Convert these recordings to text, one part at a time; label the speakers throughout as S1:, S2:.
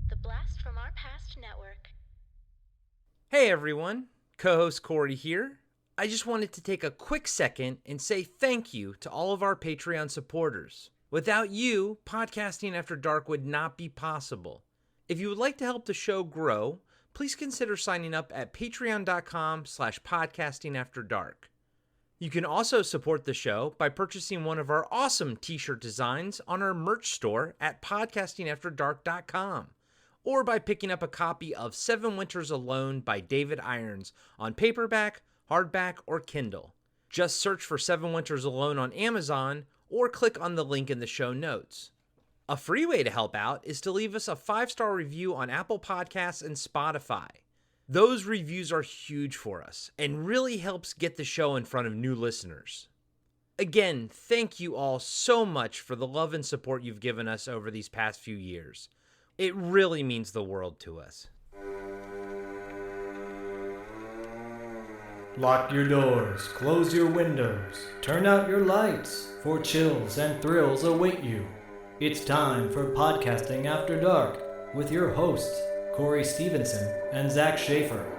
S1: The Blast from Our Past Network.
S2: Hey everyone, co-host Corey here. I just wanted to take a quick second and say thank you to all of our Patreon supporters. Without you, Podcasting After Dark would not be possible. If you would like to help the show grow, please consider signing up at patreon.com/podcastingafterdark. You can also support the show by purchasing one of our awesome t-shirt designs on our merch store at podcastingafterdark.com, or by picking up a copy of 7 Winters Alone by David Irons on paperback, hardback, or Kindle. Just search for 7 Winters Alone on Amazon or click on the link in the show notes. A free way to help out is to leave us a 5-star review on Apple Podcasts and Spotify. Those reviews are huge for us and really helps get the show in front of new listeners. Again, thank you all so much for the love and support you've given us over these past few years. It really means the world to us.
S3: Lock your doors, close your windows, turn out your lights, for chills and thrills await you. It's time for Podcasting After Dark with your hosts, Corey Stevenson and Zach Schaefer.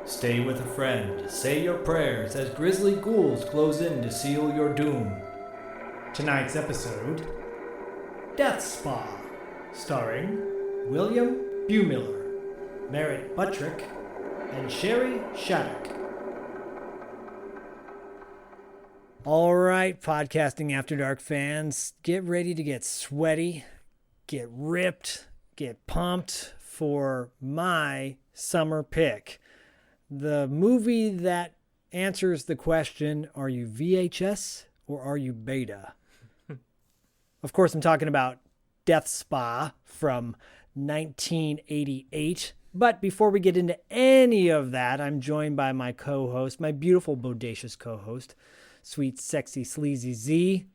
S3: Stay with a friend, say your prayers as grisly ghouls close in to seal your doom. Tonight's episode, Death Spa, starring William Bumiller, Merritt Butrick, and Sherry Shattuck.
S4: All right, Podcasting After Dark fans, get ready to get sweaty, get ripped, get pumped for my summer pick. The movie that answers the question, are you VHS or are you beta? Of course, I'm talking about Death Spa from 1988. But before we get into any of that, I'm joined by my co-host, my beautiful, bodacious co-host, Sweet, Sexy, Sleazy Z.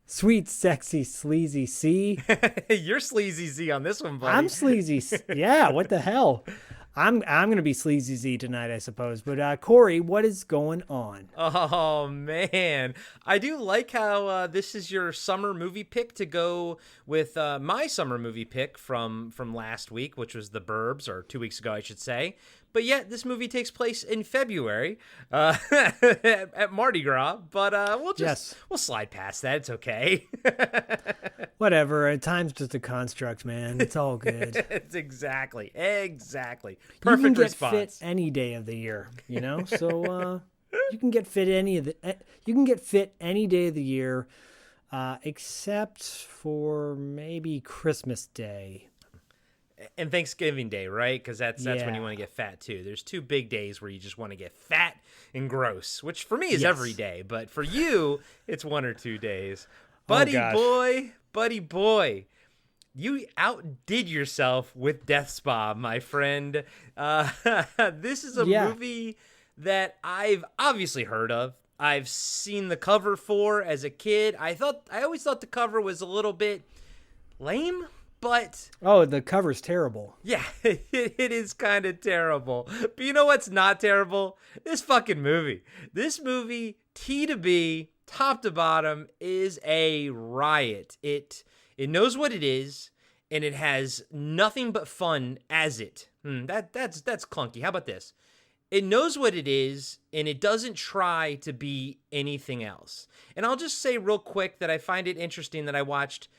S4: Sweet, Sexy, Sleazy C.
S2: You're Sleazy Z on this one, buddy.
S4: I'm Sleazy. Yeah, what the hell? I'm going to be Sleazy Z tonight, I suppose. But Corey, what is going on?
S2: Oh, man. I do like how this is your summer movie pick to go with my summer movie pick from last week, which was The Burbs, or 2 weeks ago, I should say. But yet, this movie takes place in February at Mardi Gras. But we'll slide past that. It's okay.
S4: Whatever. Time's just a construct, man. It's all good.
S2: It's exactly. Perfect
S4: you can get
S2: response.
S4: Fit any day of the year, you know. So you can get fit any day of the year, except for maybe Christmas Day.
S2: And Thanksgiving Day, right? Because that's when you want to get fat too. There's 2 big days where you just want to get fat and gross, which for me is every day, but for you, it's 1 or 2 days. Buddy boy, you outdid yourself with Death Spa, my friend. This is a movie that I've obviously heard of. I've seen the cover for as a kid. I always thought the cover was a little bit lame. But
S4: the cover's terrible.
S2: Yeah, it is kind of terrible. But you know what's not terrible? This fucking movie. This movie, T to B, top to bottom, is a riot. It knows what it is, and it has nothing but fun as it. That's clunky. How about this? It knows what it is, and it doesn't try to be anything else. And I'll just say real quick that I find it interesting that I watched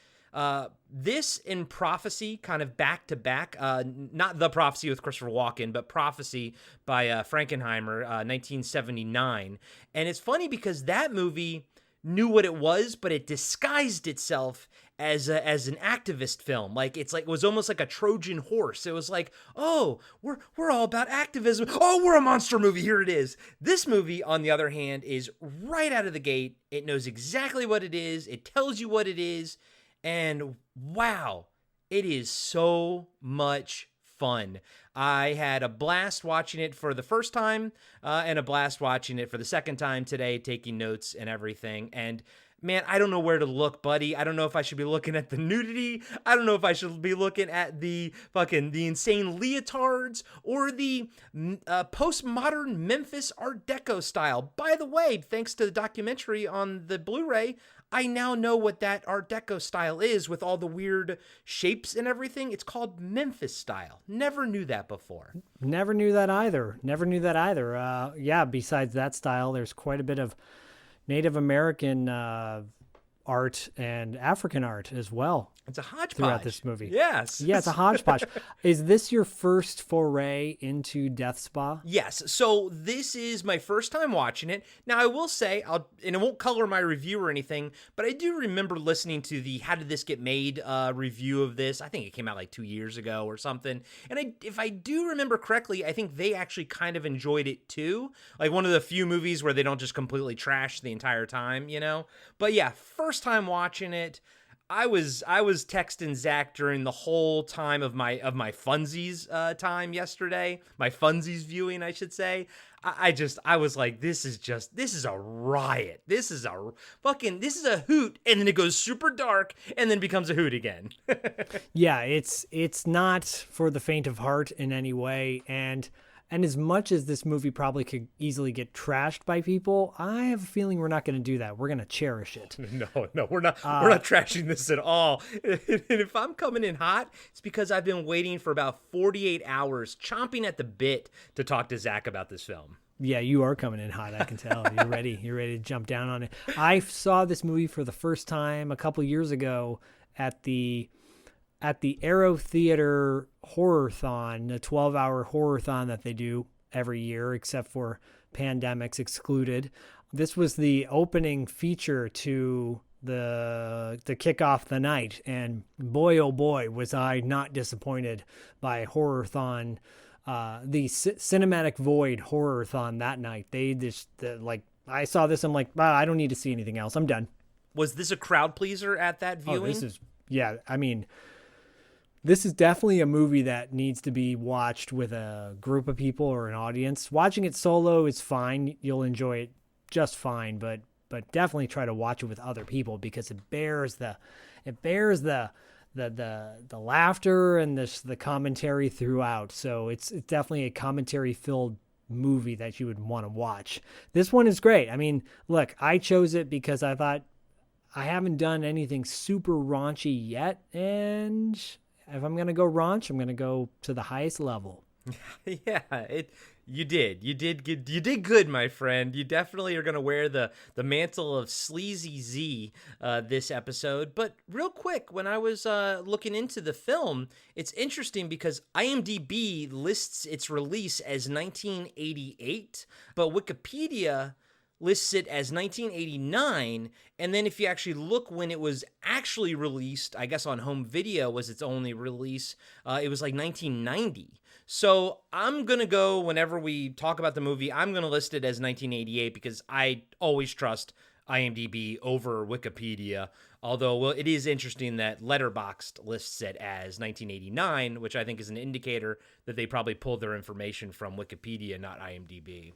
S2: this in Prophecy kind of back to back, not The Prophecy with Christopher Walken, but Prophecy by Frankenheimer, 1979. And it's funny because that movie knew what it was, but it disguised itself as an activist film. It was almost like a Trojan horse. It was like, oh, we're all about activism. Oh, we're a monster movie. Here it is. This movie, on the other hand, is right out of the gate. It knows exactly what it is. It tells you what it is. And wow, it is so much fun. I had a blast watching it for the first time and a blast watching it for the second time today, taking notes and everything. And man, I don't know where to look, buddy. I don't know if I should be looking at the nudity. I don't know if I should be looking at the insane leotards or the postmodern Memphis Art Deco style. By the way, thanks to the documentary on the Blu-ray, I now know what that Art Deco style is with all the weird shapes and everything. It's called Memphis style. Never knew that before.
S4: Never knew that either. Yeah, besides that style, there's quite a bit of Native American art and African art as well.
S2: It's a hodgepodge
S4: throughout this movie.
S2: Yes.
S4: Yeah, it's a hodgepodge. Is this your first foray into Death Spa?
S2: Yes. So this is my first time watching it. Now I will say, and it won't color my review or anything, but I do remember listening to the "How Did This Get Made" review of this. I think it came out like 2 years ago or something. And if I do remember correctly, I think they actually kind of enjoyed it too. Like one of the few movies where they don't just completely trash the entire time, you know. But yeah, first time watching it. I was texting Zach during the whole time of my funsies time yesterday, my funsies viewing, I should say. I was like, this is a riot. This is a hoot, and then it goes super dark and then becomes a hoot again.
S4: Yeah, it's not for the faint of heart in any way, and as much as this movie probably could easily get trashed by people, I have a feeling we're not going to do that. We're going to cherish it.
S2: No, we're not trashing this at all. And if I'm coming in hot, it's because I've been waiting for about 48 hours, chomping at the bit to talk to Zach about this film.
S4: Yeah, you are coming in hot, I can tell. You're ready. You're ready to jump down on it. I saw this movie for the first time a couple years ago at the Aero Theater Horror-thon, a 12-hour horror-thon that they do every year, except for pandemics excluded. This was the opening feature to to kick off the night, and boy, oh boy, was I not disappointed by Horror-thon, the Cinematic Void Horror-thon that night. I saw this, I'm like, I don't need to see anything else. I'm done.
S2: Was this a crowd pleaser at that viewing?
S4: This is definitely a movie that needs to be watched with a group of people or an audience. Watching it solo is fine. You'll enjoy it just fine, but definitely try to watch it with other people because it bears the laughter and the commentary throughout. So it's definitely a commentary filled movie that you would want to watch. This one is great. I mean, look, I chose it because I thought I haven't done anything super raunchy yet, and if I'm going to go raunch, I'm going to go to the highest level.
S2: Yeah, you did good, my friend. You definitely are going to wear the mantle of Sleazy Z this episode. But real quick, when I was looking into the film, it's interesting because IMDb lists its release as 1988, but Wikipedia lists it as 1989, and then if you actually look when it was actually released, I guess on home video was its only release, it was like 1990. So I'm going to go, whenever we talk about the movie, I'm going to list it as 1988 because I always trust IMDb over Wikipedia, although it is interesting that Letterboxd lists it as 1989, which I think is an indicator that they probably pulled their information from Wikipedia, not IMDb.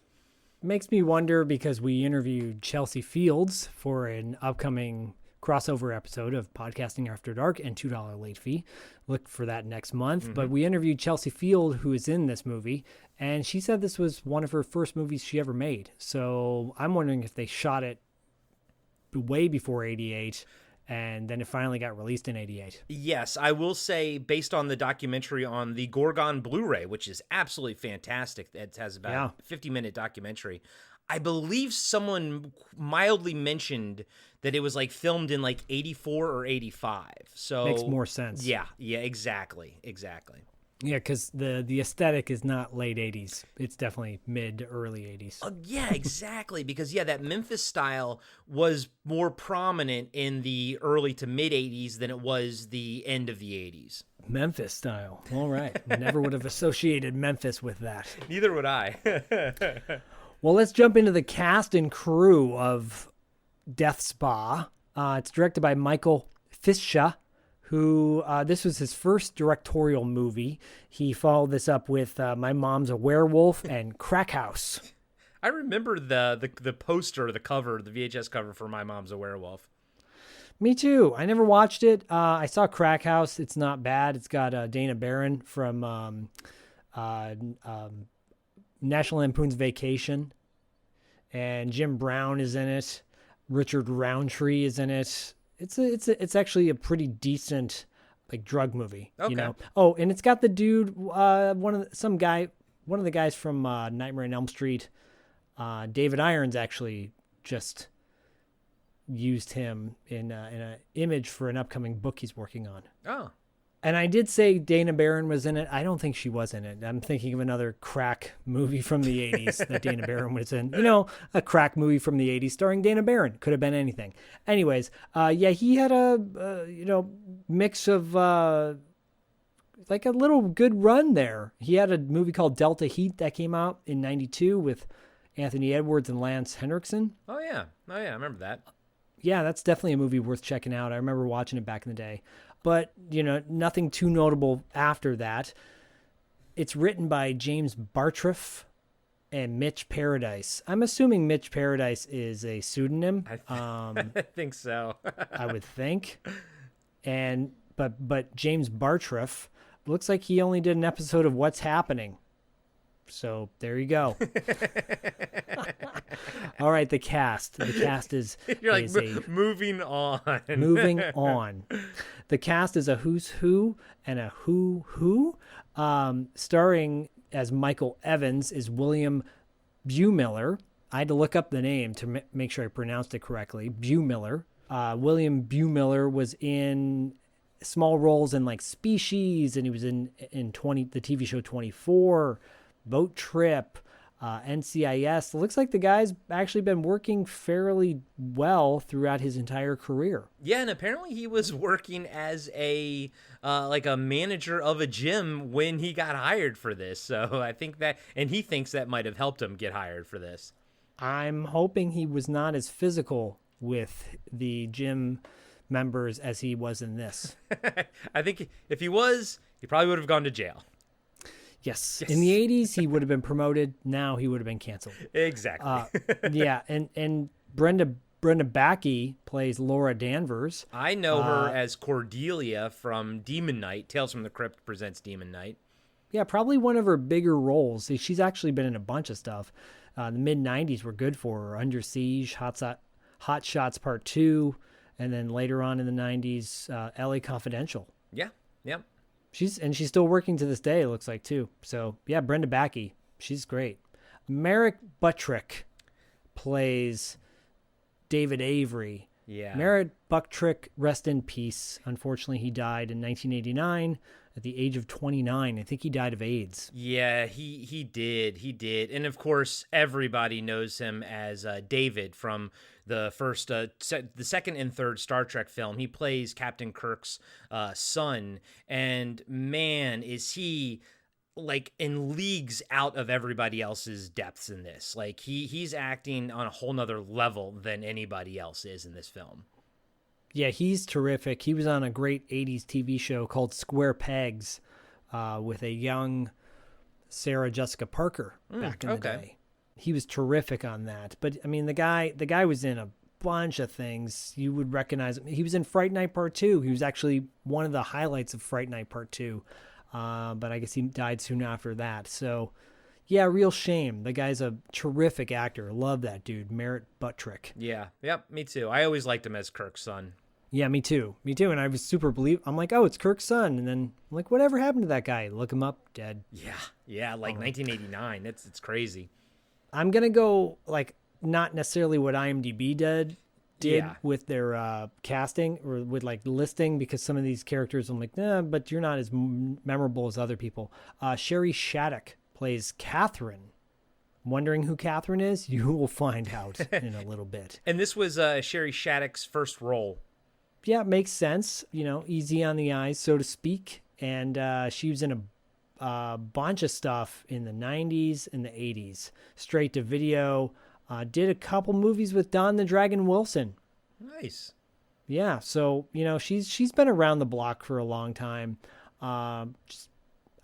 S4: Makes me wonder because we interviewed Chelsea Fields for an upcoming crossover episode of Podcasting After Dark and $2 late fee. Look for that next month. Mm-hmm. But we interviewed Chelsea Field, who is in this movie, and she said this was one of her first movies she ever made. So I'm wondering if they shot it way before 88 and then it finally got released in 88.
S2: Yes, I will say, based on the documentary on the Gorgon Blu-ray, which is absolutely fantastic. It has about a 50-minute documentary. I believe someone mildly mentioned that it was like filmed in like 84 or 85. So
S4: makes more sense.
S2: Yeah, exactly.
S4: Yeah, because the aesthetic is not late 80s. It's definitely mid to early 80s.
S2: Yeah, exactly. Because, that Memphis style was more prominent in the early to mid 80s than it was the end of the 80s.
S4: Memphis style. All right. Never would have associated Memphis with that.
S2: Neither would I.
S4: Well, let's jump into the cast and crew of Death Spa. It's directed by Michael Fischa, who this was his first directorial movie. He followed this up with My Mom's a Werewolf and Crack House.
S2: I remember the poster, the cover, the VHS cover for My Mom's a Werewolf.
S4: Me too. I never watched it. I saw Crack House. It's not bad. It's got Dana Barron from National Lampoon's Vacation, and Jim Brown is in it. Richard Roundtree is in it. It's actually a pretty decent like drug movie.
S2: Okay.
S4: You know. Oh, and it's got the dude, one of the guys from Nightmare on Elm Street. David Irons actually just used him in an image for an upcoming book he's working on.
S2: Oh.
S4: And I did say Dana Barron was in it. I don't think she was in it. I'm thinking of another crack movie from the 80s that Dana Barron was in. You know, a crack movie from the 80s starring Dana Barron. Could have been anything. Anyways, yeah, he had a, mix of, like a little good run there. He had a movie called Delta Heat that came out in 92 with Anthony Edwards and Lance Henriksen.
S2: Oh, yeah. I remember that.
S4: Yeah, that's definitely a movie worth checking out. I remember watching it back in the day. But, nothing too notable after that. It's written by James Bartriff and Mitch Paradise. I'm assuming Mitch Paradise is a pseudonym.
S2: I think so.
S4: I would think. But James Bartriff looks like he only did an episode of What's Happening. So there you go. All right, the cast. The cast is
S2: You're like moving on.
S4: Moving on. The cast is a who's who and a who. Starring as Michael Evans is William Bumiller. I had to look up the name to make sure I pronounced it correctly. Bumiller. William Bumiller was in small roles in like Species, and he was in the TV show 24. Boat Trip, NCIS. It looks like the guy's actually been working fairly well throughout his entire career.
S2: Yeah, and apparently he was working as a manager of a gym when he got hired for this. So I think that, and he thinks that might have helped him get hired for this.
S4: I'm hoping he was not as physical with the gym members as he was in this.
S2: I think if he was, he probably would have gone to jail.
S4: Yes. In the 80s, he would have been promoted. Now he would have been canceled.
S2: Exactly.
S4: Yeah. And Brenda Bakke plays Laura Danvers.
S2: I know her as Cordelia from Demon Knight. Tales from the Crypt presents Demon Knight.
S4: Yeah, probably one of her bigger roles. She's actually been in a bunch of stuff. The mid-90s were good for her. Under Siege, Hot Shots Part 2, and then later on in the 90s, LA Confidential.
S2: Yeah. Yep.
S4: She's still working to this day, it looks like, too. So, yeah, Brenda Bakke, she's great. Merritt Butrick plays David Avery.
S2: Yeah.
S4: Merritt Butrick, rest in peace. Unfortunately, he died in 1989 at the age of 29. I think he died of AIDS.
S2: Yeah, he did. And, of course, everybody knows him as David from the first, the second and third Star Trek film. He plays Captain Kirk's son, and man, is he like in leagues out of everybody else's depths in this. Like he's acting on a whole nother level than anybody else is in this film.
S4: Yeah, he's terrific. He was on a great 80s TV show called Square Pegs with a young Sarah Jessica Parker back in the day. He was terrific on that. But I mean, the guy was in a bunch of things. You would recognize him. He was in Fright Night Part 2. He was actually one of the highlights of Fright Night Part 2. But I guess he died soon after that. So, yeah, real shame. The guy's a terrific actor. Love that dude, Merritt Butrick.
S2: Yeah, yep, me too. I always liked him as Kirk's son.
S4: Yeah, me too. And I was super I'm like, oh, it's Kirk's son. And then I'm like, whatever happened to that guy? Look him up, dead.
S2: Yeah, like 1989. It's crazy.
S4: I'm going to go, like, not necessarily what IMDb did with their casting or with, like, listing, because some of these characters, I'm like, nah, but you're not as memorable as other people. Sherry Shattuck plays Catherine. Wondering who Catherine is? You will find out in a little bit.
S2: And this was Sherry Shattuck's first role.
S4: Yeah, it makes sense. Easy on the eyes, so to speak. And she was in a bunch of stuff in the 90s and the 80s. Straight to video. Did a couple movies with Don the Dragon Wilson.
S2: Nice.
S4: Yeah, so, she's been around the block for a long time. I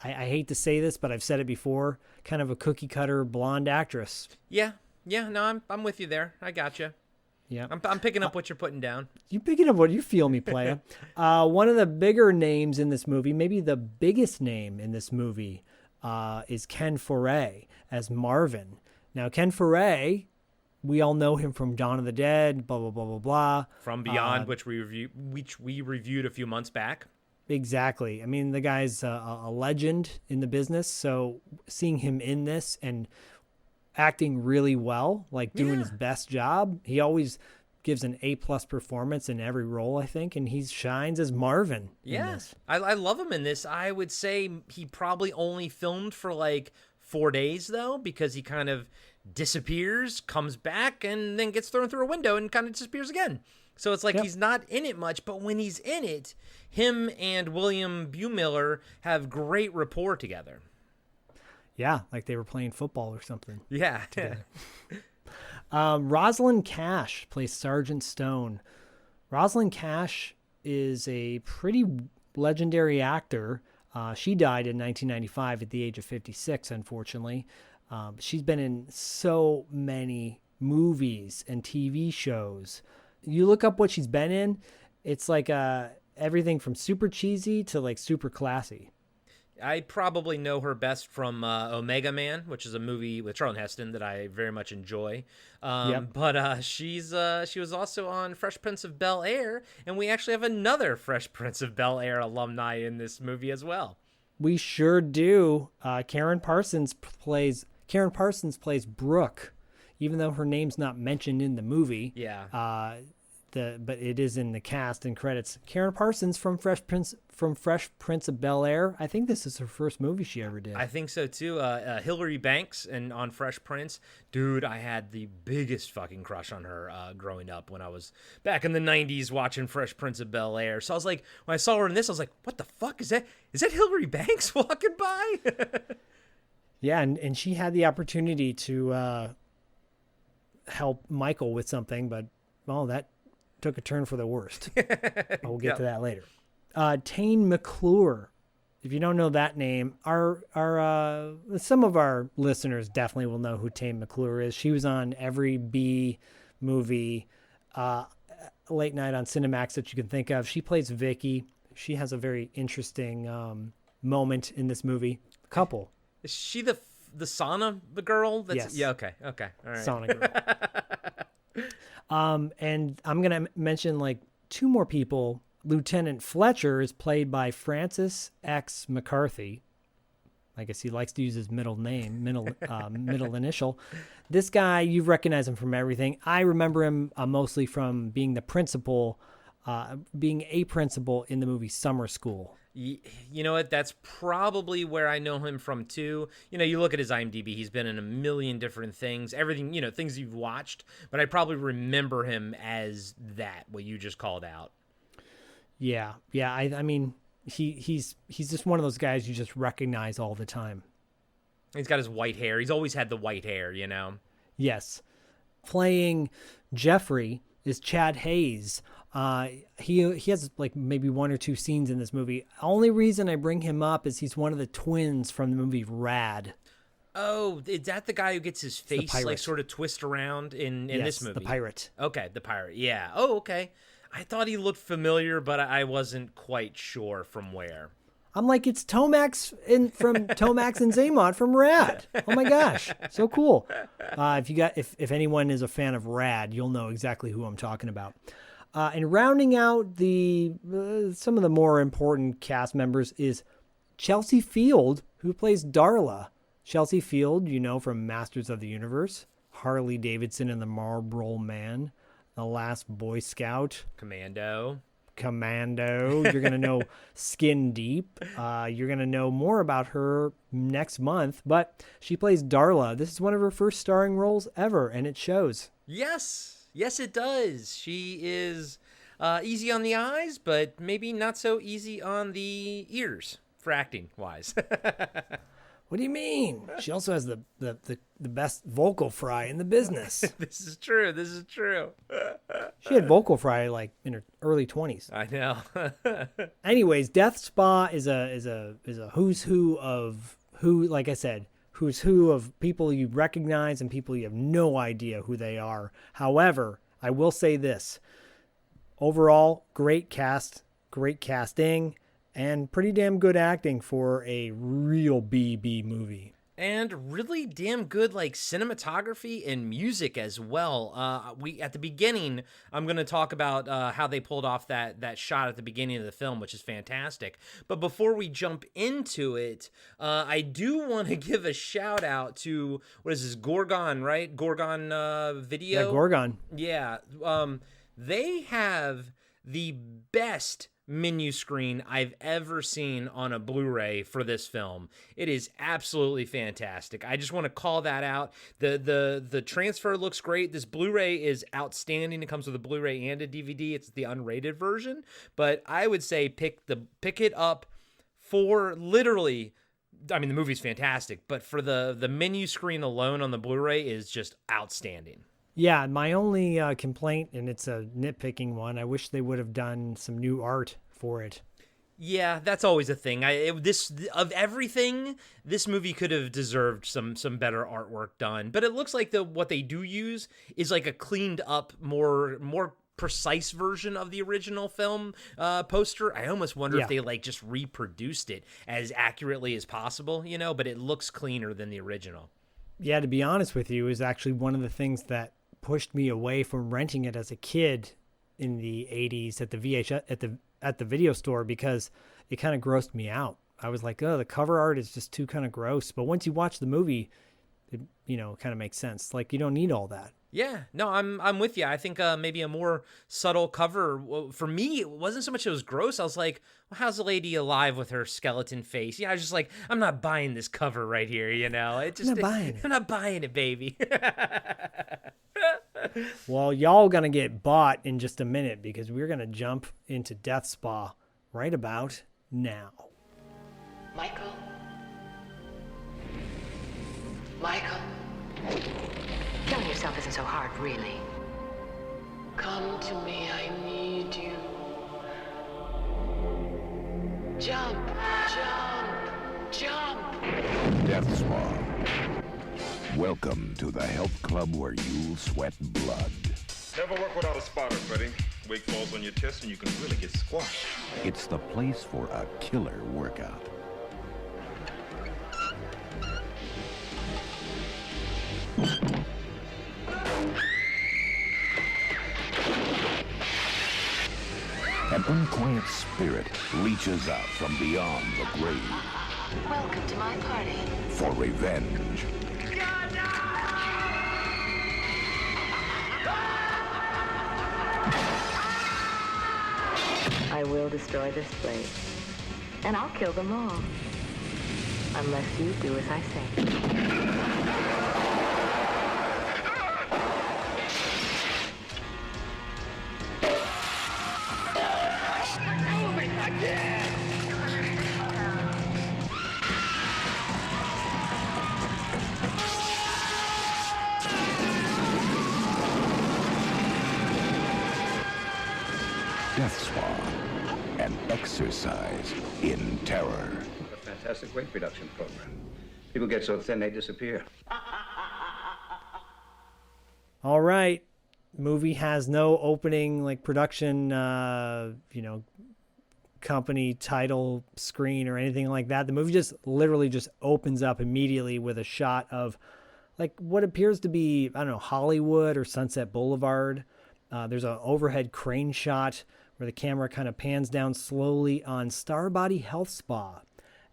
S4: hate to say this, but I've said it before. Kind of a cookie-cutter blonde actress.
S2: Yeah, no, I'm with you there. I gotcha.
S4: Yeah,
S2: I'm picking up what you're putting down.
S4: You picking up what you feel me, playa. One of the bigger names in this movie, maybe the biggest name in this movie, is Ken Foree as Marvin. Now, Ken Foree we all know him from Dawn of the Dead, blah, blah, blah, blah, blah.
S2: From Beyond, which we reviewed a few months back.
S4: Exactly. I mean, the guy's a legend in the business. So seeing him in this and acting really well, like doing his best job, he always gives an A+ performance in every role, I think, and he shines as Marvin.
S2: Yeah, I love him in this. I would say he probably only filmed for like 4 days though, because he kind of disappears, comes back, and then gets thrown through a window and kind of disappears again. So it's like he's not in it much, but when he's in it, him and William Bumiller have great rapport together.
S4: Yeah, like they were playing football or something.
S2: Yeah.
S4: Rosalind Cash plays Sergeant Stone. Rosalind Cash is a pretty legendary actor. She died in 1995 at the age of 56, unfortunately. She's been in so many movies and TV shows. You look up what she's been in, it's like everything from super cheesy to like super classy.
S2: I probably know her best from Omega Man, which is a movie with Charlton Heston that I very much enjoy. But she was also on Fresh Prince of Bel-Air, and we actually have another Fresh Prince of Bel-Air alumni in this movie as well.
S4: We sure do. Karen Parsons plays Brooke, even though her name's not mentioned in the movie.
S2: Yeah.
S4: But it is in the cast and credits. Karen Parsons from Fresh Prince of Bel-Air. I think this is her first movie she ever did.
S2: I think so too. Hilary Banks and on Fresh Prince. Dude, I had the biggest fucking crush on her growing up when I was back in the 90s watching Fresh Prince of Bel-Air. So I was like, when I saw her in this, I was like, what the fuck is that? Is that Hilary Banks walking by?
S4: Yeah, and she had the opportunity to help Michael with something, but that took a turn for the worst. We'll get to that later. Tane McClure. If you don't know that name, our some of our listeners definitely will know who Tane McClure is. She was on every B movie, late night on Cinemax that you can think of. She plays Vicky. She has a very interesting moment in this movie. Couple.
S2: Is she the sauna girl?
S4: Yes.
S2: Yeah. Okay. All right.
S4: Sauna girl. And I'm gonna mention like two more people. Lieutenant Fletcher is played by Francis X. McCarthy. I guess he likes to use his middle initial. This guy, you recognize him from everything. I remember him mostly from being a principal in the movie Summer School.
S2: You know what? That's probably where I know him from too. You know, you look at his IMDb, he's been in a million different things, everything, things you've watched, but I probably remember him as that, what you just called out.
S4: Yeah. I mean, he's just one of those guys you just recognize all the time.
S2: He's got his white hair. He's always had the white hair,
S4: Yes. Playing Jeffrey is Chad Hayes. He has like maybe one or two scenes in this movie. Only reason I bring him up is he's one of the twins from the movie Rad.
S2: Oh, is that the guy who gets his face like sort of twist around in this movie?
S4: The pirate.
S2: Okay, the pirate. Yeah. Oh, okay. I thought he looked familiar, but I wasn't quite sure from where.
S4: I'm like, it's Tomax from Tomax and Zaymot from Rad. Oh my gosh, so cool. If anyone is a fan of Rad, you'll know exactly who I'm talking about. And rounding out some of the more important cast members is Chelsea Field, who plays Darla. Chelsea Field, from Masters of the Universe, Harley Davidson and the Marlboro Man, The Last Boy Scout,
S2: Commando.
S4: You're going to know Skin Deep. You're going to know more about her next month, but she plays Darla. This is one of her first starring roles ever, and it shows.
S2: Yes, it does. She is easy on the eyes, but maybe not so easy on the ears for acting wise.
S4: What do you mean? She also has the best vocal fry in the business.
S2: This is true.
S4: She had vocal fry like in her early 20s.
S2: I know.
S4: Anyways, Death Spa is a who's who of people you recognize and people you have no idea who they are. However, I will say this. Overall, great cast, great casting, and pretty damn good acting for a real B movie.
S2: And really damn good like cinematography and music as well. We at the beginning, I'm gonna talk about how they pulled off that shot at the beginning of the film, which is fantastic. But before we jump into it, I do want to give a shout out to what is this, Gorgon, right? Gorgon Video.
S4: Yeah, Gorgon.
S2: Yeah, they have the best menu screen I've ever seen on a Blu-ray for this film. It is absolutely fantastic. I just want to call that out. The transfer looks great. This Blu-ray is outstanding. It comes with a Blu-ray and a DVD. It's the unrated version, but I would say pick it up for literally, I mean, the movie's fantastic, but for the menu screen alone on the Blu-ray is just outstanding.
S4: Yeah, my only complaint, and it's a nitpicking one, I wish they would have done some new art for it.
S2: Yeah, that's always a thing. Of everything, this movie could have deserved some better artwork done. But it looks like what they do use is like a cleaned up, more precise version of the original film poster. I almost wonder if they like just reproduced it as accurately as possible, but it looks cleaner than the original.
S4: Yeah, to be honest with you, is actually one of the things that pushed me away from renting it as a kid in the 80s at the VHS at the video store, because it kind of grossed me out. I was like, oh, the cover art is just too kind of gross. But once you watch the movie, it kind of makes sense. Like, you don't need all that.
S2: Yeah, no, I'm with you. I think maybe a more subtle cover. For me, it wasn't so much it was gross. I was like, well, how's the lady alive with her skeleton face? Yeah, I was just like, I'm not buying this cover right here, I'm not buying it, baby.
S4: Well, y'all gonna get bought in just a minute, because we're gonna jump into Death Spa right about now.
S5: Michael? Killing yourself isn't so hard, really.
S6: Come to me, I need you. Jump, jump, jump.
S7: Death Spa. Welcome to the health club where you'll sweat blood.
S8: Never work without a spotter, Freddie. Weight falls on your chest and you can really get squashed.
S7: It's the place for a killer workout. An unquiet spirit reaches out from beyond the grave.
S5: Welcome to my party.
S7: For revenge.
S5: I will destroy this place. And I'll kill them all. Unless you do as I say.
S7: Death Spa. An exercise in terror.
S9: A fantastic weight reduction program. People get so thin they disappear.
S4: All right. Movie has no opening, like, production, company title screen or anything like that. The movie just literally just opens up immediately with a shot of, like, what appears to be, I don't know, Hollywood or Sunset Boulevard. There's an overhead crane shot where the camera kind of pans down slowly on Starbody Health Spa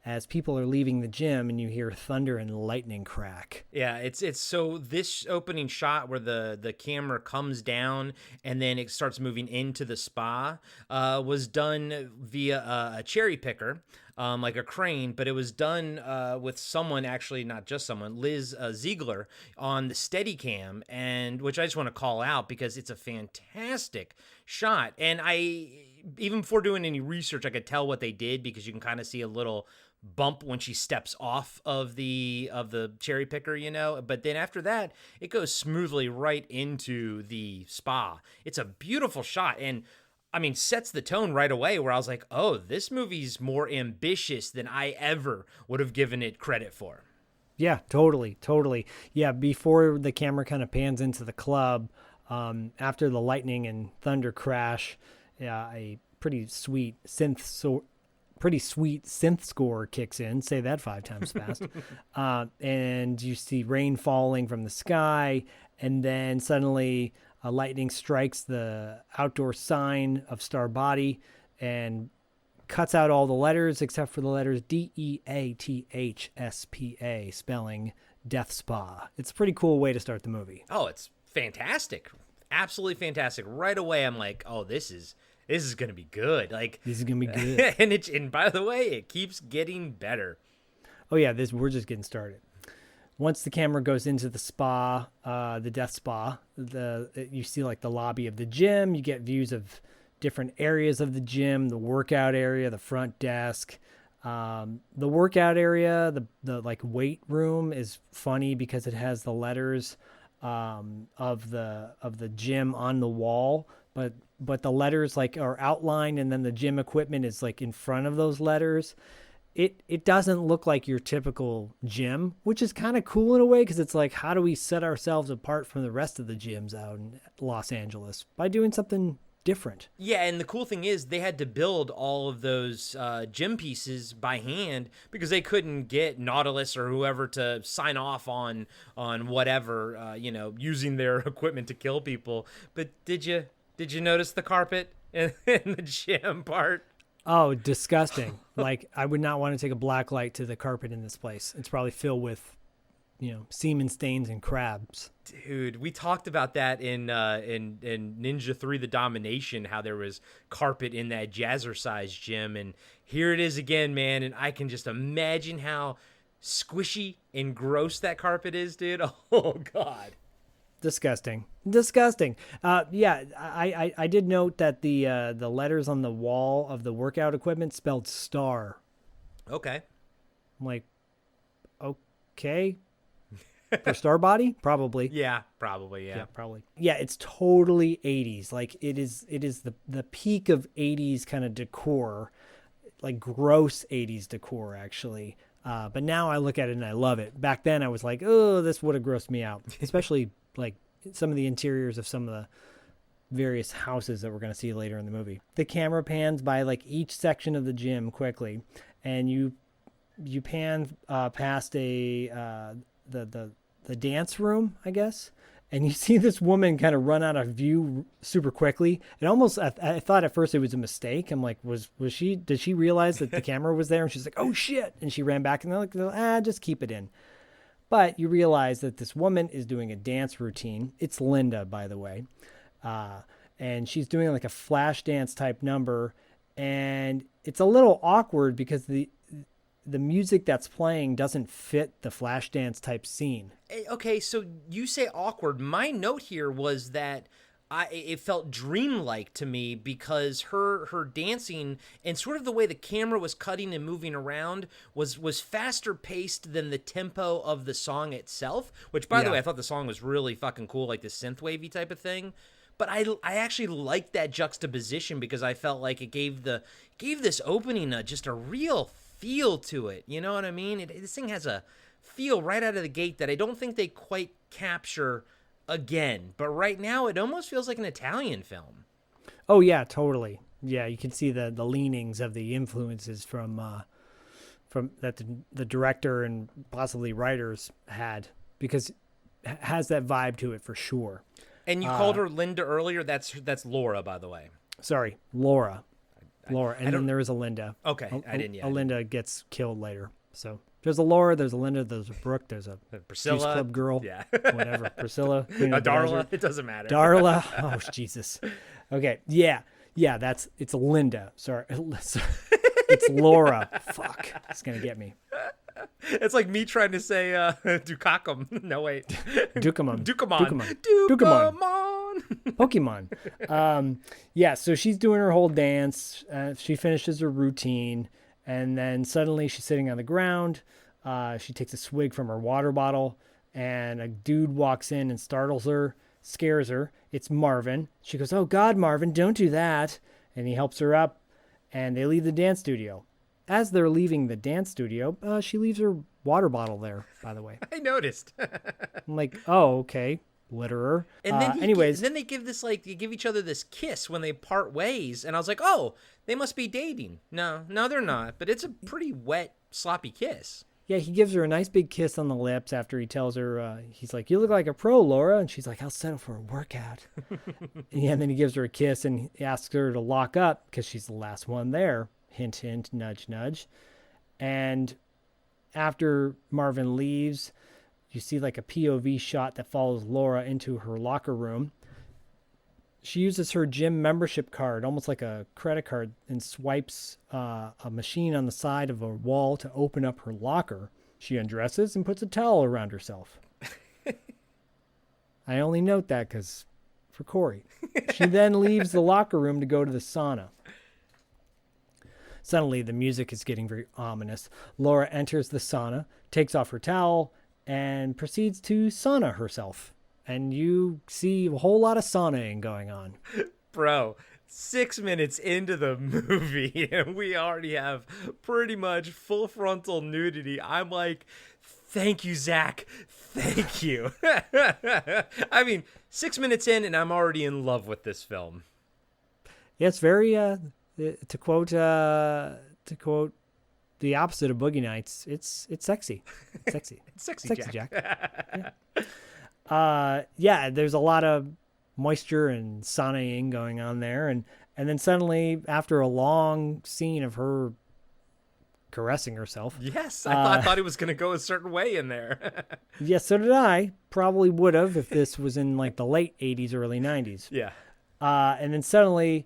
S4: as people are leaving the gym, and you hear thunder and lightning crack.
S2: Yeah, it's so this opening shot where the camera comes down and then it starts moving into the spa was done via a cherry picker, like a crane, but it was done with someone, actually not just someone, Liz Ziegler on the Steadicam, and which I just want to call out because it's a fantastic shot. And even before doing any research, I could tell what they did because you can kind of see a little bump when she steps off of the cherry picker, but then after that it goes smoothly right into the spa. It's a beautiful shot, and I mean, sets the tone right away where I was like, oh, this movie's more ambitious than I ever would have given it credit for.
S4: Yeah, totally. Yeah, before the camera kind of pans into the club, after the lightning and thunder crash, a pretty sweet synth pretty sweet synth score kicks in. Say that 5 times fast. And you see rain falling from the sky. And then suddenly lightning strikes the outdoor sign of Star Body and cuts out all the letters except for the letters DEATHSPA, spelling Death Spa. It's a pretty cool way to start the movie.
S2: Oh, it's fantastic. Absolutely fantastic. Right away, I'm like, oh, this is going to be good. Like,
S4: this is going to be good.
S2: and by the way, it keeps getting better.
S4: Oh, yeah, we're just getting started. Once the camera goes into the spa, the Death Spa, you see like the lobby of the gym. You get views of different areas of the gym, the workout area, the front desk. The workout area, the like weight room is funny because it has the letters of the gym on the wall, but the letters like are outlined, and then the gym equipment is like in front of those letters. It doesn't look like your typical gym, which is kind of cool in a way, because it's like, how do we set ourselves apart from the rest of the gyms out in Los Angeles? By doing something different.
S2: Yeah, and the cool thing is they had to build all of those gym pieces by hand because they couldn't get Nautilus or whoever to sign off on whatever, using their equipment to kill people. But did you notice the carpet in the gym part?
S4: Oh, disgusting. Like, I would not want to take a black light to the carpet in this place. It's probably filled with, semen stains and crabs.
S2: Dude, we talked about that in Ninja 3 The Domination, how there was carpet in that jazzercise gym, and here it is again, man, and I can just imagine how squishy and gross that carpet is, dude. Oh, God.
S4: Disgusting. Yeah, I did note that the letters on the wall of the workout equipment spelled star.
S2: Okay.
S4: I'm like, okay. For Star Body? Probably.
S2: Yeah, probably, yeah.
S4: Yeah, probably. Yeah, it's totally 80s. Like, it is the peak of 80s kind of decor, like gross 80s decor, actually. But now I look at it and I love it. Back then I was like, oh, this would have grossed me out, especially like some of the interiors of some of the various houses that we're going to see later in the movie. The camera pans by like each section of the gym quickly, and you pan past the dance room, I guess, and you see this woman kind of run out of view super quickly. It almost, I thought at first it was a mistake. I'm like, did she realize that the camera was there? And she's like, oh shit. And she ran back, and they're like, just keep it in. But you realize that this woman is doing a dance routine. It's Linda, by the way. And she's doing like a flash dance type number. And it's a little awkward because the music that's playing doesn't fit the flash dance type scene.
S2: Okay, so you say awkward. My note here was that it felt dreamlike to me because her dancing and sort of the way the camera was cutting and moving around was faster paced than the tempo of the song itself, which, by the way, I thought the song was really fucking cool, like the synth-wavy type of thing. But I actually liked that juxtaposition because I felt like it gave this opening just a real feel to it. You know what I mean? This thing has a feel right out of the gate that I don't think they quite capture again. But right now, it almost feels like an Italian film.
S4: Oh, yeah, totally. Yeah, you can see the leanings of the influences from that the director and possibly writers had, because it has that vibe to it for sure.
S2: And you called her Linda earlier. That's Laura, by the way.
S4: Sorry, Laura. And then there is a Linda.
S2: Okay, I didn't yet.
S4: A Linda gets killed later. So there's a Laura, there's a Linda, there's a Brooke, there's a
S2: Priscilla,
S4: Juice Club girl,
S2: yeah,
S4: whatever. Priscilla,
S2: Darla. It doesn't matter.
S4: Darla. Oh Jesus. Okay, yeah. It's Linda. Sorry, it's Laura. Fuck, it's gonna get me.
S2: It's like me trying to say Dukakam. No, wait.
S4: Dukamon.
S2: Pokemon.
S4: Yeah, so she's doing her whole dance. She finishes her routine, and then suddenly she's sitting on the ground. She takes a swig from her water bottle, and a dude walks in and startles her, scares her. It's Marvin. She goes, "Oh, God, Marvin, don't do that." And he helps her up, and they leave the dance studio. As they're leaving the dance studio, she leaves her water bottle there, by the way.
S2: I noticed.
S4: I'm like, oh, okay. litterer.
S2: And then
S4: anyways,
S2: then they give this they give each other this kiss when they part ways, and I was like, oh, they must be dating. No, they're not. But it's a pretty wet, sloppy kiss.
S4: Yeah, he gives her a nice big kiss on the lips after he tells her, he's like, "You look like a pro, Laura," and she's like, "I'll settle for a workout." And then he gives her a kiss and he asks her to lock up because she's the last one there. Hint, hint, nudge, nudge. And after Marvin leaves, you see like a POV shot that follows Laura into her locker room. She uses her gym membership card, almost like a credit card, and swipes a machine on the side of a wall to open up her locker. She undresses and puts a towel around herself. I only note that because for Corey. She then leaves the locker room to go to the sauna. Suddenly, the music is getting very ominous. Laura enters the sauna, takes off her towel, and proceeds to sauna herself. And you see a whole lot of saunaing going on.
S2: Bro, 6 minutes into the movie, and we already have pretty much full frontal nudity. I'm like, thank you, Zach. Thank you. I mean, 6 minutes in, and I'm already in love with this film.
S4: Yeah, it's very, to quote the opposite of Boogie Nights, it's sexy. It's sexy.
S2: It's sexy, Jack.
S4: Yeah, there's a lot of moisture and saunaing going on there. And then suddenly, after a long scene of her caressing herself.
S2: Yes, I thought it was going to go a certain way in there.
S4: Yes, so did I. Probably would have if this was in like the late 80s, early 90s.
S2: Yeah.
S4: And then suddenly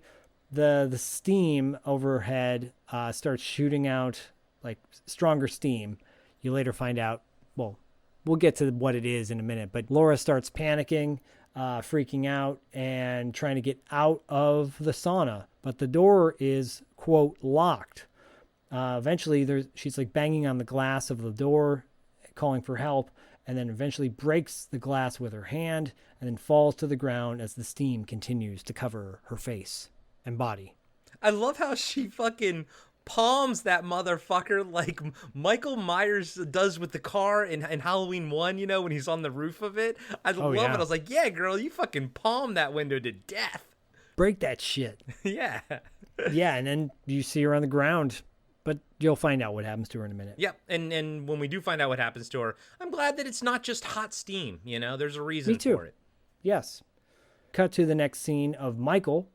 S4: the steam overhead starts shooting out like stronger steam. You later find out, well, we'll get to what it is in a minute, but Laura starts panicking, freaking out, and trying to get out of the sauna. But the door is, quote, locked. Eventually, she's like banging on the glass of the door, calling for help, and then eventually breaks the glass with her hand and then falls to the ground as the steam continues to cover her face and body.
S2: I love how she fucking palms that motherfucker like Michael Myers does with the car in Halloween 1, you know, when he's on the roof of it. I love it. I was like, yeah, girl, you fucking palm that window to death.
S4: Break that shit.
S2: Yeah.
S4: Yeah, and then you see her on the ground, but you'll find out what happens to her in a minute.
S2: Yep, and when we do find out what happens to her, I'm glad that it's not just hot steam, you know? There's a reason for it.
S4: Yes. Cut to the next scene of Michael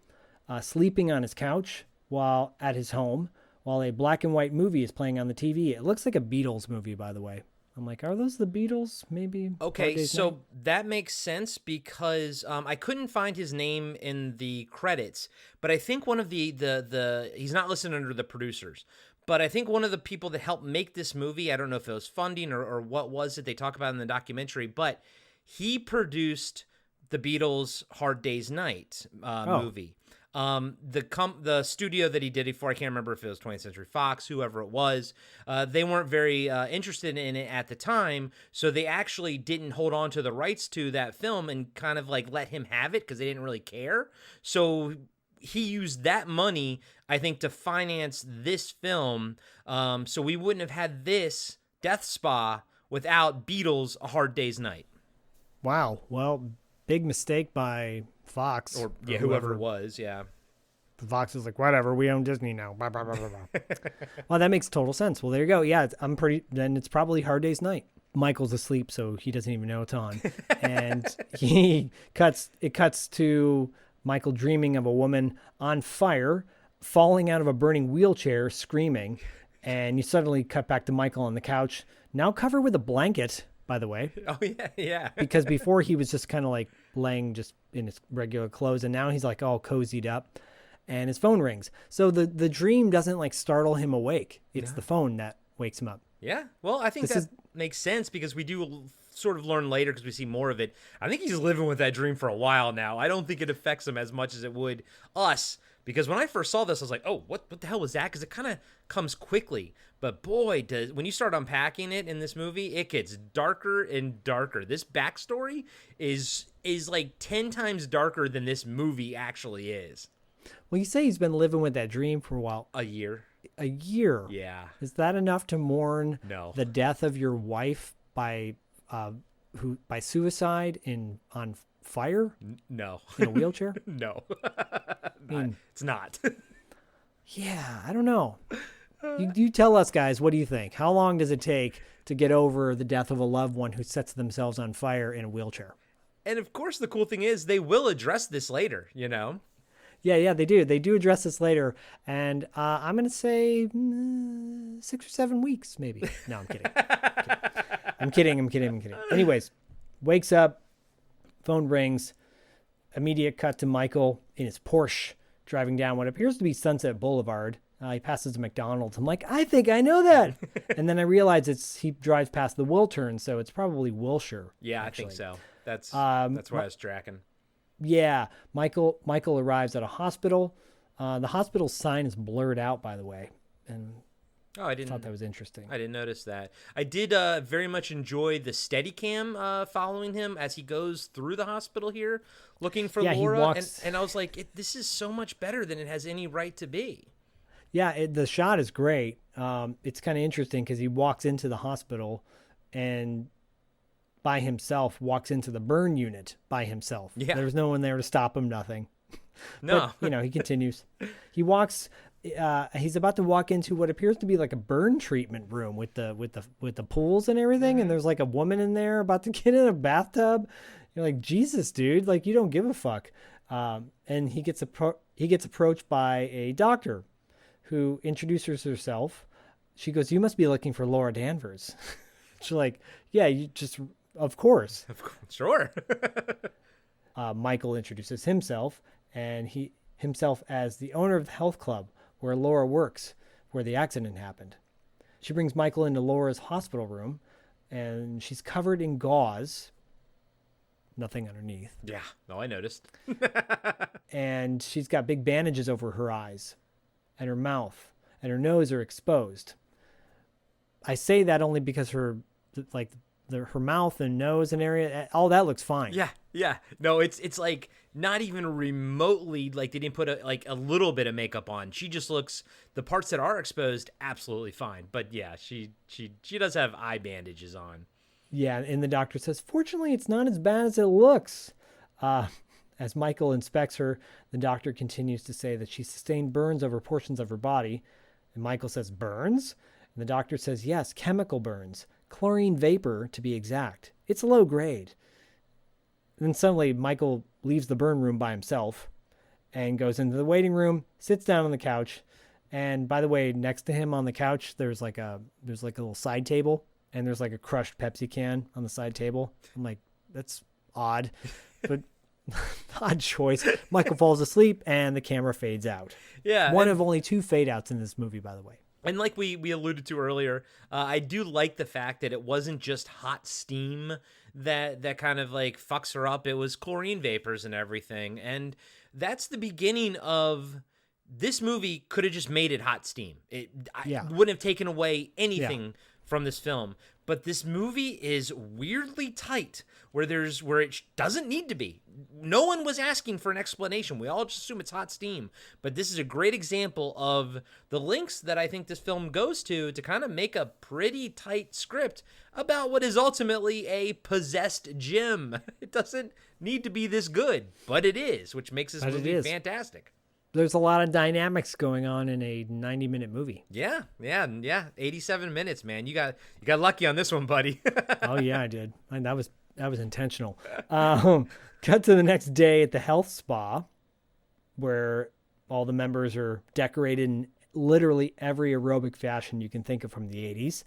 S4: sleeping on his couch while at his home, while a black and white movie is playing on the TV. It looks like a Beatles movie, by the way. I'm like, are those the Beatles? Maybe.
S2: Okay, so that makes sense because I couldn't find his name in the credits, but I think one of the he's not listed under the producers, but I think one of the people that helped make this movie, I don't know if it was funding or what was it they talk about in the documentary, but he produced the Beatles' Hard Day's Night movie. The studio that he did it for, I can't remember if it was 20th Century Fox, whoever it was, they weren't very interested in it at the time, so they actually didn't hold on to the rights to that film and kind of like let him have it because they didn't really care. So he used that money, I think, to finance this film, so we wouldn't have had this Death Spa without Beatles' A Hard Day's Night.
S4: Wow. Well, big mistake by Fox.
S2: Or whoever it was, yeah.
S4: Fox is like, whatever, we own Disney now. Blah, blah, blah, blah, blah. Well, that makes total sense. Well, there you go. Yeah, then it's probably Hard Day's Night. Michael's asleep, so he doesn't even know it's on. And it cuts to Michael dreaming of a woman on fire, falling out of a burning wheelchair, screaming. And you suddenly cut back to Michael on the couch, now covered with a blanket, by the way.
S2: Oh, yeah.
S4: Because before he was just kind of like laying just in his regular clothes, and now he's like all cozied up, and his phone rings. So the dream doesn't like startle him awake. It's the phone that wakes him up.
S2: Yeah. Well, I think that makes sense because we do sort of learn later because we see more of it. I think he's living with that dream for a while now. I don't think it affects him as much as it would us. Because when I first saw this, I was like, oh, what the hell was that? Because it kind of comes quickly. But boy, when you start unpacking it in this movie, it gets darker and darker. This backstory is like 10 times darker than this movie actually is.
S4: Well, you say he's been living with that dream for a while.
S2: A year.
S4: A year?
S2: Yeah.
S4: Is that enough to mourn
S2: No.
S4: the death of your wife by who by suicide on fire
S2: No.
S4: in a wheelchair?
S2: No.
S4: mean-
S2: It's not.
S4: Yeah, I don't know. You tell us, guys, what do you think? How long does it take to get over the death of a loved one who sets themselves on fire in a wheelchair?
S2: And of course, the cool thing is they will address this later, you know?
S4: Yeah, they do. They do address this later. And I'm going to say 6 or 7 weeks, maybe. No, I'm kidding. I'm kidding. Anyways, wakes up, phone rings, immediate cut to Michael in his Porsche driving down what appears to be Sunset Boulevard. He passes a McDonald's. I'm like, I think I know that. And then I realize he drives past the Wiltern, so it's probably Wilshire.
S2: Yeah,
S4: actually.
S2: I think so. That's where I was tracking.
S4: Yeah, Michael arrives at a hospital. The hospital sign is blurred out, by the way, and
S2: I
S4: thought that was interesting.
S2: I didn't notice that. I did very much enjoy the Steadicam following him as he goes through the hospital here, looking for Laura.
S4: He walks...
S2: and I was like, this is so much better than it has any right to be.
S4: Yeah, the shot is great. It's kind of interesting because he walks into the hospital and by himself walks into the burn unit by himself.
S2: Yeah.
S4: There's no one there to stop him, nothing.
S2: No.
S4: But, he continues. He walks, he's about to walk into what appears to be like a burn treatment room with the pools and everything. And there's like a woman in there about to get in a bathtub. You're like, Jesus, dude, like you don't give a fuck. And he gets approached by a doctor who introduces herself. She goes, "You must be looking for Laura Danvers." She's like, "Yeah, of course."
S2: Sure.
S4: Michael introduces himself, and himself as the owner of the health club where Laura works, where the accident happened. She brings Michael into Laura's hospital room, and she's covered in gauze. Nothing underneath.
S2: Yeah, no, I noticed.
S4: And she's got big bandages over her eyes and her mouth, and her nose are exposed. I say that only because her mouth and nose and area, all that looks fine.
S2: Yeah. No, it's like not even remotely like they didn't put a little bit of makeup on. She just looks, the parts that are exposed, absolutely fine. But yeah, she does have eye bandages on.
S4: Yeah, and the doctor says, "Fortunately, it's not as bad as it looks." As Michael inspects her, the doctor continues to say that she sustained burns over portions of her body. And Michael says, "Burns?" And the doctor says, "Yes, chemical burns. Chlorine vapor, to be exact. It's low grade." And then suddenly, Michael leaves the burn room by himself and goes into the waiting room, sits down on the couch. And by the way, next to him on the couch, there's like a little side table, and there's like a crushed Pepsi can on the side table. I'm like, that's odd, but odd choice. Michael falls asleep, and the camera fades out.
S2: Yeah.
S4: One of only 2 fade outs in this movie, by the way.
S2: And like we alluded to earlier, I do like the fact that it wasn't just hot steam that kind of like fucks her up. It was chlorine vapors and everything. And that's the beginning of this movie. Could have just made it hot steam. I wouldn't have taken away anything from this film. But this movie is weirdly tight where it doesn't need to be. No one was asking for an explanation. We all just assume it's hot steam. But this is a great example of the lengths that I think this film goes to kind of make a pretty tight script about what is ultimately a possessed gym. It doesn't need to be this good, but it is, which makes this movie fantastic.
S4: There's a lot of dynamics going on in a 90-minute movie.
S2: Yeah. 87 minutes, man. You got lucky on this one, buddy.
S4: Oh yeah, I did. And that was intentional. Cut to the next day at the health spa, where all the members are decorated in literally every aerobic fashion you can think of from the 80s.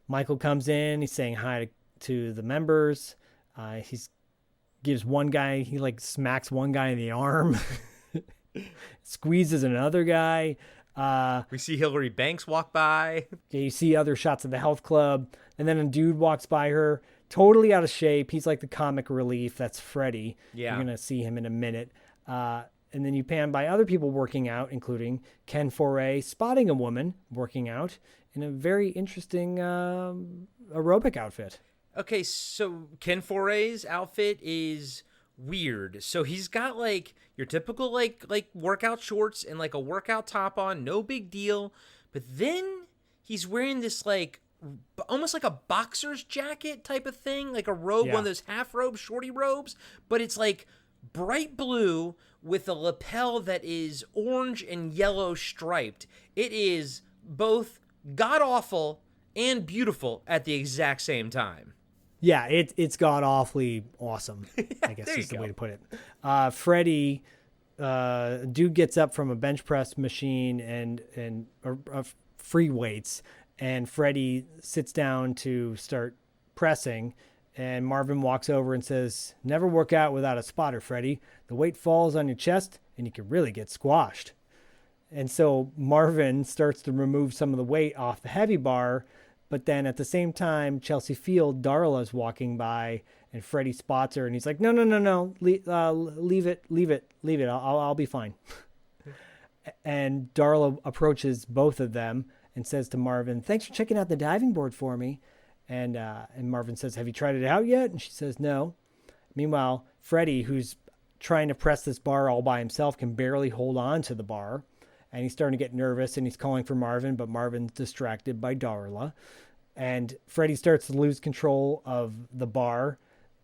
S4: Michael comes in. He's saying hi to the members. He gives one guy. He like smacks one guy in the arm. Squeezes another guy.
S2: We see Hillary Banks walk by.
S4: You see other shots of the health club, and then a dude walks by her, totally out of shape. He's like the comic relief. That's Freddy.
S2: Yeah.
S4: You're gonna see him in a minute. And then you pan by other people working out, including Ken Foray spotting a woman working out in a very interesting aerobic outfit.
S2: Okay, so Ken Foray's outfit is weird. So he's got like your typical like workout shorts and like a workout top on, no big deal. But then he's wearing this like almost like a boxer's jacket type of thing, like a robe, one of those half robes, shorty robes, but it's like bright blue with a lapel that is orange and yellow striped. It is both god-awful and beautiful at the exact same time.
S4: Yeah, it's god-awfully awesome, I guess is the way to put it. Freddy, dude gets up from a bench press machine and free weights, and Freddy sits down to start pressing, and Marvin walks over and says, "Never work out without a spotter, Freddy. The weight falls on your chest and you can really get squashed." And so Marvin starts to remove some of the weight off the heavy bar, but then at the same time, Chelsea Field, Darla's walking by, and Freddy spots her, and he's like, no, leave it. I'll be fine. And Darla approaches both of them and says to Marvin, "Thanks for checking out the diving board for me." And Marvin says, "Have you tried it out yet?" And she says, "No." Meanwhile, Freddy, who's trying to press this bar all by himself, can barely hold on to the bar. And he's starting to get nervous, and he's calling for Marvin, but Marvin's distracted by Darla. And Freddy starts to lose control of the bar,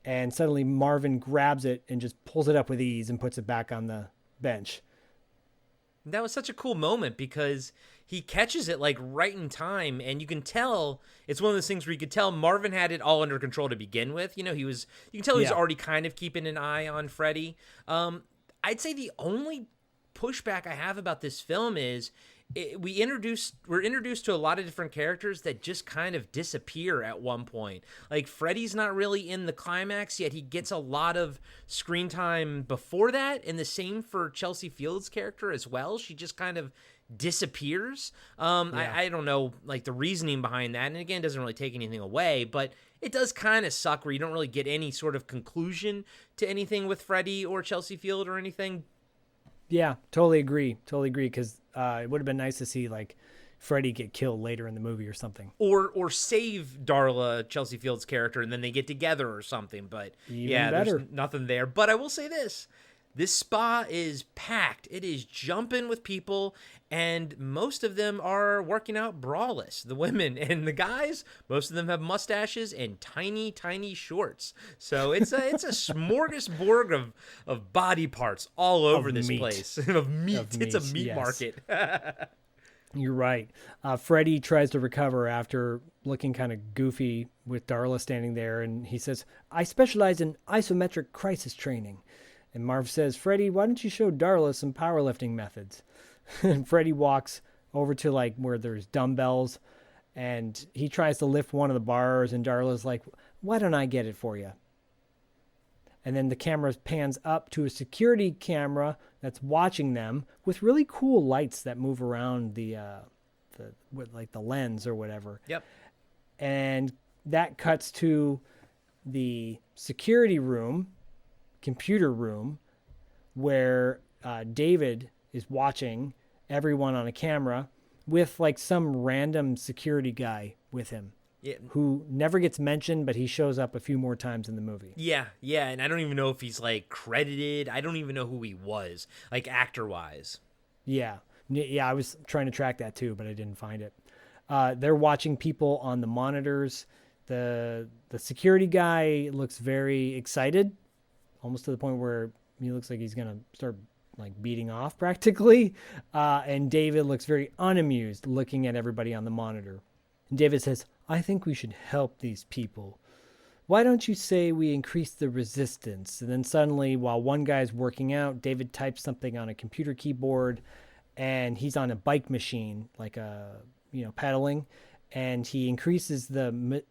S4: and suddenly Marvin grabs it and just pulls it up with ease and puts it back on the bench.
S2: That was such a cool moment because he catches it like right in time, and you can tell it's one of those things where you could tell Marvin had it all under control to begin with. You know, you can tell he was already kind of keeping an eye on Freddy. I'd say the only pushback I have about this film is we're introduced to a lot of different characters that just kind of disappear at one point. Like Freddy's not really in the climax, yet he gets a lot of screen time before that, and the same for Chelsea Field's character as well. She just kind of disappears. I don't know like the reasoning behind that, and again, it doesn't really take anything away, but it does kind of suck where you don't really get any sort of conclusion to anything with Freddy or Chelsea Field or anything.
S4: Yeah, totally agree. Because it would have been nice to see like Freddy get killed later in the movie or something,
S2: or save Darla, Chelsea Field's character, and then they get together or something. But
S4: even better.
S2: There's nothing there. But I will say this: spa is packed. It is jumping with people, and most of them are working out braless. The women and the guys, most of them have mustaches and tiny, tiny shorts. So it's a smorgasbord of body parts all over this place. Of meat. It's a meat market.
S4: You're right. Freddy tries to recover after looking kind of goofy with Darla standing there, and he says, "I specialize in isometric crisis training." And Marv says, "Freddy, why don't you show Darla some powerlifting methods?" And Freddy walks over to like where there's dumbbells, and he tries to lift one of the bars, and Darla's like, "Why don't I get it for you?" And then the camera pans up to a security camera that's watching them with really cool lights that move around with like the lens or whatever.
S2: Yep.
S4: And that cuts to the security room, computer room, where David is watching everyone on a camera with like some random security guy with him.
S2: Yeah.
S4: Who never gets mentioned, but he shows up a few more times in the movie.
S2: Yeah, and I don't even know if he's like credited. I don't even know who he was, like actor-wise.
S4: Yeah, I was trying to track that too, but I didn't find it. They're watching people on the monitors. The security guy looks very excited, almost to the point where he looks like he's gonna start like beating off practically. And David looks very unamused looking at everybody on the monitor. And David says, "I think we should help these people. Why don't you say we increase the resistance?" And then suddenly, while one guy's working out, David types something on a computer keyboard, and he's on a bike machine, like pedaling, and he increases the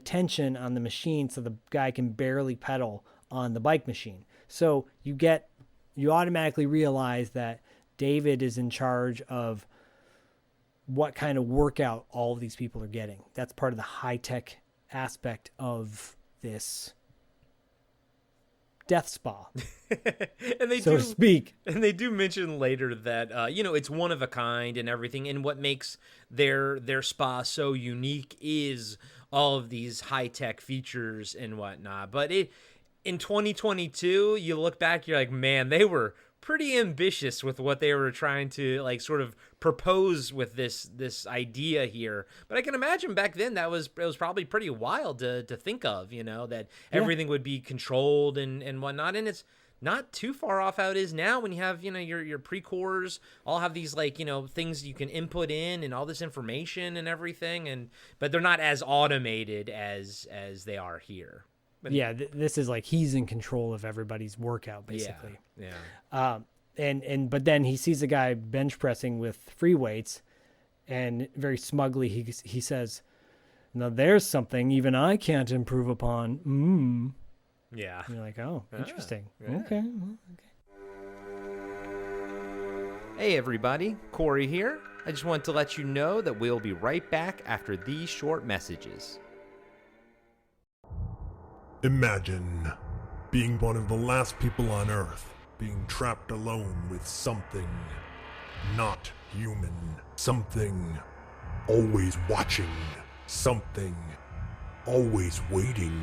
S4: tension on the machine so the guy can barely pedal on the bike machine. So you automatically realize that David is in charge of what kind of workout all of these people are getting. That's part of the high-tech aspect of this death spa,
S2: and they
S4: so to speak.
S2: And they do mention later that, it's one of a kind and everything. And what makes their spa so unique is all of these high-tech features and whatnot. But in 2022, you look back, you're like, man, they were pretty ambitious with what they were trying to like sort of propose with this idea here. But I can imagine back then it was probably pretty wild to think of, that everything would be controlled and whatnot. And it's not too far off how it is now when you have, your pre-cores all have these like, things you can input in and all this information and everything. But they're not as automated as they are here. But
S4: yeah, this is like he's in control of everybody's workout, basically.
S2: Yeah.
S4: But then he sees a guy bench pressing with free weights, and very smugly he says, "Now there's something even I can't improve upon."
S2: Yeah.
S4: And you're like, oh, interesting.
S2: Yeah.
S4: Okay.
S2: Hey everybody, Corey here. I just wanted to let you know that we'll be right back after these short messages.
S10: Imagine being one of the last people on Earth, being trapped alone with something not human, something always watching, something always waiting.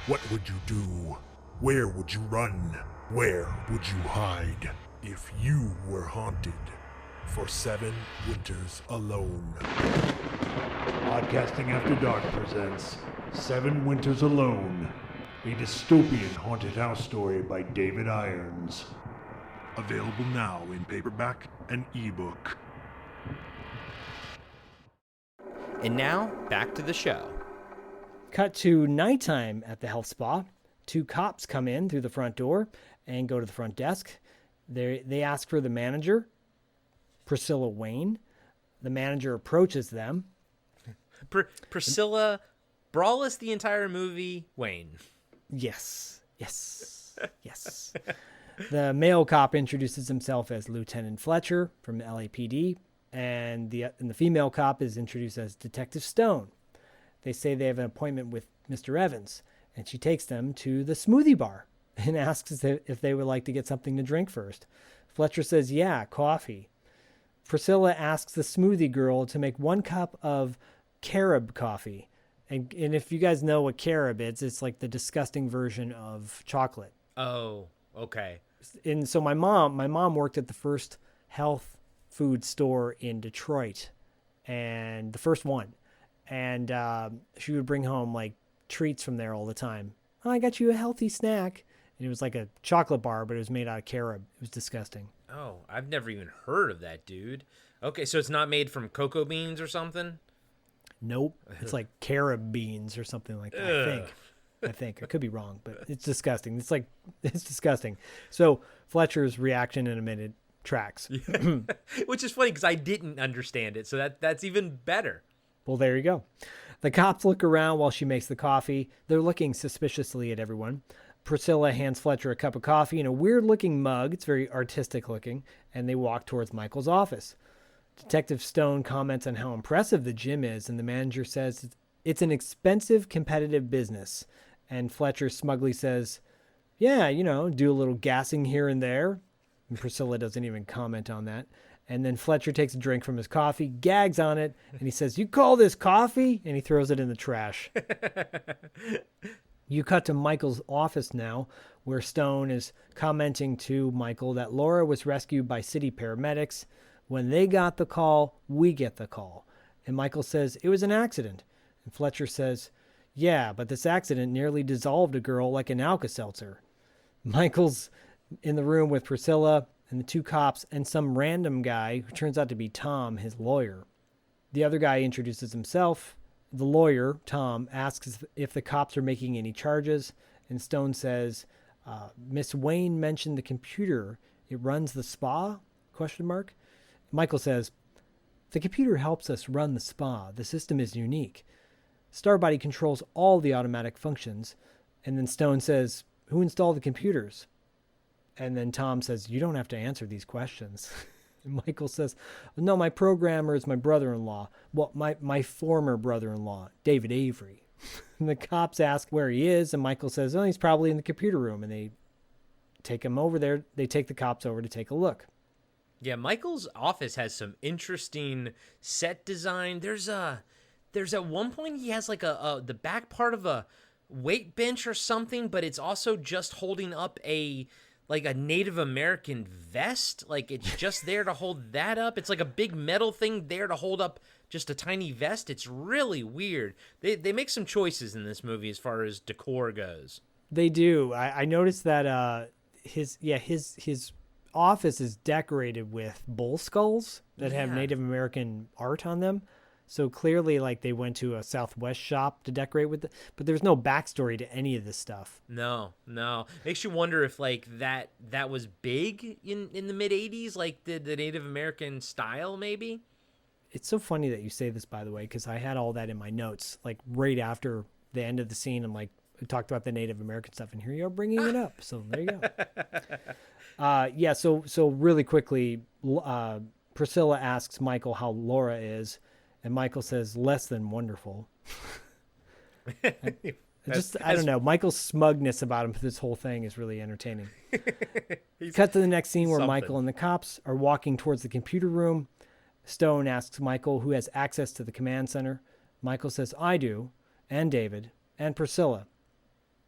S10: What would you do? Where would you run? Where would you hide if you were haunted for 7 winters alone?
S11: Podcasting After Dark presents 7 Winters Alone, a dystopian haunted house story by David Irons.
S10: Available now in paperback and ebook.
S2: And now, back to the show.
S4: Cut to nighttime at the health spa. 2 cops come in through the front door and go to the front desk. They ask for the manager, Priscilla Wayne. The manager approaches them.
S2: Priscilla, brawless the entire movie, Wayne.
S4: Yes. The male cop introduces himself as Lieutenant Fletcher from LAPD, and the female cop is introduced as Detective Stone. They say they have an appointment with Mr. Evans, and she takes them to the smoothie bar and asks if they would like to get something to drink first. Fletcher says, yeah, coffee. Priscilla asks the smoothie girl to make 1 cup of carob coffee. And if you guys know what carob is, it's like the disgusting version of chocolate.
S2: Oh, okay.
S4: And so my mom worked at the first health food store in Detroit, and the first one. And she would bring home like treats from there all the time. Oh, I got you a healthy snack. And it was like a chocolate bar, but it was made out of carob. It was disgusting.
S2: Oh, I've never even heard of that, dude. Okay, so it's not made from cocoa beans or something?
S4: Nope. It's like carob beans or something like that, I think. I could be wrong, but it's disgusting. It's disgusting. So Fletcher's reaction in a minute tracks.
S2: Which is funny because I didn't understand it, so that's even better.
S4: Well, there you go. The cops look around while she makes the coffee. They're looking suspiciously at everyone. Priscilla hands Fletcher a cup of coffee in a weird-looking mug. It's very artistic-looking, and they walk towards Michael's office. Detective Stone comments on how impressive the gym is, and the manager says it's an expensive, competitive business. And Fletcher smugly says, yeah, do a little gassing here and there. And Priscilla doesn't even comment on that. And then Fletcher takes a drink from his coffee, gags on it, and he says, you call this coffee? And he throws it in the trash. You cut to Michael's office now, where Stone is commenting to Michael that Laura was rescued by city paramedics. When they got the call, we get the call. And Michael says, it was an accident. And Fletcher says, yeah, but this accident nearly dissolved a girl like an Alka-Seltzer. Michael's in the room with Priscilla and the 2 cops and some random guy who turns out to be Tom, his lawyer. The other guy introduces himself. The lawyer, Tom, asks if the cops are making any charges, and Stone says, Miss Wayne mentioned the computer. It runs the spa? ? Michael says, the computer helps us run the spa. The system is unique. Starbody controls all the automatic functions. And then Stone says, who installed the computers? And then Tom says, you don't have to answer these questions. And Michael says, no, my programmer is my brother-in-law. Well, my former brother-in-law, David Avery. And the cops ask where he is, and Michael says, oh, he's probably in the computer room. And they take him over there. They take the cops over to take a look.
S2: Yeah, Michael's office has some interesting set design. There's at one point he has like the back part of a weight bench or something, but it's also just holding up like a Native American vest. Like it's just there to hold that up. It's like a big metal thing there to hold up just a tiny vest. It's really weird. They make some choices in this movie as far as decor goes.
S4: They do. I noticed that his office is decorated with bull skulls that have Native American art on them. So clearly, like, they went to a Southwest shop to decorate with it, but there's no backstory to any of this stuff.
S2: No. Makes you wonder if, like, that was big in the mid-'80s, like the Native American style, maybe?
S4: It's so funny that you say this, by the way, because I had all that in my notes, like, right after the end of the scene. I'm like, we talked about the Native American stuff, and here you are bringing it up. So there you go. So really quickly, Priscilla asks Michael how Laura is. And Michael says, less than wonderful. I don't know. Michael's smugness about him for this whole thing is really entertaining. Cut to the next scene where Michael and the cops are walking towards the computer room. Stone asks Michael who has access to the command center. Michael says, I do, and David, and Priscilla.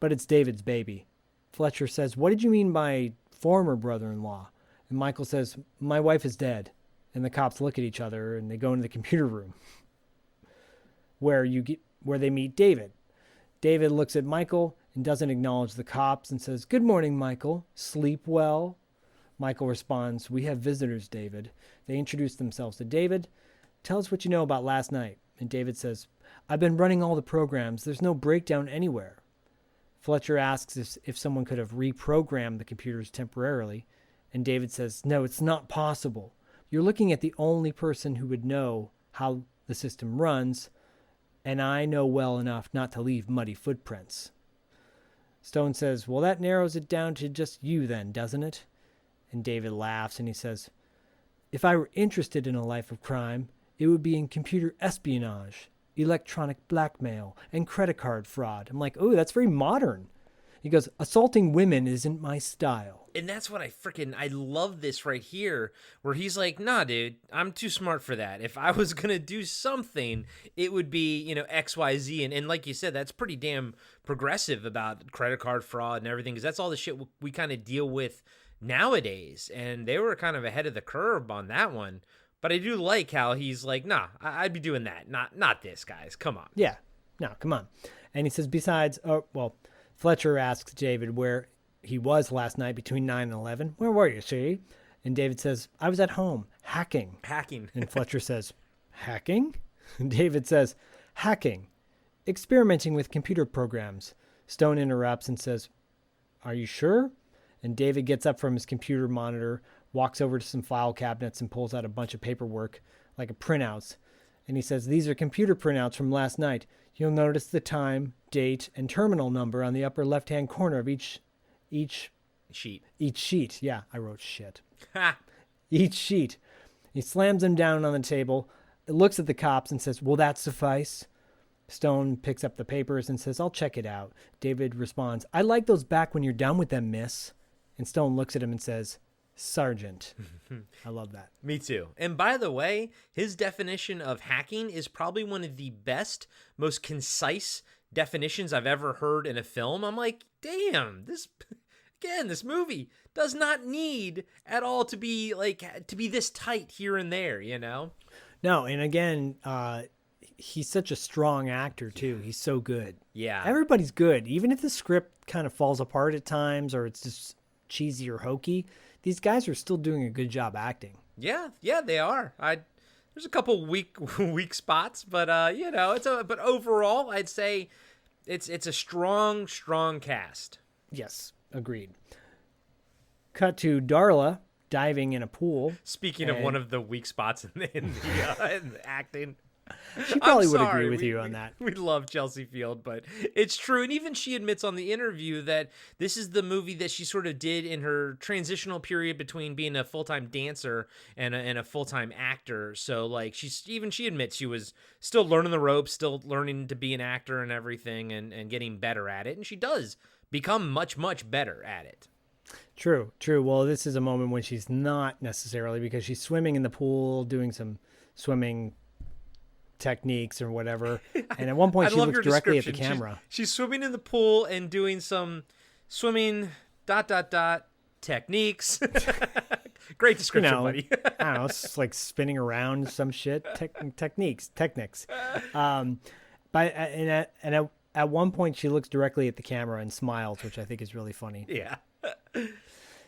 S4: But it's David's baby. Fletcher says, what did you mean by former brother-in-law? And Michael says, my wife is dead. And the cops look at each other and they go into the computer room where they meet David. David looks at Michael and doesn't acknowledge the cops and says, good morning, Michael. Sleep well? Michael responds, we have visitors, David. They introduce themselves to David. Tell us what you know about last night. And David says, I've been running all the programs. There's no breakdown anywhere. Fletcher asks if someone could have reprogrammed the computers temporarily. And David says, no, it's not possible. You're looking at the only person who would know how the system runs, and I know well enough not to leave muddy footprints. Stone says, well, that narrows it down to just you then, doesn't it? And David laughs and he says, if I were interested in a life of crime, it would be in computer espionage, electronic blackmail, and credit card fraud. I'm like, oh, that's very modern. He goes, assaulting women isn't my style.
S2: And that's what I love this right here, where he's like, nah, dude, I'm too smart for that. If I was going to do something, it would be, X, Y, Z. And like you said, that's pretty damn progressive about credit card fraud and everything, because that's all the shit we kind of deal with nowadays. And they were kind of ahead of the curve on that one. But I do like how he's like, nah, I'd be doing that. Not this, guys. Come on.
S4: Yeah. No, come on. And he says, besides, Fletcher asks David where he was last night between 9 and 11. Where were you, see? And David says, I was at home, hacking. And Fletcher says, hacking? And David says, hacking. Experimenting with computer programs. Stone interrupts and says, are you sure? And David gets up from his computer monitor, walks over to some file cabinets and pulls out a bunch of paperwork, like a printouts. And he says, these are computer printouts from last night. You'll notice the time, date, and terminal number on the upper left-hand corner of each
S2: sheet.
S4: Each sheet. Yeah, I wrote shit. Each sheet. He slams them down on the table, looks at the cops and says, will that suffice? Stone picks up the papers and says, I'll check it out. David responds, I like those back when you're done with them, miss. And Stone looks at him and says, Sergeant. I love that.
S2: Me too. And by the way, his definition of hacking is probably one of the best, most concise definitions I've ever heard in a film. I'm like, damn, this movie does not need at all to be this tight here and there,
S4: No, and again, he's such a strong actor too. He's so good.
S2: Yeah.
S4: Everybody's good. Even if the script kind of falls apart at times or it's just cheesy or hokey, these guys are still doing a good job acting.
S2: Yeah, they are. There's a couple weak spots, but but overall, I'd say it's a strong cast.
S4: Yes, agreed. Cut to Darla diving in a pool.
S2: Speaking of one of the weak spots in the acting.
S4: She probably would agree with you on that.
S2: We love Chelsea Field, but it's true. And even she admits on the interview that this is the movie that she sort of did in her transitional period between being a full-time dancer and a full-time actor. So like she admits she was still learning the ropes, still learning to be an actor and everything and getting better at it. And she does become much, much better at it.
S4: True. Well, this is a moment when she's not necessarily, because she's swimming in the pool, doing some swimming techniques or whatever, and at one point she looks directly at the camera.
S2: She's swimming in the pool and doing some swimming ... techniques. Great description, buddy.
S4: I don't know, it's like spinning around some shit. Techniques. At one point, she looks directly at the camera and smiles, which I think is really funny.
S2: Yeah.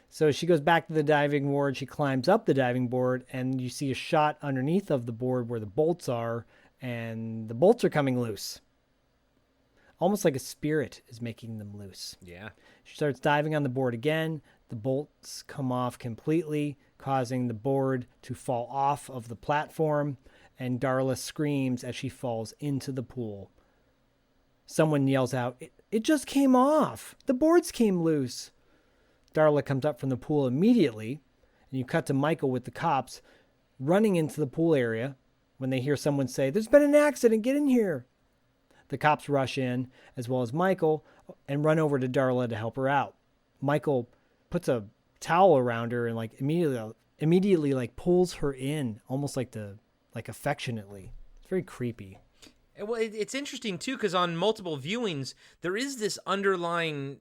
S4: So she goes back to the diving board. She climbs up the diving board, and you see a shot underneath of the board where the bolts are, and the bolts are coming loose. Almost like a spirit is making them loose.
S2: Yeah.
S4: She starts diving on the board again. The bolts come off completely, causing the board to fall off of the platform, and Darla screams as she falls into the pool. Someone yells out, "It just came off! The boards came loose!" Darla comes up from the pool immediately, and you cut to Michael with the cops running into the pool area when they hear someone say, "There's been an accident, get in here." The cops rush in, as well as Michael, and run over to Darla to help her out. Michael puts a towel around her and immediately like pulls her in, almost like affectionately. It's very creepy.
S2: Well, it's interesting too, because on multiple viewings, there is this underlying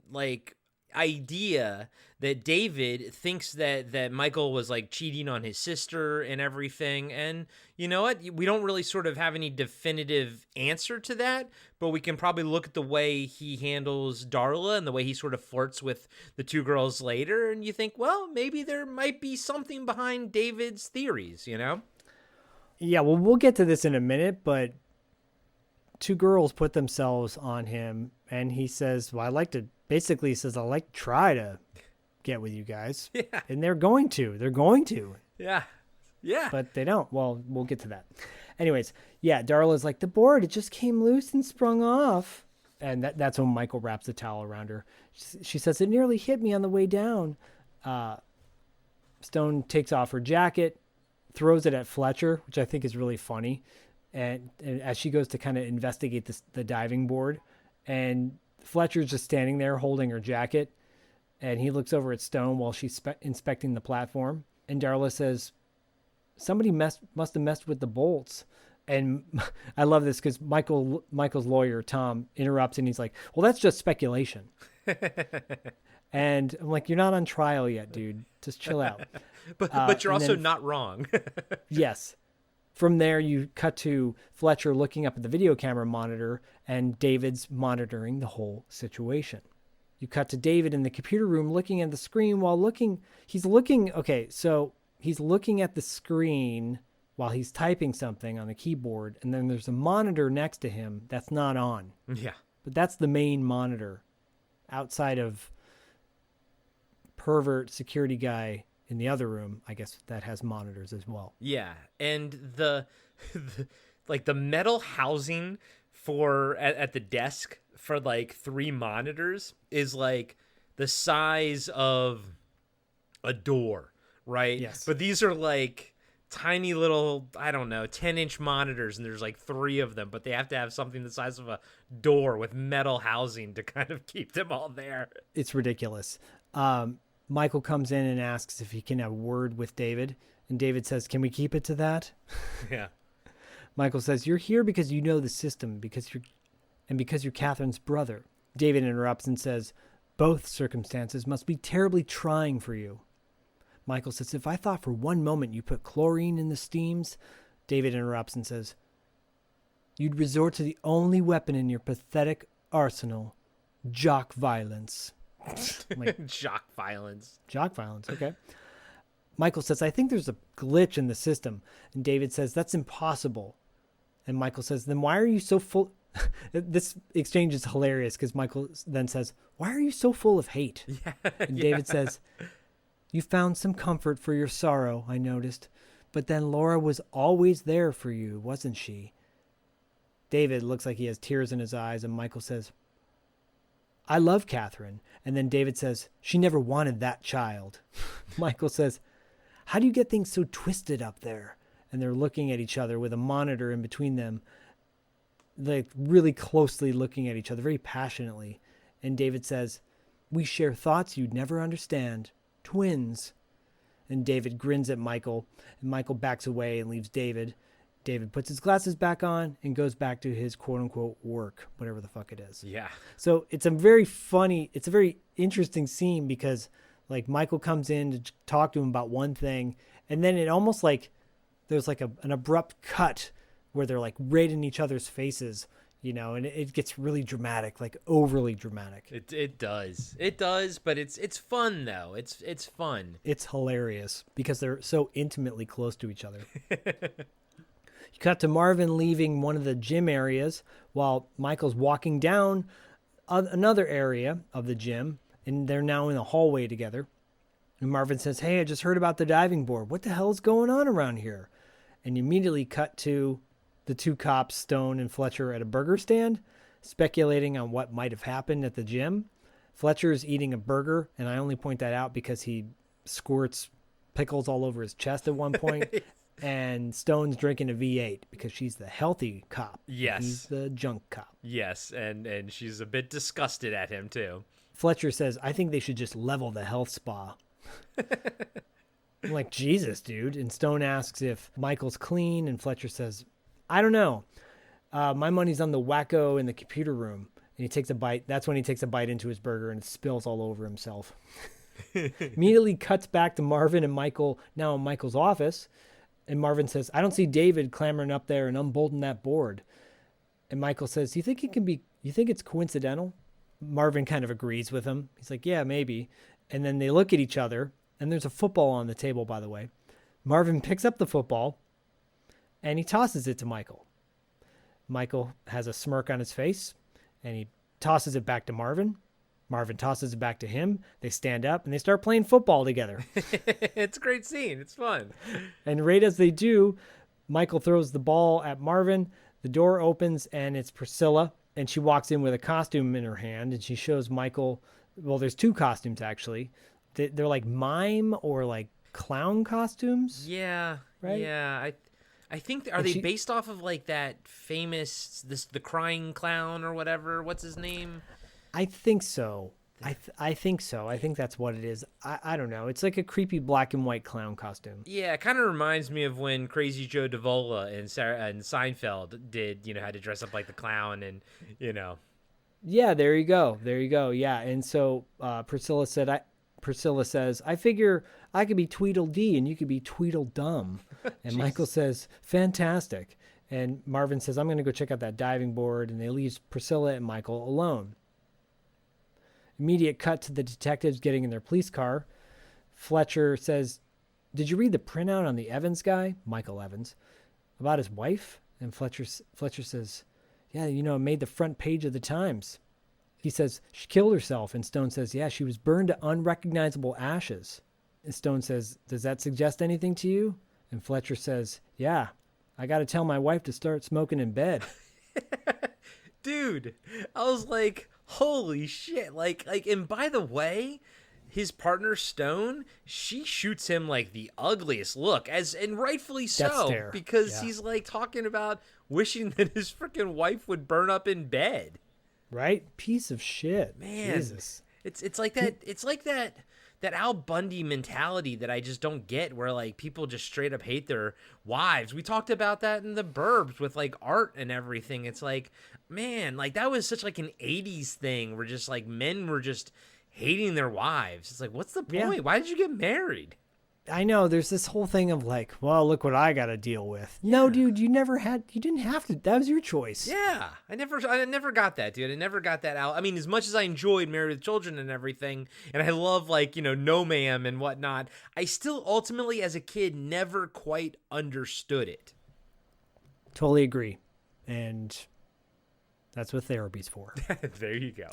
S2: idea that David thinks that Michael was cheating on his sister and everything. And you know what? We don't really sort of have any definitive answer to that, but we can probably look at the way he handles Darla and the way he sort of flirts with the two girls later. And you think, well, maybe there might be something behind David's theories,
S4: Yeah, well, we'll get to this in a minute, but two girls put themselves on him, and he says, well, I like to try to get with you guys.
S2: Yeah.
S4: And they're going to.
S2: Yeah. Yeah.
S4: But they don't. Well, we'll get to that. Anyways, yeah, Darla's like, the board, it just came loose and sprung off. And that's when Michael wraps the towel around her. She says, it nearly hit me on the way down. Stone takes off her jacket, throws it at Fletcher, which I think is really funny. And as she goes to kind of investigate the diving board, and Fletcher's just standing there holding her jacket, and he looks over at Stone while she's inspecting the platform. And Darla says, somebody must have messed with the bolts. And I love this because Michael's lawyer, Tom, interrupts, and he's like, well, that's just speculation. And I'm like, you're not on trial yet, dude. Just chill out.
S2: But you're also not wrong.
S4: Yes. From there, you cut to Fletcher looking up at the video camera monitor, and David's monitoring the whole situation. You cut to David in the computer room looking at the screen he's looking at the screen while he's typing something on a keyboard, and then there's a monitor next to him that's not on.
S2: Yeah.
S4: But that's the main monitor outside of pervert security guy in the other room, I guess, that has monitors as well.
S2: Yeah, and the metal housing at the desk for 3 monitors is the size of a door, right?
S4: Yes.
S2: But these are tiny little, I don't know, 10-inch monitors, and there's 3 of them, but they have to have something the size of a door with metal housing to kind of keep them all there.
S4: It's ridiculous. Michael comes in and asks if he can have a word with David, and David says, can we keep it to that?
S2: Yeah.
S4: Michael says, you're here because you know the system, because you're Catherine's brother. David interrupts and says, both circumstances must be terribly trying for you. Michael says, if I thought for one moment you put chlorine in the steams. David interrupts and says, you'd resort to the only weapon in your pathetic arsenal, jock violence.
S2: Jock violence.
S4: Okay. Michael says, I think there's a glitch in the system. And David says, that's impossible. And Michael says, then why are you so full? This exchange is hilarious because Michael then says, why are you so full of hate?
S2: Yeah,
S4: and David says, you found some comfort for your sorrow, I noticed. But then Laura was always there for you, wasn't she? David looks like he has tears in his eyes, and Michael says, I love Catherine. And then David says, she never wanted that child. Michael says, how do you get things so twisted up there? And they're looking at each other with a monitor in between them, really closely looking at each other, very passionately. And David says, we share thoughts you'd never understand. Twins. And David grins at Michael, and Michael backs away and leaves David. David puts his glasses back on and goes back to his quote-unquote work, whatever the fuck it is.
S2: Yeah.
S4: So it's a very interesting scene because, Like Michael comes in to talk to him about one thing, and then it almost like there's like an abrupt cut where they're like right in each other's faces, you know, and it gets really dramatic, like overly dramatic.
S2: It does, but it's fun though. It's fun.
S4: It's hilarious because they're so intimately close to each other. You cut to Marvin leaving one of the gym areas while Michael's walking down another area of the gym, and they're now in a hallway together. And Marvin says, "Hey, I just heard about the diving board. What the hell is going on around here?" And you immediately cut to the two cops, Stone and Fletcher, at a burger stand, speculating on what might have happened at the gym. Fletcher is eating a burger, and I only point that out because he squirts pickles all over his chest at one point. And Stone's drinking a V8 because she's the healthy cop.
S2: Yes.
S4: He's the junk cop.
S2: Yes, and she's a bit disgusted at him, too.
S4: Fletcher says, "I think they should just level the health spa." I'm like, Jesus, dude. And Stone asks if Michael's clean, and Fletcher says, "I don't know. My money's on the wacko in the computer room." And he takes a bite. That's when he takes a bite into his burger and it spills all over himself. Immediately cuts back to Marvin and Michael, now in Michael's office. And Marvin says, "I don't see David clambering up there and unbolting that board." And Michael says, you think it's coincidental?" Marvin kind of agrees with him. He's like, "Yeah, maybe." And then they look at each other, and there's a football on the table, by the way. Marvin picks up the football, and he tosses it to Michael. Michael has a smirk on his face, and he tosses it back to Marvin. Marvin tosses it back to him. They stand up, and they start playing football together.
S2: It's a great scene. It's fun.
S4: And right as they do, Michael throws the ball at Marvin. The door opens, and it's Priscilla, and she walks in with a costume in her hand, and she shows Michael, well, there's two costumes, actually. They're like mime or like clown costumes.
S2: Yeah.
S4: Right?
S2: Yeah. I think, are they based off of like that famous, the crying clown or whatever? What's his name?
S4: I think so. I think so. I think that's what it is. I don't know. It's like a creepy black and white clown costume.
S2: Yeah, it kind of reminds me of when Crazy Joe Davola and Seinfeld did, had to dress up like the clown and,
S4: Yeah, there you go. Yeah, and so Priscilla says, "I figure I could be Tweedledee and you could be Tweedledum." And Michael says, "Fantastic." And Marvin says, "I'm going to go check out that diving board," and they leave Priscilla and Michael alone. Immediate cut to the detectives getting in their police car. Fletcher says, "Did you read the printout on the Evans guy," Michael Evans, "about his wife?" And Fletcher says, "Yeah, it made the front page of the Times." He says, "She killed herself." And Stone says, "Yeah, she was burned to unrecognizable ashes." And Stone says, "Does that suggest anything to you?" And Fletcher says, "Yeah, I got to tell my wife to start smoking in bed."
S2: Dude, I was like, holy shit. Like, and by the way, his partner Stone, she shoots him like the ugliest look, and rightfully so, because he's like talking about wishing that his freaking wife would burn up in bed.
S4: Right? Piece of shit.
S2: Man,
S4: Jesus.
S2: It's like that. It's like that Al Bundy mentality that I just don't get, where like people just straight up hate their wives. We talked about that in the Burbs with like art and everything. It's like, man, like that was such like an 80s thing where just like men were just hating their wives. It's like, what's the point?
S4: Yeah.
S2: Why did you get married?
S4: I know there's this whole thing of like, well, look what I got to deal with. Yeah. No, dude, you didn't have to. That was your choice.
S2: Yeah. I never got that, dude. I never got that out. I mean, as much as I enjoyed Married with Children and everything, and I love like, No Ma'am and whatnot, I still ultimately as a kid never quite understood it.
S4: Totally agree. And that's what therapy's for.
S2: There you go.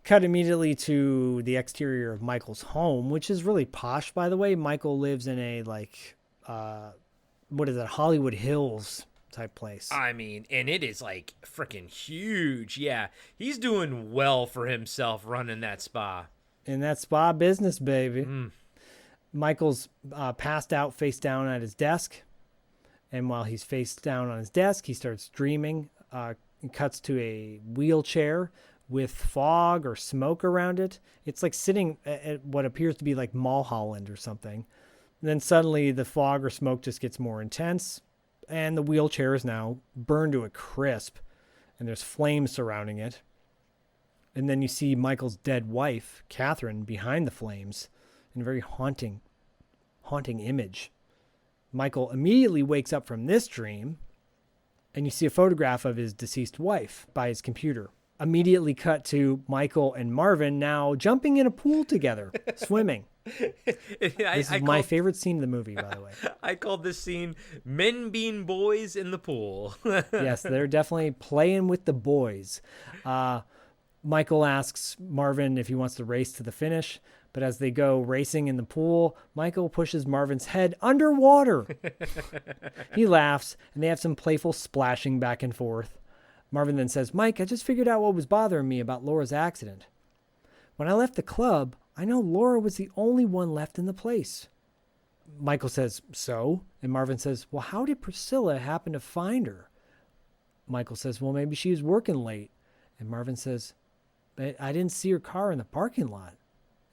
S4: Cut immediately to the exterior of Michael's home, which is really posh, by the way. Michael lives in a Hollywood Hills type place.
S2: I mean, and it is like freaking huge. Yeah, he's doing well for himself running that spa.
S4: In that spa business, baby. Michael's passed out face down at his desk. And while he's face down on his desk, he starts dreaming. Cuts to a wheelchair with fog or smoke around it. It's like sitting at what appears to be like Mulholland or something. And then suddenly the fog or smoke just gets more intense, and the wheelchair is now burned to a crisp, and there's flames surrounding it. And then you see Michael's dead wife, Catherine, behind the flames in a very haunting image. Michael immediately wakes up from this dream, and you see a photograph of his deceased wife by his computer. Immediately cut to Michael and Marvin now jumping in a pool together, swimming. This is my favorite scene in the movie, by the way.
S2: I called this scene Men Being Boys in the Pool.
S4: Yes, they're definitely playing with the boys. Michael asks Marvin if he wants to race to the finish, but as they go racing in the pool, Michael pushes Marvin's head underwater. He laughs, and they have some playful splashing back and forth. Marvin then says, "Mike, I just figured out what was bothering me about Laura's accident. When I left the club, I know Laura was the only one left in the place." Michael says, "So?" And Marvin says, "Well, how did Priscilla happen to find her?" Michael says, "Well, maybe she was working late." And Marvin says, "But I didn't see her car in the parking lot."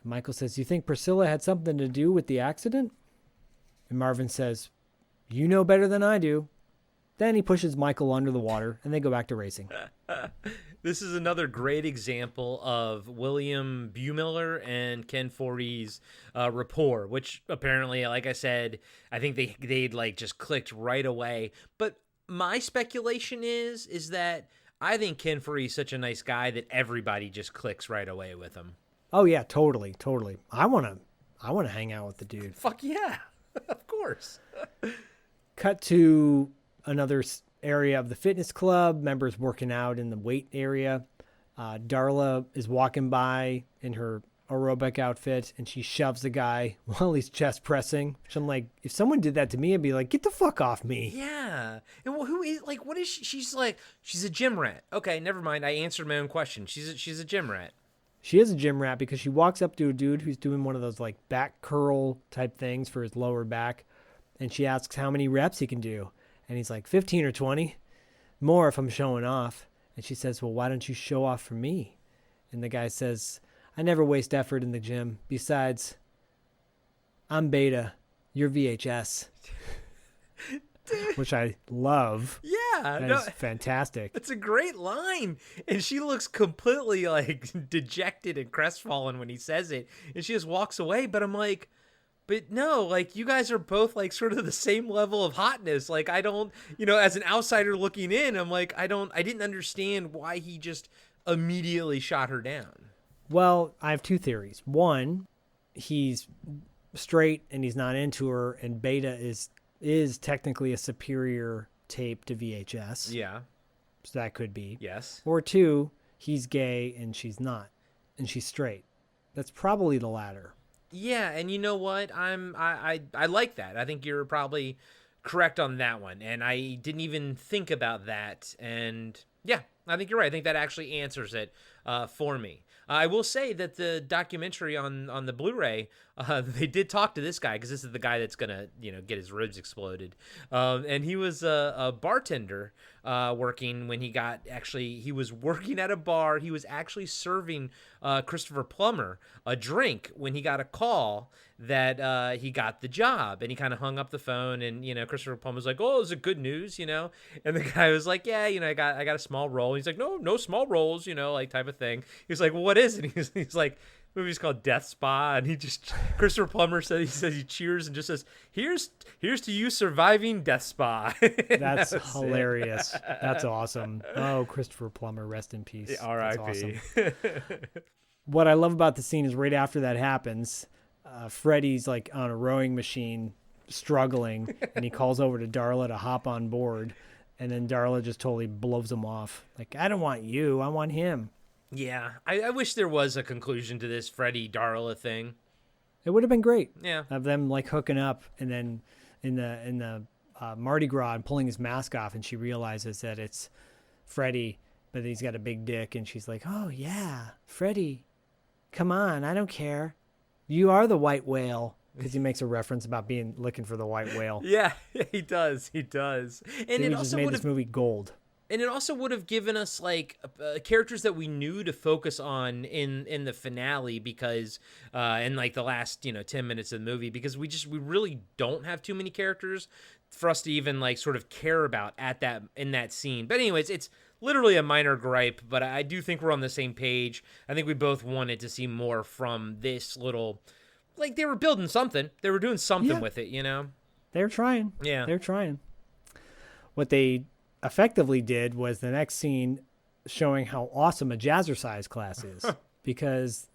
S4: And Michael says, "You think Priscilla had something to do with the accident?" And Marvin says, "You know better than I do." Then he pushes Michael under the water, and they go back to racing.
S2: This is another great example of William Bumiller and Ken Foree's rapport, which apparently, like I said, I think they'd like just clicked right away. But my speculation is that I think Ken Foree's such a nice guy that everybody just clicks right away with him.
S4: Oh yeah, totally. I wanna hang out with the dude.
S2: Fuck yeah, of course.
S4: Cut to another area of the fitness club, members working out in the weight area. Darla is walking by in her aerobic outfit, and she shoves the guy while he's chest pressing. Which I'm like, if someone did that to me, I'd be like, get the fuck off me.
S2: Yeah. And who is, like, what is she? She's like, she's a gym rat. Okay, never mind. I answered my own question. She's a gym rat.
S4: She is a gym rat because she walks up to a dude who's doing one of those like back curl type things for his lower back, and she asks how many reps he can do. And he's like, 15 or 20 more if I'm showing off. And she says, "Well, why don't you show off for me?" And the guy says, "I never waste effort in the gym. Besides, I'm Beta, you're VHS." Which I love.
S2: Yeah.
S4: That's fantastic.
S2: It's a great line. And she looks completely like dejected and crestfallen when he says it. And she just walks away. But I'm like, but no, like, you guys are both, like, sort of the same level of hotness. Like, I don't, as an outsider looking in, I'm like, I didn't understand why he just immediately shot her down.
S4: Well, I have two theories. One, he's straight and he's not into her, and Beta is technically a superior tape to VHS.
S2: Yeah.
S4: So that could be.
S2: Yes.
S4: Or two, he's gay and she's not, and she's straight. That's probably the latter.
S2: Yeah, and you know what? I like that. I think you're probably correct on that one, and I didn't even think about that. And yeah, I think you're right. I think that actually answers it for me. I will say that the documentary on the Blu-ray, they did talk to this guy, because this is the guy that's gonna get his ribs exploded, and he was a bartender working when he was working at a bar. He was actually serving Christopher Plummer a drink when he got a call that he got the job, and he kind of hung up the phone, and Christopher Plummer was like, "Oh, is it good news?" And the guy was like, "Yeah, I got a small role." And he's like, "No small roles," like type of thing. He was like, "Well, what is it?" He's like, "The movie's called Death Spa," and Christopher Plummer says he cheers and just says, "Here's to you surviving Death Spa."
S4: That's hilarious. That's awesome. Oh, Christopher Plummer, rest in peace.
S2: R.I.P.
S4: Awesome. What I love about the scene is right after that happens, Freddy's like on a rowing machine struggling, and he calls over to Darla to hop on board, and then Darla just totally blows him off. Like, "I don't want you, I want him."
S2: Yeah, I wish there was a conclusion to this Freddy Darla thing.
S4: It would have been great.
S2: Yeah,
S4: of them like hooking up, and then in the Mardi Gras and pulling his mask off, and she realizes that it's Freddy, but he's got a big dick, and she's like, "Oh yeah, Freddy, come on, I don't care. You are the white whale," because he makes a reference about looking for the white whale.
S2: Yeah, he does. And
S4: it also made this movie gold.
S2: And it also would have given us like characters that we knew to focus on in the finale, because in like the last 10 minutes of the movie, because we really don't have too many characters for us to even like sort of care about in that scene. But anyways, it's literally a minor gripe, but I do think we're on the same page. I think we both wanted to see more from this little, like they were building something. They were doing something with it, you know?
S4: They're trying.
S2: Yeah.
S4: They're trying. What they effectively did was the next scene showing how awesome a jazzercise class is because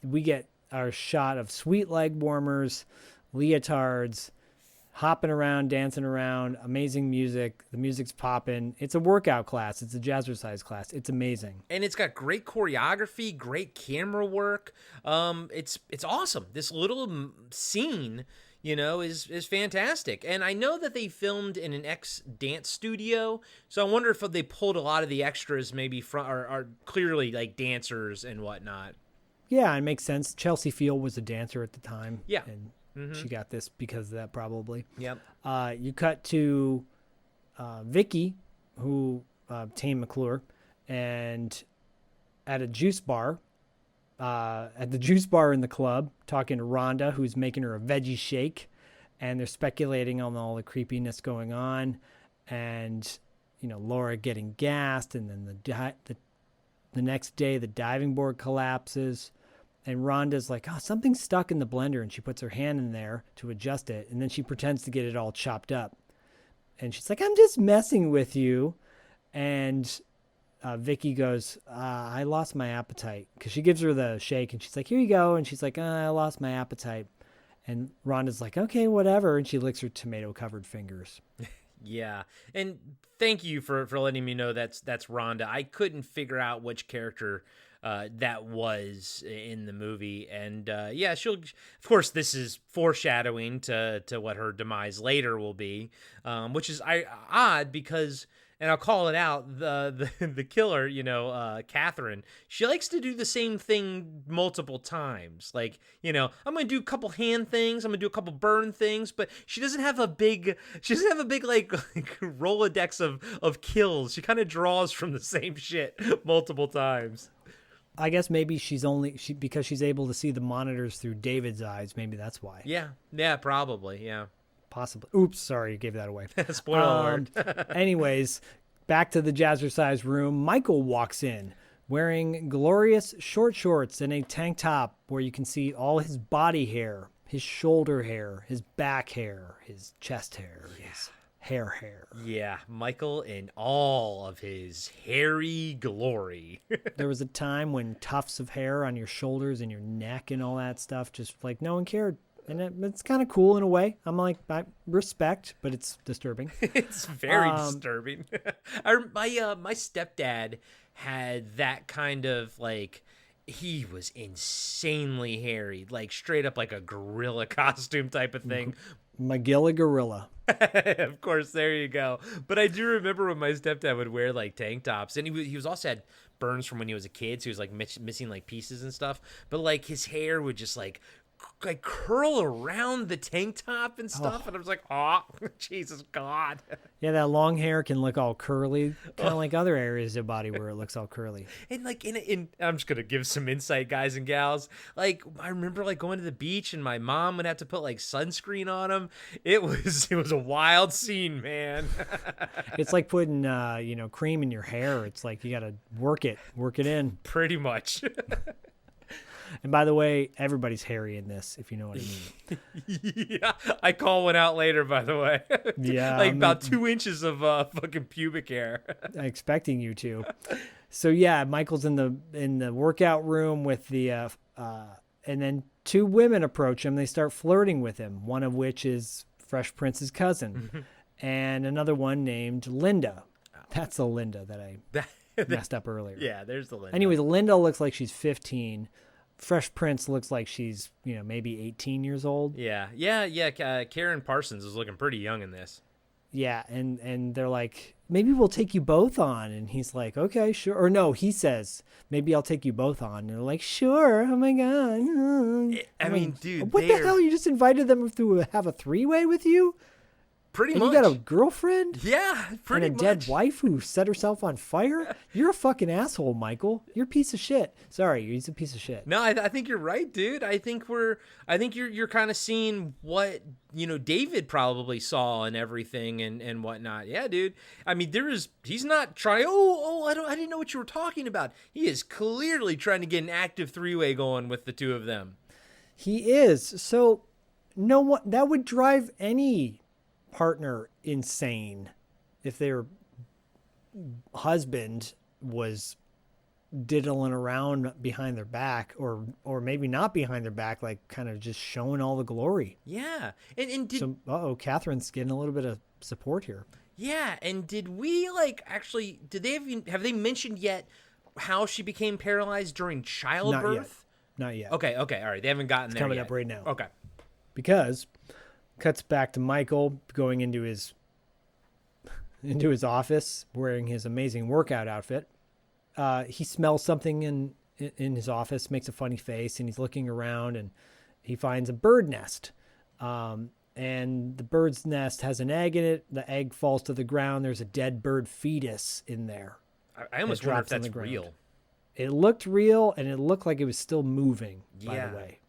S4: we get our shot of sweet leg warmers, leotards, hopping around, dancing around, amazing music. The music's popping. It's a workout class. It's a jazzercise class. It's amazing.
S2: And it's got great choreography, great camera work. It's awesome. This little scene, you know, is fantastic. And I know that they filmed in an ex-dance studio, so I wonder if they pulled a lot of the extras maybe from are clearly like dancers and whatnot.
S4: Yeah, it makes sense. Chelsea Field was a dancer at the time.
S2: Yeah.
S4: And she got this because of that, probably.
S2: Yep.
S4: You cut to Vicky, who Tane McClure, and at a juice bar, at the juice bar in the club, talking to Rhonda, who's making her a veggie shake, and they're speculating on all the creepiness going on, and you know Laura getting gassed, and then the next day the diving board collapses. And Rhonda's like, oh, something's stuck in the blender. And she puts her hand in there to adjust it. And then she pretends to get it all chopped up. And she's like, I'm just messing with you. And Vicky goes, I lost my appetite. Because she gives her the shake. And she's like, here you go. And she's like, I lost my appetite. And Rhonda's like, okay, whatever. And she licks her tomato-covered fingers.
S2: Yeah. And thank you for letting me know that's Rhonda. I couldn't figure out which character that was in the movie. And yeah, she'll, of course, this is foreshadowing to what her demise later will be, which is odd because, and I'll call it out, the killer, you know, Catherine, she likes to do the same thing multiple times. Like, you know, I'm going to do a couple hand things, I'm going to do a couple burn things, but she doesn't have a big like Rolodex of kills. She kind of draws from the same shit multiple times.
S4: I guess maybe because she's able to see the monitors through David's eyes. Maybe that's why.
S2: Yeah, probably. Yeah,
S4: possibly. Oops, sorry, gave that away.
S2: Spoiler alert.
S4: Anyways, back to the jazzercise room. Michael walks in wearing glorious short shorts and a tank top where you can see all his body hair, his shoulder hair, his back hair, his chest hair, his hair.
S2: Yeah, Michael in all of his hairy glory.
S4: There was a time when tufts of hair on your shoulders and your neck and all that stuff, just like no one cared. And it's kind of cool in a way. I'm like, I respect, but it's disturbing.
S2: It's very disturbing. My stepdad had that kind of like, he was insanely hairy, like straight up like a gorilla costume type of thing.
S4: Magilla Gorilla.
S2: Of course, there you go. But I do remember when my stepdad would wear like tank tops, and he was also had burns from when he was a kid, so he was like missing like pieces and stuff. But like his hair would just like curl around the tank top and stuff, and I was like, oh, Jesus God.
S4: Yeah, that long hair can look all curly, kind of like other areas of body where it looks all curly.
S2: And like I'm just gonna give some insight, guys and gals. Like I remember like going to the beach, and my mom would have to put like sunscreen on him. It was a wild scene, man.
S4: It's like putting cream in your hair. It's like you gotta work it in.
S2: Pretty much.
S4: And by the way, everybody's hairy in this, if you know what I
S2: mean. Yeah, I call one out later, by the way.
S4: Yeah.
S2: Like about 2 inches of fucking pubic hair.
S4: I'm expecting you to. So yeah, Michael's in the workout room with the and then two women approach him. They start flirting with him, one of which is Fresh Prince's cousin, and another one named Linda. That's the Linda that I messed up earlier.
S2: Yeah, there's the Linda.
S4: Anyways, Linda looks like she's 15. Fresh Prince looks like she's, maybe 18 years old.
S2: Yeah. Karen Parsons is looking pretty young in this.
S4: Yeah, and they're like, maybe we'll take you both on. And he's like, okay, sure. Or no, he says, maybe I'll take you both on. And they're like, sure. Oh, my God.
S2: I mean, dude.
S4: What the hell? You just invited them to have a three-way with you?
S2: Pretty
S4: and
S2: much.
S4: you got a girlfriend?
S2: Yeah, pretty
S4: and a
S2: much.
S4: dead wife who set herself on fire? You're a fucking asshole, Michael. You're a piece of shit. Sorry, he's a piece of shit.
S2: No, I think you're right, dude. I think you're kind of seeing what, David probably saw and everything and whatnot. Yeah, dude. I mean, he's not trying, I didn't know what you were talking about. He is clearly trying to get an active three-way going with the two of them.
S4: He is. So no one, that would drive any partner insane if their husband was diddling around behind their back or maybe not behind their back, like kind of just showing all the glory.
S2: Yeah.
S4: Catherine's getting a little bit of support here.
S2: Yeah. And did we have they mentioned yet how she became paralyzed during childbirth?
S4: Not yet.
S2: Okay. All right. They haven't gotten there
S4: coming
S2: yet.
S4: Up right now.
S2: Okay.
S4: Because cuts back to Michael going into his office wearing his amazing workout outfit. He smells something in his office, makes a funny face, and he's looking around and he finds a bird nest. And the bird's nest has an egg in it. The egg falls to the ground. There's a dead bird fetus in there.
S2: I almost wonder if that's real.
S4: It looked real, and it looked like it was still moving, by the way.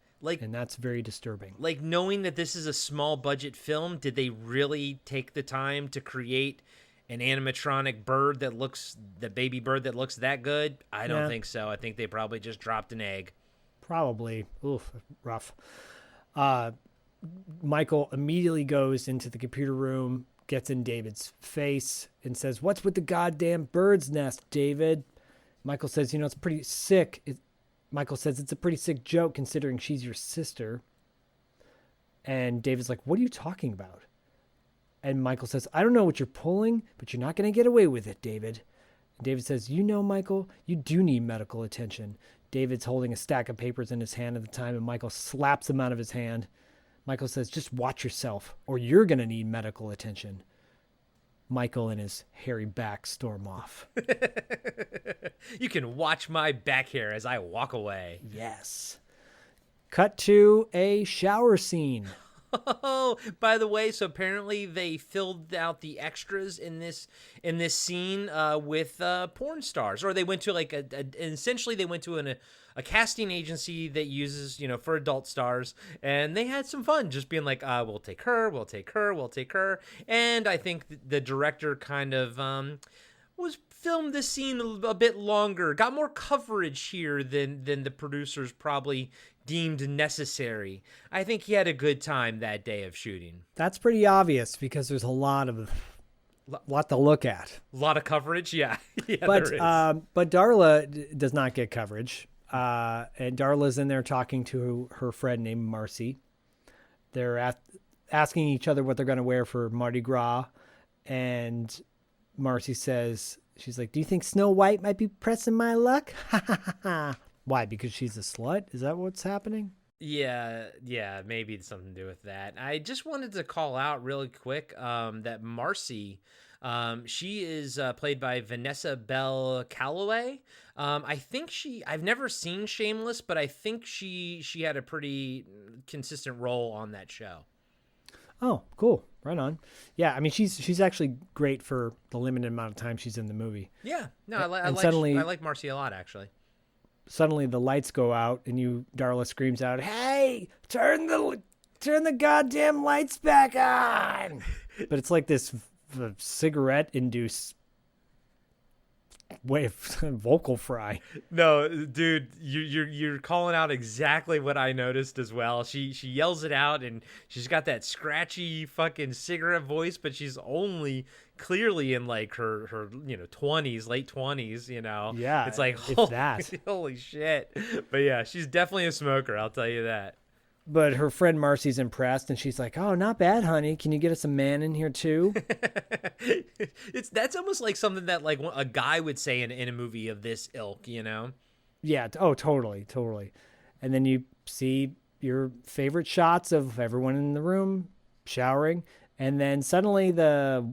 S4: And that's very disturbing.
S2: Like, knowing that this is a small budget film, did they really take the time to create an animatronic baby bird that looks that good? I don't think so. I think they probably just dropped an egg.
S4: Probably. Oof, rough. Michael immediately goes into the computer room, gets in David's face, and says, "What's with the goddamn bird's nest, David?" Michael says, it's pretty sick. Michael says it's a pretty sick joke considering she's your sister. And David's like, "What are you talking about?" And Michael says, "I don't know what you're pulling, but you're not going to get away with it, David." And David says, Michael, you do need medical attention." David's holding a stack of papers in his hand at the time, and Michael slaps them out of his hand. Michael says, "Just watch yourself, or you're going to need medical attention." Michael and his hairy back storm off.
S2: You can watch my back hair as I walk away.
S4: Yes. Cut to a shower scene.
S2: Oh, by the way, so apparently they filled out the extras in this scene with porn stars, or they went to essentially they went to a casting agency that uses for adult stars, and they had some fun just being like, we'll take her, and I think the director kind of was filmed this scene a bit longer, got more coverage here than the producers probably deemed necessary. I think he had a good time that day of shooting.
S4: That's pretty obvious because there's a lot to look at.
S2: A lot of coverage, yeah.
S4: But there is. But Darla does not get coverage. And Darla's in there talking to her friend named Marcy. They're asking each other what they're going to wear for Mardi Gras. And Marcy says, she's like, "Do you think Snow White might be pressing my luck?" Why? Because she's a slut? Is that what's happening?
S2: Yeah, maybe it's something to do with that. I just wanted to call out really quick that Marcy, she is played by Vanessa Bell Calloway. I think I've never seen Shameless, but I think she had a pretty consistent role on that show.
S4: Oh, cool. Right on. Yeah, I mean, she's actually great for the limited amount of time she's in the movie.
S2: Yeah, no, I like Marcy a lot, actually.
S4: Suddenly the lights go out and Darla screams out, "Hey, turn the goddamn lights back on." But it's like this cigarette-induced way of vocal fry.
S2: No, dude, you're calling out exactly what I noticed as well. She yells it out, and she's got that scratchy fucking cigarette voice, but she's only clearly in like her 20s, late 20s,
S4: Yeah,
S2: it's like holy shit. But yeah, she's definitely a smoker, I'll tell you that.
S4: But her friend Marcy's impressed, and she's like, "Oh, not bad, honey. Can you get us a man in here too?"
S2: That's almost like something that like a guy would say in a movie of this ilk,
S4: Yeah. Oh, totally. And then you see your favorite shots of everyone in the room showering, and then suddenly the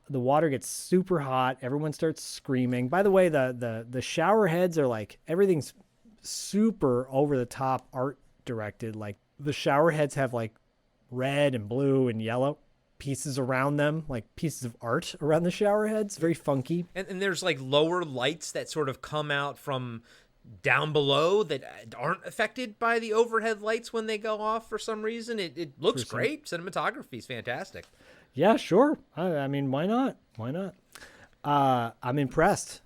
S4: water gets super hot. Everyone starts screaming. By the way, the shower heads are like, everything's super over the top art directed. Like the shower heads have like red and blue and yellow pieces around them, like pieces of art around the shower heads. Very funky.
S2: And there's like lower lights that sort of come out from down below that aren't affected by the overhead lights when they go off for some reason. It looks great. Cinematography is fantastic.
S4: Yeah, sure. I mean, why not? Why not? I'm impressed.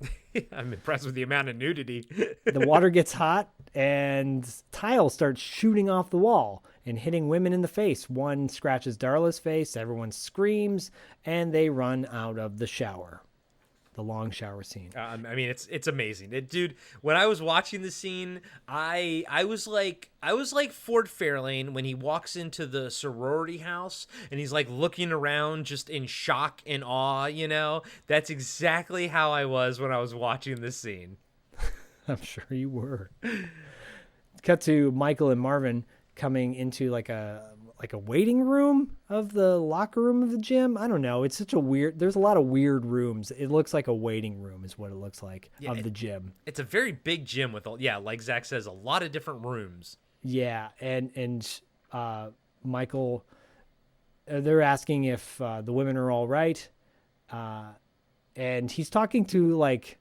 S2: I'm impressed with the amount of nudity.
S4: The water gets hot and tiles start shooting off the wall and hitting women in the face. One scratches Darla's face, everyone screams, and they run out of the shower. The long shower scene.
S2: I mean, it's amazing, dude. When I was watching the scene, I was like Ford Fairlane when he walks into the sorority house and he's like looking around just in shock and awe. You know, that's exactly how I was when I was watching this scene.
S4: I'm sure you were. Cut to Michael and Marvin coming into like a waiting room of the locker room of the gym. I don't know. It's such a weird, there's a lot of weird rooms. It looks like a waiting room is what it looks like of the gym.
S2: It's a very big gym with, like Zach says, a lot of different rooms.
S4: Yeah. And Michael, they're asking if the women are all right. And he's talking to like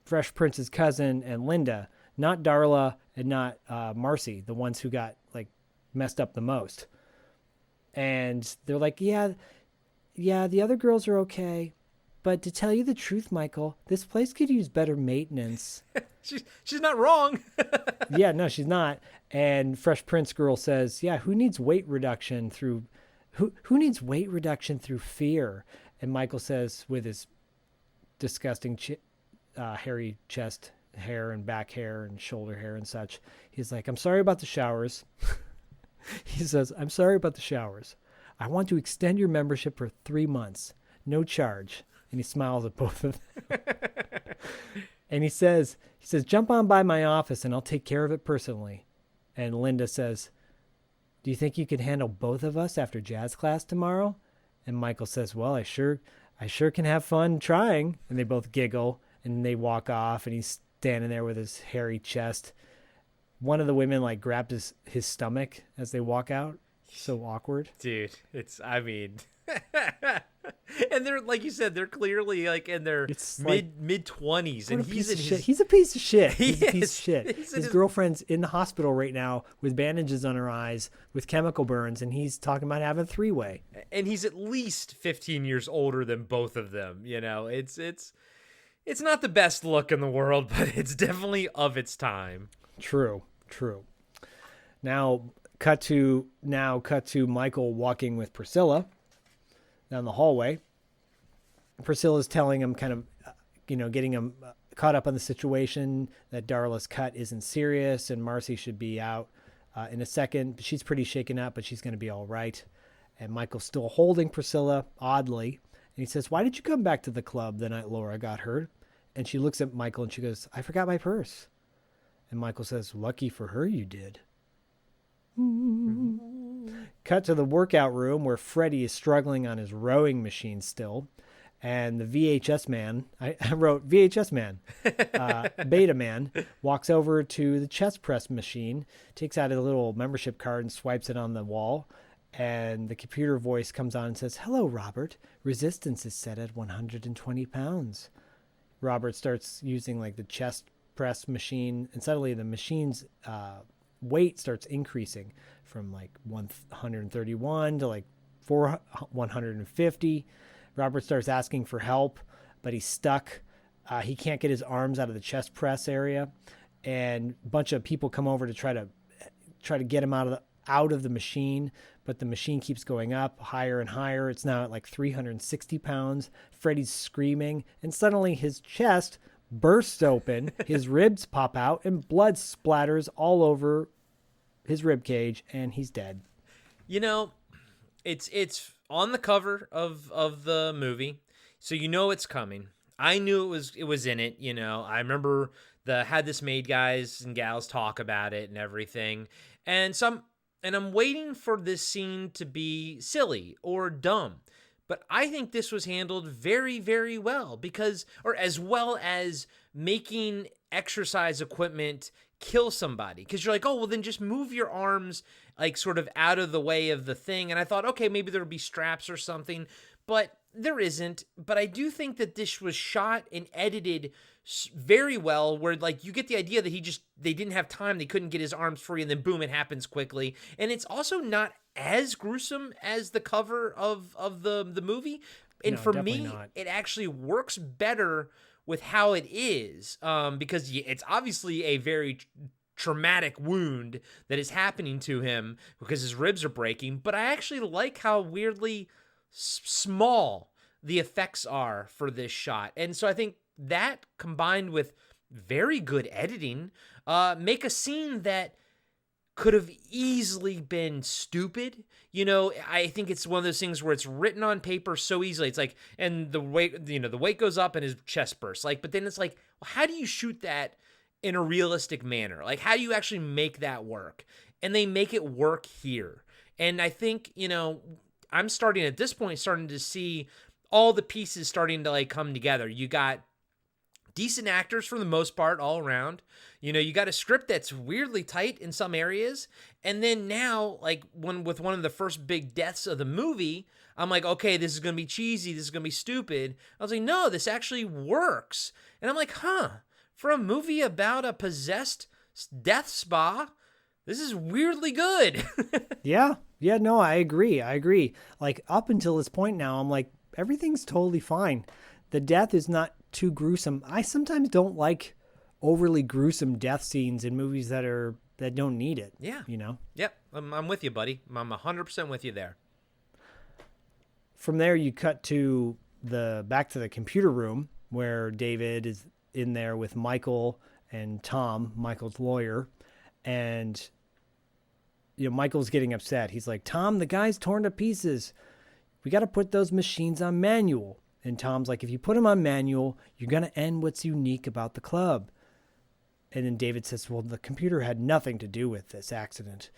S4: Fresh Prince's cousin and Linda, not Darla and not Marcy, the ones who got like messed up the most. And they're like, yeah, the other girls are okay. But to tell you the truth, Michael, this place could use better maintenance.
S2: She's not wrong.
S4: Yeah, no, she's not. And Fresh Prince girl says, yeah, who needs weight reduction through fear? And Michael says, with his disgusting hairy chest hair and back hair and shoulder hair and such, he's like, I'm sorry about the showers. He says, I'm sorry about the showers. I want to extend your membership for 3 months. No charge. And he smiles at both of them. And he says, jump on by my office and I'll take care of it personally. And Linda says, do you think you could handle both of us after jazz class tomorrow? And Michael says, well, I sure can have fun trying. And they both giggle and they walk off and he's standing there with his hairy chest. One of the women like grabbed his stomach as they walk out. So awkward.
S2: Dude, and they're, like you said, they're clearly like in their mid-20s. And
S4: he's a piece of shit. He's a piece of shit. His girlfriend's in the hospital right now with bandages on her eyes with chemical burns. And he's talking about having a 3-way.
S2: And he's at least 15 years older than both of them. You know, it's not the best look in the world, but it's definitely of its time.
S4: True. Now cut to Michael walking with Priscilla down the hallway. Priscilla's telling him kind of, getting him caught up on the situation that Darla's cut isn't serious and Marcy should be out in a second. She's pretty shaken up, but she's going to be all right. And Michael's still holding Priscilla, oddly. And he says, why did you come back to the club the night Laura got hurt? And she looks at Michael and she goes, I forgot my purse. And Michael says, lucky for her you did. Cut to the workout room where Freddie is struggling on his rowing machine still. And the VHS man, I wrote VHS man, beta man, walks over to the chest press machine, takes out a little membership card and swipes it on the wall. And the computer voice comes on and says, hello, Robert. Resistance is set at 120 pounds. Robert starts using like the chest press machine, and suddenly the machine's weight starts increasing from like 131 to like 150. Robert starts asking for help, but he's stuck. He can't get his arms out of the chest press area, and a bunch of people come over to try to get him out of the machine, but the machine keeps going up higher and higher. It's now at like 360 pounds. Freddie's screaming, and suddenly his chest bursts open, his ribs pop out, and blood splatters all over his rib cage, and he's dead.
S2: You know, it's on the cover of the movie, so you know it's coming. I knew it was in it. You know, I remember the Had This Made guys and gals talk about it and everything, and I'm waiting for this scene to be silly or dumb. But I think this was handled very, very well as well as making exercise equipment kill somebody, because you're like, oh, well, then just move your arms like sort of out of the way of the thing. And I thought, okay, maybe there'll be straps or something, but there isn't. But I do think that this was shot and edited very well, where like you get the idea that they didn't have time, they couldn't get his arms free, and then boom, it happens quickly. And it's also not as gruesome as the cover of the movie. And for me, it actually works better with how it is, because it's obviously a very traumatic wound that is happening to him because his ribs are breaking. But I actually like how weirdly small the effects are for this shot. And so I think that, combined with very good editing, make a scene that could have easily been stupid. You know, I think it's one of those things where it's written on paper so easily. It's like, and the weight goes up and his chest bursts. Like, but then it's like, well, how do you shoot that in a realistic manner? Like, how do you actually make that work? And they make it work here. And I think, you know, I'm starting to see all the pieces starting to like come together. You got decent actors for the most part all around. You know, you got a script that's weirdly tight in some areas. And then now, like with one of the first big deaths of the movie, I'm like, okay, this is going to be cheesy. This is going to be stupid. I was like, no, this actually works. And I'm like, for a movie about a possessed death spa, this is weirdly good.
S4: Yeah, no, I agree. Like, up until this point now, I'm like, everything's totally fine. The death is not too gruesome. I sometimes don't like overly gruesome death scenes in movies that don't need it.
S2: Yeah.
S4: You know?
S2: Yep. I'm with you, buddy. I'm 100% with you there.
S4: From there, you cut to back to the computer room where David is in there with Michael and Tom, Michael's lawyer. And, you know, Michael's getting upset. He's like, Tom, the guy's torn to pieces. We got to put those machines on manual. And Tom's like, if you put them on manual, you're going to end what's unique about the club. And then David says, well, the computer had nothing to do with this accident.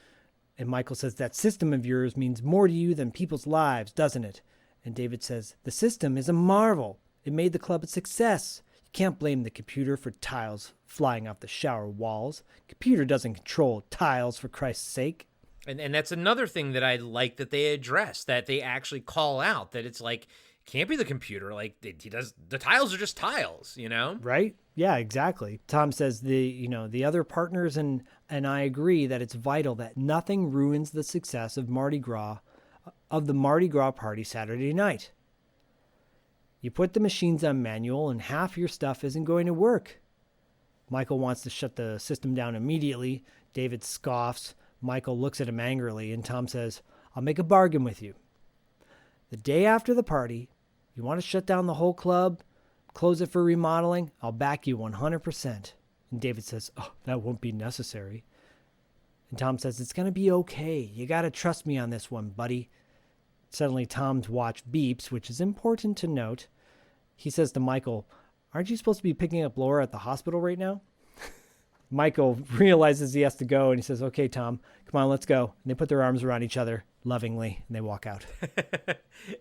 S4: And Michael says, that system of yours means more to you than people's lives, doesn't it? And David says, the system is a marvel. It made the club a success. You can't blame the computer for tiles flying off the shower walls. Computer doesn't control tiles, for Christ's sake.
S2: And that's another thing that I like that they address, that they actually call out, that it's like, can't be the computer. Like, the tiles are just tiles, you know?
S4: Right? Yeah, exactly. Tom says the other partners and I agree that it's vital that nothing ruins the success of the Mardi Gras party Saturday night. You put the machines on manual and half your stuff isn't going to work. Michael wants to shut the system down immediately. David scoffs. Michael looks at him angrily, and Tom says, I'll make a bargain with you. The day after the party, you want to shut down the whole club, close it for remodeling, I'll back you 100%. And David says, oh, that won't be necessary. And Tom says, it's going to be okay. You got to trust me on this one, buddy. Suddenly, Tom's watch beeps, which is important to note. He says to Michael, aren't you supposed to be picking up Laura at the hospital right now? Michael realizes he has to go, and he says, okay, Tom, come on, let's go. And they put their arms around each other lovingly, and they walk out.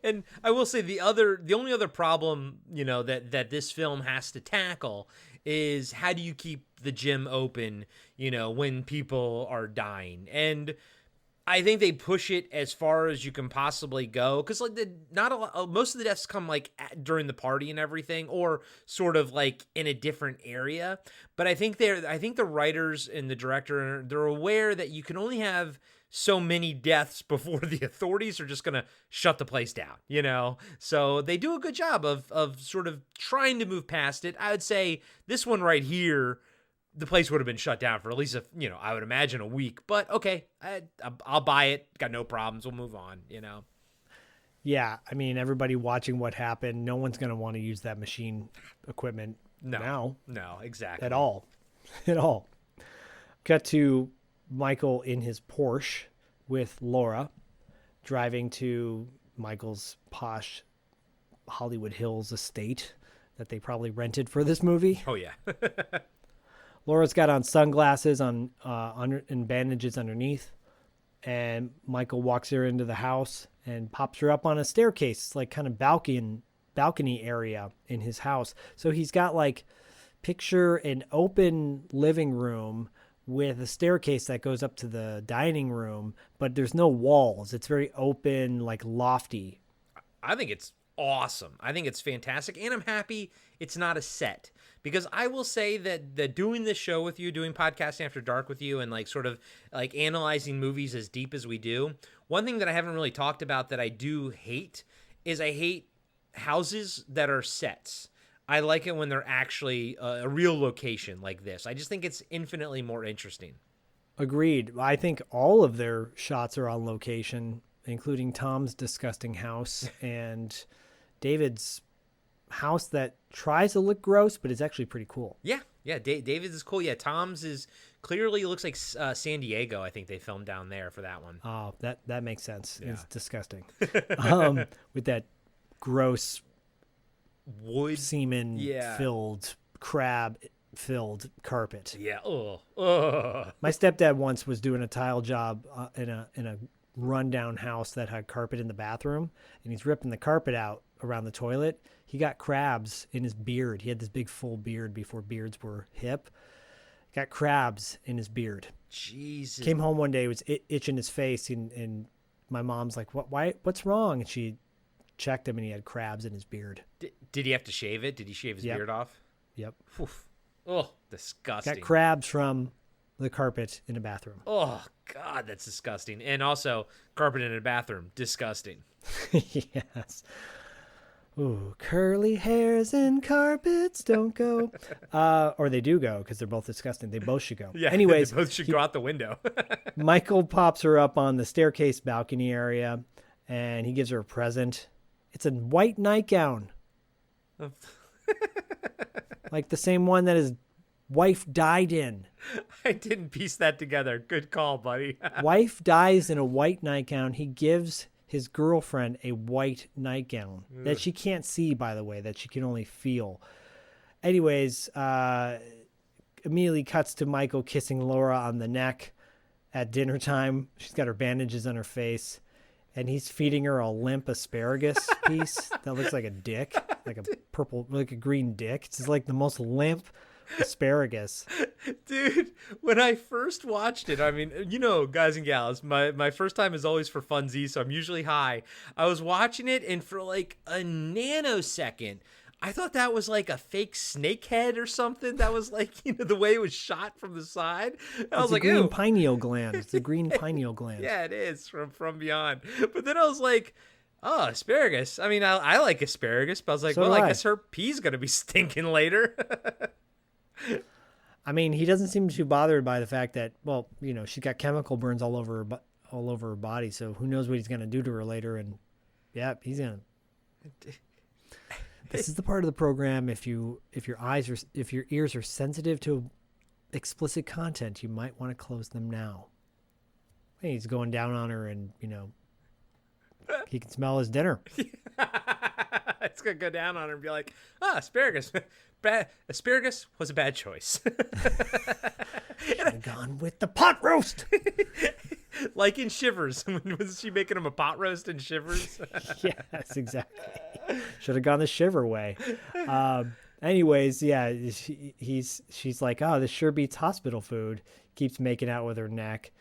S2: And I will say the only other problem, you know, that this film has to tackle is, how do you keep the gym open, you know, when people are dying? And I think they push it as far as you can possibly go, because like most of the deaths come like during the party and everything, or sort of like in a different area. But I think the writers and the director, they're aware that you can only have so many deaths before the authorities are just gonna shut the place down, you know. So they do a good job of sort of trying to move past it. I would say this one right here, the place would have been shut down for at least, I would imagine a week. But okay, I'll buy it. Got no problems. We'll move on, you know.
S4: Yeah, I mean, everybody watching what happened, no one's going to want to use that machine equipment now.
S2: No, exactly.
S4: At all. Cut to Michael in his Porsche with Laura, driving to Michael's posh Hollywood Hills estate that they probably rented for this movie.
S2: Oh, yeah.
S4: Laura's got on sunglasses and bandages underneath, and Michael walks her into the house and pops her up on a staircase, like kind of balcony area in his house. So he's got like, picture an open living room with a staircase that goes up to the dining room, but there's no walls. It's very open, like lofty.
S2: I think it's awesome. I think it's fantastic. And I'm happy it's not a set. Because I will say that doing this show with you, doing Podcasting After Dark with you, and like sort of like analyzing movies as deep as we do, one thing that I haven't really talked about that I do hate is I hate houses that are sets. I like it when they're actually a real location like this. I just think it's infinitely more interesting.
S4: Agreed. I think all of their shots are on location, including Tom's disgusting house and David's house that tries to look gross, but it's actually pretty cool.
S2: Yeah. David's is cool. Yeah, Tom's is clearly looks like San Diego. I think they filmed down there for that one.
S4: Oh, that makes sense.
S2: Yeah.
S4: It's disgusting. With that gross
S2: wood
S4: semen filled crab filled carpet.
S2: Yeah.
S4: My stepdad once was doing a tile job in a rundown house that had carpet in the bathroom, and he's ripping the carpet out around the toilet. He got crabs in his beard. He had this big full beard before beards were hip. Got crabs in his beard.
S2: Jesus.
S4: Came home one day, was itching his face, and my mom's like, what's wrong? And she checked him, and he had crabs in his beard.
S2: Did he have to shave it? Did he shave his beard off?
S4: Yep.
S2: Oof. Oh, disgusting.
S4: Got crabs from the carpet in a bathroom.
S2: Oh, God, that's disgusting. And also, carpet in a bathroom, disgusting.
S4: Yes. Ooh, curly hairs and carpets don't go. Or they do go, because they're both disgusting. They both should go.
S2: Yeah,
S4: anyways,
S2: they both should go out the window.
S4: Michael pops her up on the staircase balcony area, and he gives her a present. It's a white nightgown. Like the same one that his wife died in.
S2: I didn't piece that together. Good call, buddy.
S4: Wife dies in a white nightgown. He gives his girlfriend a white nightgown that she can't see, by the way, that she can only feel. Anyways, immediately cuts to Michael kissing Laura on the neck at dinner time. She's got her bandages on her face, and he's feeding her a limp asparagus piece that looks like a dick, like a purple, like a green dick. It's just like the most limp asparagus.
S2: Dude, when I first watched it, I mean, you know, guys and gals, my first time is always for funsies, so I'm usually high. I was watching it, and for like a nanosecond, I thought that was like a fake snake head or something. That was like, you know, the way it was shot from the side. I was like,
S4: green
S2: ew.
S4: pineal gland. It's a green pineal gland.
S2: Yeah, it is from beyond. But then I was like, oh, asparagus. I mean, I like asparagus, but I was like,
S4: So
S2: I guess her pee's going to be stinking later.
S4: I mean, he doesn't seem too bothered by the fact that, well, you know, she's got chemical burns all over her body. So who knows what he's going to do to her later? And yeah, he's going to. This is the part of the program. If your ears are sensitive to explicit content, you might want to close them now. Hey, he's going down on her, and you know, he can smell his dinner.
S2: It's gonna go down on her and be like, asparagus. Asparagus was a bad choice.
S4: Should have gone with the pot roast.
S2: Like in Shivers. Was she making him a pot roast in Shivers?
S4: Yes, exactly. Should have gone the Shiver way. Anyways, yeah, she's like, oh, this sure beats hospital food. Keeps making out with her neck.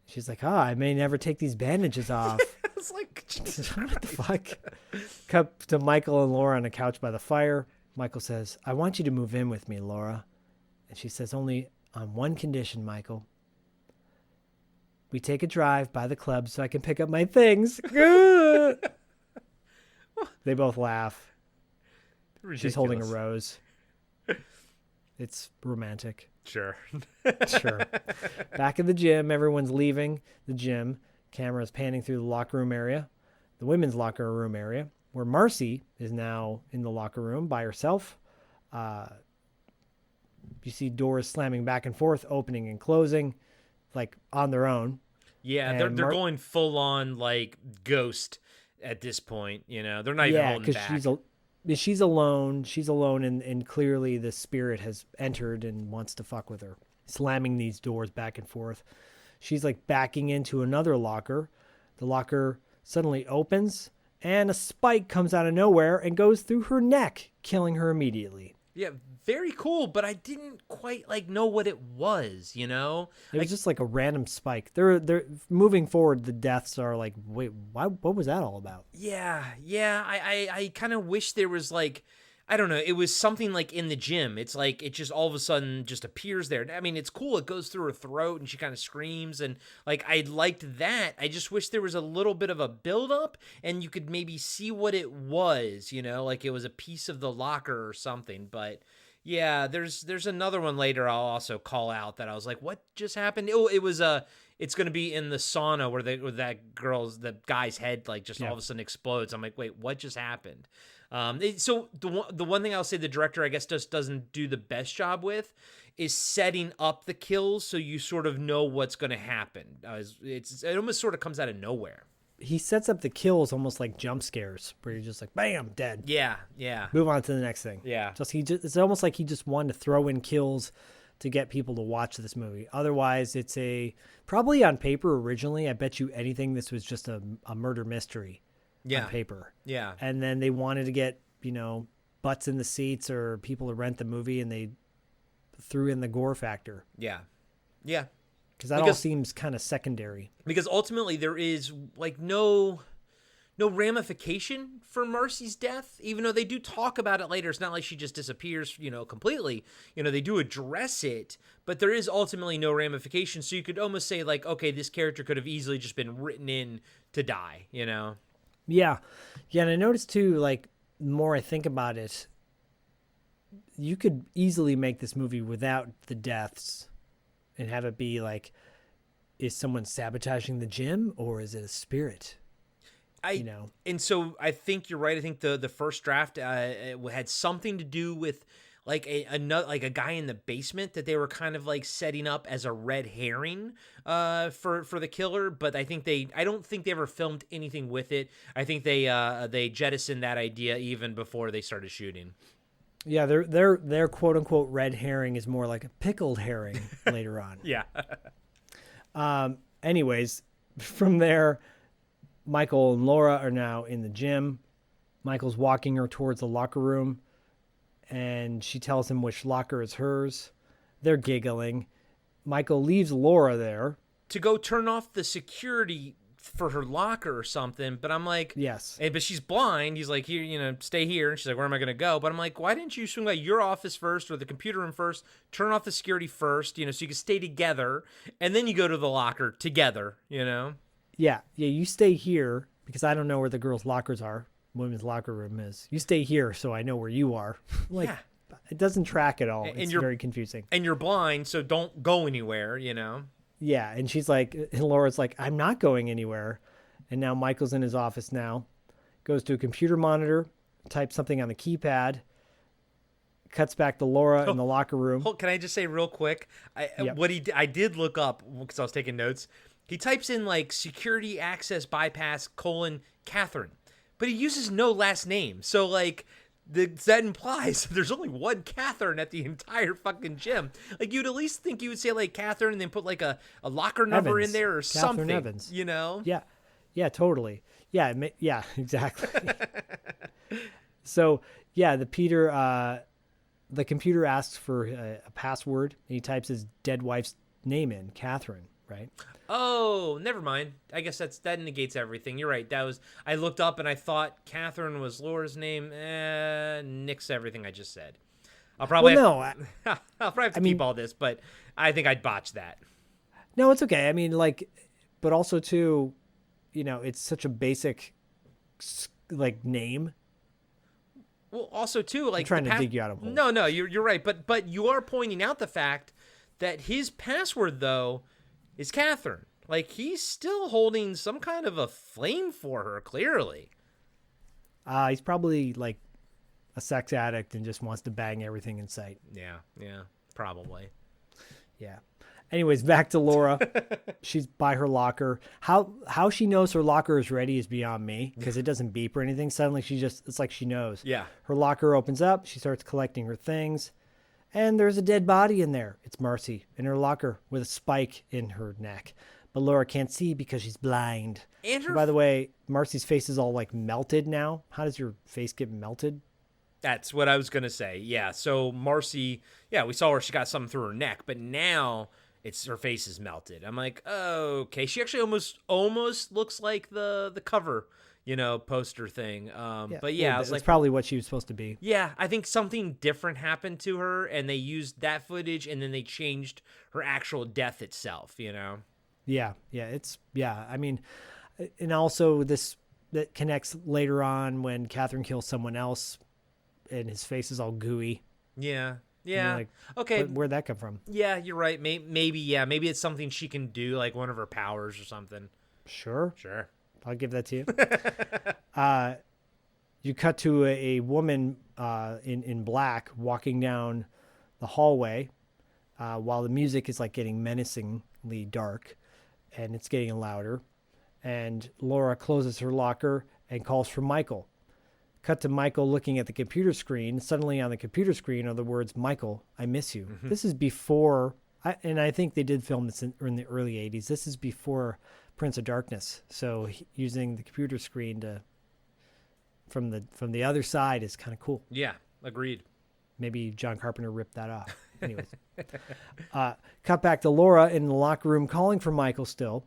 S4: She's like, oh, I may never take these bandages off.
S2: It's like,
S4: what the fuck? Cut to Michael and Laura on a couch by the fire. Michael says, I want you to move in with me, Laura. And she says, only on one condition, Michael. We take a drive by the club so I can pick up my things. They both laugh.
S2: Ridiculous.
S4: She's holding a rose. It's romantic.
S2: Sure.
S4: Sure. Back at the gym, everyone's leaving the gym. Camera's panning through the locker room area, the women's locker room area, where Marcy is now in the locker room by herself. You see doors slamming back and forth, opening and closing, like on their own.
S2: Yeah, they're going full on like Ghost at this point. You know, they're not even holding back.
S4: She's alone. She's alone, and clearly the spirit has entered and wants to fuck with her. Slamming these doors back and forth. She's like backing into another locker. The locker suddenly opens, and a spike comes out of nowhere and goes through her neck, killing her immediately.
S2: Yeah, very cool, but I didn't quite like know what it was, you know?
S4: It was just like a random spike. They're moving forward, the deaths are like, wait, what was that all about?
S2: Yeah. I kind of wish there was like, I don't know, it was something like in the gym. It's like it just all of a sudden just appears there. I mean, it's cool. It goes through her throat and she kind of screams, and like I liked that. I just wish there was a little bit of a buildup and you could maybe see what it was, you know, like it was a piece of the locker or something. But yeah, there's another one later I'll also call out that I was like, what just happened? Oh, it was it's going to be in the sauna where the guy's head like just all of a sudden explodes. I'm like, wait, what just happened? So the one thing I'll say the director, I guess, doesn't do the best job with is setting up the kills so you sort of know what's going to happen. It almost sort of comes out of nowhere.
S4: He sets up the kills almost like jump scares, where you're just like, bam, dead.
S2: Yeah.
S4: Move on to the next thing.
S2: Yeah.
S4: It's almost like he just wanted to throw in kills to get people to watch this movie. Otherwise, it's probably on paper originally, I bet you anything this was just a murder mystery. On paper.
S2: Yeah.
S4: And then they wanted to get, butts in the seats or people to rent the movie, and they threw in the gore factor.
S2: Yeah.
S4: Because that all seems kind of secondary.
S2: Because ultimately there is like no ramification for Marcy's death, even though they do talk about it later. It's not like she just disappears, completely. They do address it, but there is ultimately no ramification. So you could almost say like, okay, this character could have easily just been written in to die,
S4: Yeah. And I noticed too, like, the more I think about it, you could easily make this movie without the deaths and have it be like, is someone sabotaging the gym or is it a spirit?
S2: And so I think you're right. I think the first draft had something to do with like a guy in the basement that they were kind of like setting up as a red herring for the killer. But I don't think they ever filmed anything with it. I think they jettisoned that idea even before they started shooting.
S4: Yeah, their quote unquote red herring is more like a pickled herring later on.
S2: Yeah.
S4: Anyways, from there, Michael and Laura are now in the gym. Michael's walking her towards the locker room, and she tells him which locker is hers. They're giggling. Michael leaves Laura there
S2: to go turn off the security for her locker or something. But I'm like,
S4: yes.
S2: But she's blind. He's like, here, stay here. And she's like, where am I going to go? But I'm like, why didn't you swing by your office first or the computer room first? Turn off the security first, so you can stay together. And then you go to the locker together,
S4: Yeah, you stay here because I don't know where the girls' lockers are. Women's locker room is. You stay here so I know where you are. It doesn't track at all. It's very confusing.
S2: And you're blind, so don't go anywhere,
S4: Yeah, and she's like, and Laura's like, I'm not going anywhere. And now Michael's in his office now, goes to a computer monitor, types something on the keypad, cuts back to Laura in the locker room.
S2: Can I just say real quick? I did look up because I was taking notes. He types in like security access bypass : Catherine, but he uses no last name. So like that implies there's only one Catherine at the entire fucking gym. Like you'd at least think you would say like Catherine and then put like a locker number in there or
S4: Catherine
S2: something.
S4: Evans.
S2: Yeah,
S4: totally. Yeah, exactly. So yeah, the computer asks for a password, and he types his dead wife's name in, Catherine, right?
S2: Oh, never mind. I guess that negates everything. You're right. I looked up and I thought Catherine was Laura's name. Nix everything I just said. I'll probably have to keep all this, but I think I'd botch that.
S4: No, it's okay. I mean, but also too, it's such a basic name.
S2: Well, also too,
S4: I'm trying to dig you out of a hole.
S2: No, you're right. But you are pointing out the fact that his password though is Catherine. Like he's still holding some kind of a flame for her, clearly.
S4: He's probably like a sex addict and just wants to bang everything in sight.
S2: Yeah, probably.
S4: Yeah. Anyways, back to Laura. She's by her locker. How she knows her locker is ready is beyond me because it doesn't beep or anything. Suddenly it's like she knows.
S2: Yeah.
S4: Her locker opens up. She starts collecting her things. And there's a dead body in there. It's Marcy in her locker with a spike in her neck. But Laura can't see because she's blind.
S2: And
S4: by the way, Marcy's face is all like melted now. How does your face get melted?
S2: That's what I was going to say. Yeah. So Marcy, we saw her. She got something through her neck, but now her face is melted. I'm like, oh, okay. She actually almost looks like the cover, poster thing. But I was
S4: that's probably what she was supposed to be.
S2: Yeah. I think something different happened to her and they used that footage and then they changed her actual death itself, Yeah. I mean, and also that connects later on when Catherine kills someone else and his face is all gooey. Yeah. Yeah.
S4: Like,
S2: okay.
S4: Where'd that come from?
S2: Yeah, you're right. Maybe it's something she can do, like one of her powers or something.
S4: Sure. I'll give that to you. You cut to a woman in black walking down the hallway while the music is like getting menacingly dark and it's getting louder. And Laura closes her locker and calls for Michael. Cut to Michael looking at the computer screen. Suddenly on the computer screen are the words, "Michael, I miss you." Mm-hmm. This is before, and I think they did film this in the early 80s. This is before Prince of Darkness. So using the computer screen from the other side is kind of cool.
S2: Yeah, agreed.
S4: Maybe John Carpenter ripped that off. Anyways. Cut back to Laura in the locker room calling for Michael still.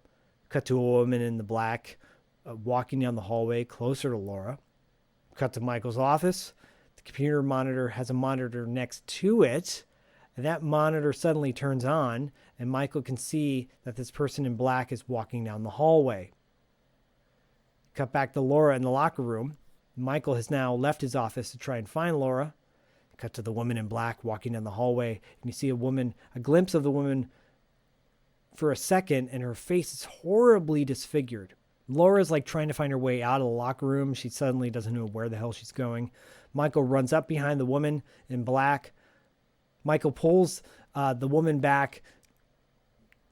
S4: Cut to a woman in the black walking down the hallway closer to Laura. Cut to Michael's office. The computer monitor has a monitor next to it. And that monitor suddenly turns on, and Michael can see that this person in black is walking down the hallway. Cut back to Laura in the locker room. Michael has now left his office to try and find Laura. Cut to the woman in black walking down the hallway, and you see a glimpse of the woman for a second, and her face is horribly disfigured. Laura's like trying to find her way out of the locker room. She suddenly doesn't know where the hell she's going. Michael runs up behind the woman in black. Michael pulls the woman back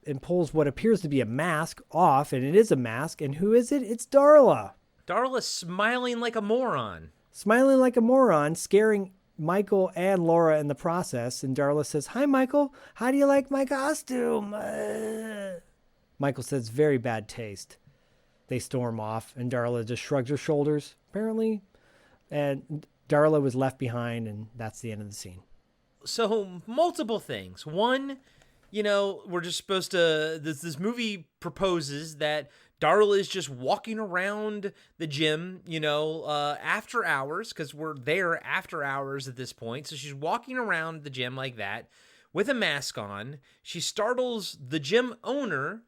S4: and pulls what appears to be a mask off, and it is a mask. And who is it? It's Darla.
S2: Darla's smiling like a moron.
S4: Scaring Michael and Laura in the process. And Darla says, "Hi, Michael. How do you like my costume?" Michael says, "Very bad taste." They storm off, and Darla just shrugs her shoulders, apparently. And Darla was left behind, and that's the end of the scene.
S2: So, multiple things. One, we're just supposed to... This movie proposes that Darla is just walking around the gym, after hours, because we're there after hours at this point. So she's walking around the gym like that with a mask on. She startles the gym owner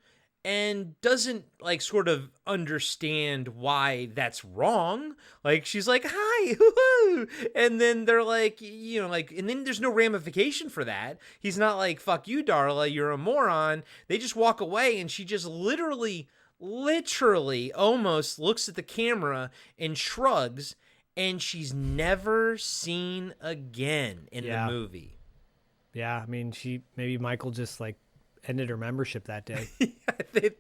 S2: and doesn't sort of understand why that's wrong. She's like, "Hi, hoo-hoo." And then they're and then there's no ramification for that. He's not like, "Fuck you, Darla, you're a moron." They just walk away, and she just literally almost looks at the camera and shrugs, and she's never seen again in the movie.
S4: Yeah, I mean, maybe Michael just ended her membership that day.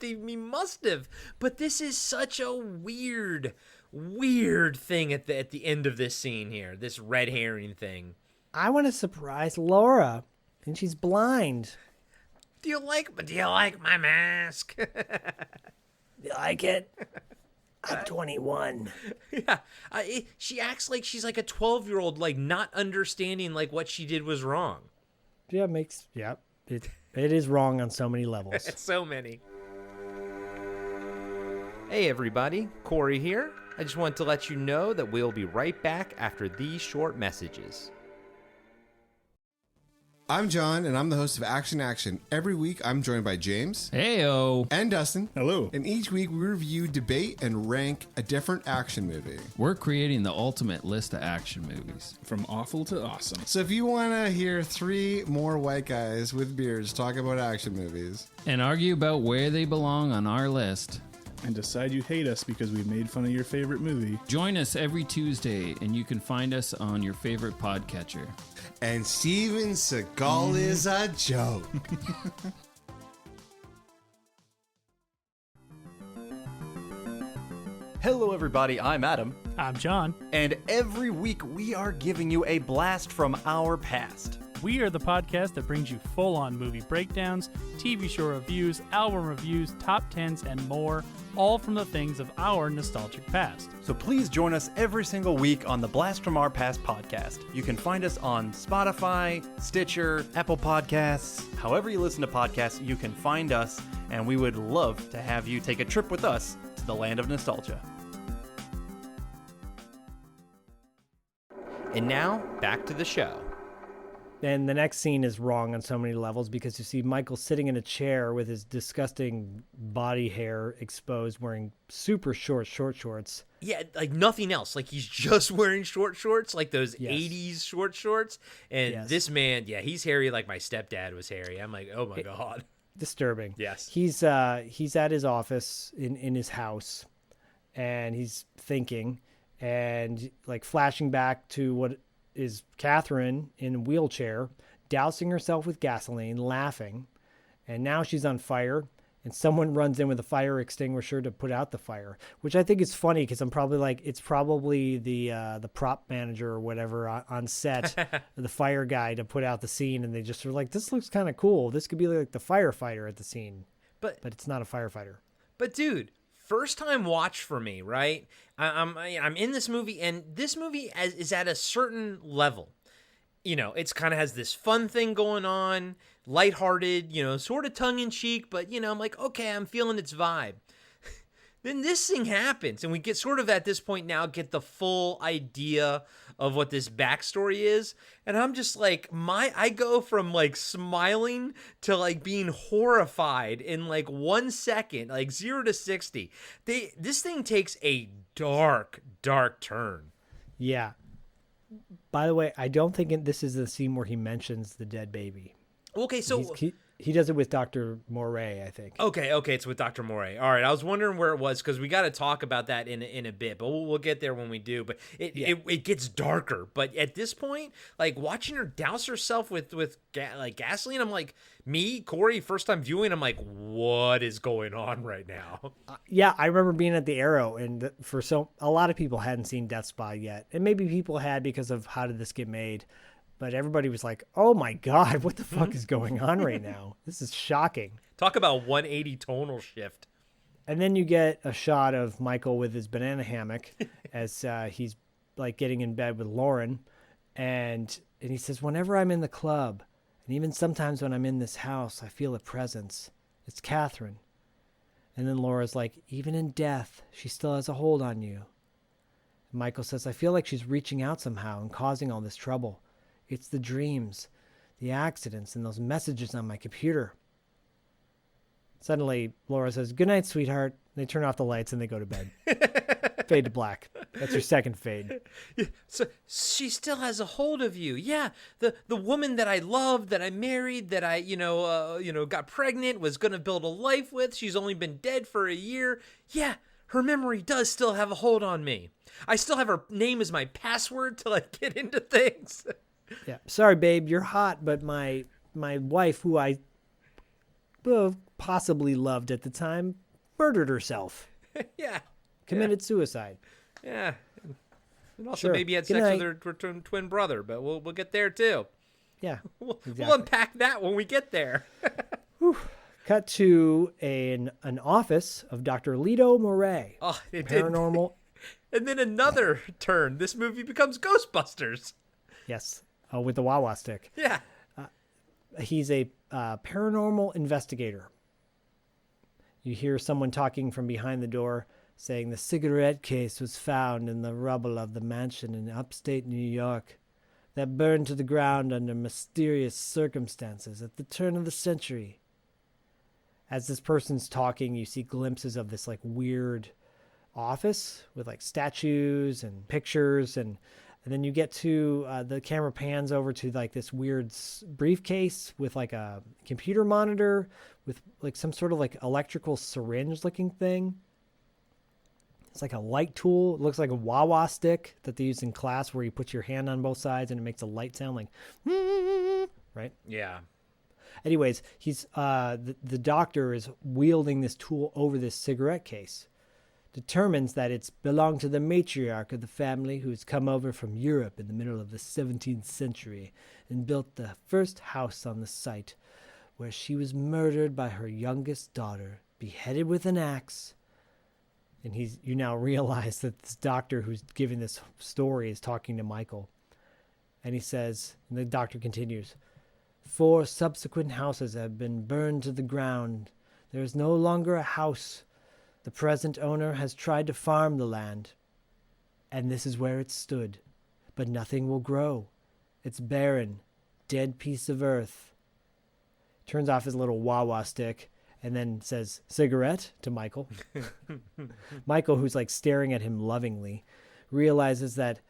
S2: He must have. But this is such a weird thing at the end of this scene here, this red herring thing.
S4: I want to surprise Laura, and she's blind.
S2: Do you like my mask?
S4: You like it? I'm 21.
S2: Yeah. She acts like she's like a 12-year-old, not understanding what she did was wrong.
S4: Yeah, it is wrong on so many levels.
S2: So many. Hey everybody, Corey here. I just want to let you know that we'll be right back after these short messages.
S12: I'm John, and I'm the host of Action. Every week, I'm joined by James.
S13: Heyo.
S12: And Dustin.
S13: Hello.
S12: And each week, we review, debate, and rank a different action movie.
S13: We're creating the ultimate list of action movies.
S14: From awful to awesome.
S12: So if you want to hear 3 more white guys with beards talk about action movies.
S13: And argue about where they belong on our list.
S14: And decide you hate us because we made fun of your favorite movie.
S13: Join us every Tuesday, and you can find us on your favorite podcatcher.
S12: And Steven Seagal is a joke.
S15: Hello everybody, I'm Adam.
S16: I'm John.
S15: And every week we are giving you a blast from our past.
S16: We are the podcast that brings you full-on movie breakdowns, TV show reviews, album reviews, top 10s, and more, all from the things of our nostalgic past.
S15: So please join us every single week on the Blast from Our Past podcast. You can find us on Spotify, Stitcher, Apple Podcasts. However you listen to podcasts, you can find us, and we would love to have you take a trip with us to the land of nostalgia. And now, back to the show.
S4: And the next scene is wrong on so many levels because you see Michael sitting in a chair with his disgusting body hair exposed, wearing super short shorts.
S2: Yeah, like nothing else. Like he's just wearing short shorts, like those 80s short shorts. And this man, he's hairy like my stepdad was hairy. I'm like, oh my God.
S4: Disturbing.
S2: Yes.
S4: He's at his office in his house, and he's thinking, and like flashing back to what is Catherine in a wheelchair, dousing herself with gasoline, laughing, and now she's on fire, and someone runs in with a fire extinguisher to put out the fire, which I think is funny because I'm probably like, it's probably the prop manager or whatever on set, the fire guy to put out the scene, and they just are like, this looks kind of cool. This could be like the firefighter at the scene, but it's not a firefighter.
S2: But dude, first time watch for me, right? I'm in this movie, and this movie is at a certain level. You know, it's kind of has this fun thing going on, lighthearted, you know, sort of tongue-in-cheek, but, you know, I'm like, okay, I'm feeling its vibe. Then this thing happens, and we get sort of at this point now get the full idea of what this backstory is, and I'm just like, I go from like smiling to like being horrified in like 1 second, like 0 to 60. This thing takes a dark turn.
S4: Yeah. By the way, I don't think this is the scene where he mentions the dead baby.
S2: Okay, so
S4: he does it with Dr. Moray, I think.
S2: Okay, it's with Dr. Moray. All right, I was wondering where it was because we got to talk about that in a bit, but we'll get there when we do. But it gets darker. But at this point, like watching her douse herself with gasoline, I'm like, Corey, first time viewing, I'm like, what is going on right now?
S4: Yeah, I remember being at the Arrow, and a lot of people hadn't seen Death Spa yet, and maybe people had because of how did this get made. But everybody was like, oh my God, what the fuck is going on right now? This is shocking.
S2: Talk about 180 tonal shift.
S4: And then you get a shot of Michael with his banana hammock as he's like getting in bed with Lauren. And he says, whenever I'm in the club, and even sometimes when I'm in this house, I feel a presence. It's Catherine. And then Laura's like, even in death, she still has a hold on you. And Michael says, I feel like she's reaching out somehow and causing all this trouble. It's the dreams, the accidents, and those messages on my computer. Suddenly, Laura says, good night, sweetheart. They turn off the lights and they go to bed. Fade to black. That's your second fade.
S2: Yeah, so she still has a hold of you. Yeah, the woman that I loved, that I married, that I, got pregnant, was going to build a life with. She's only been dead for a year. Yeah, her memory does still have a hold on me. I still have her name as my password to like get into things.
S4: Yeah, sorry, babe, you're hot, but my wife, who I possibly loved at the time, murdered herself.
S2: Yeah.
S4: Committed suicide.
S2: Yeah. And also maybe had sex with her twin brother, but we'll get there too.
S4: Yeah.
S2: We'll unpack that when we get there.
S4: Cut to an office of Dr. Lito Moray.
S2: Oh, it
S4: paranormal.
S2: Did. And then another turn. This movie becomes Ghostbusters.
S4: Yes. With the Wawa stick.
S2: Yeah.
S4: He's a paranormal investigator. You hear someone talking from behind the door saying the cigarette case was found in the rubble of the mansion in upstate New York that burned to the ground under mysterious circumstances at the turn of the century. As this person's talking, you see glimpses of this like weird office with like statues and pictures, and then you get to the camera pans over to like this weird briefcase with like a computer monitor with like some sort of like electrical syringe looking thing. It's like a light tool. It looks like a Wawa stick that they use in class where you put your hand on both sides and it makes a light sound like, right?
S2: Yeah.
S4: Anyways, he's the doctor is wielding this tool over this cigarette case determines that it's belonged to the matriarch of the family who's come over from Europe in the middle of the 17th century and built the first house on the site, where she was murdered by her youngest daughter, beheaded with an axe. And you now realize that this doctor who's giving this story is talking to Michael. And he says, and the doctor continues, 4 subsequent houses have been burned to the ground. There is no longer a house. The present owner has tried to farm the land, and this is where it stood. But nothing will grow. It's barren, dead piece of earth. Turns off his little wah-wah stick and then says, cigarette, to Michael. Michael, who's like staring at him lovingly, realizes that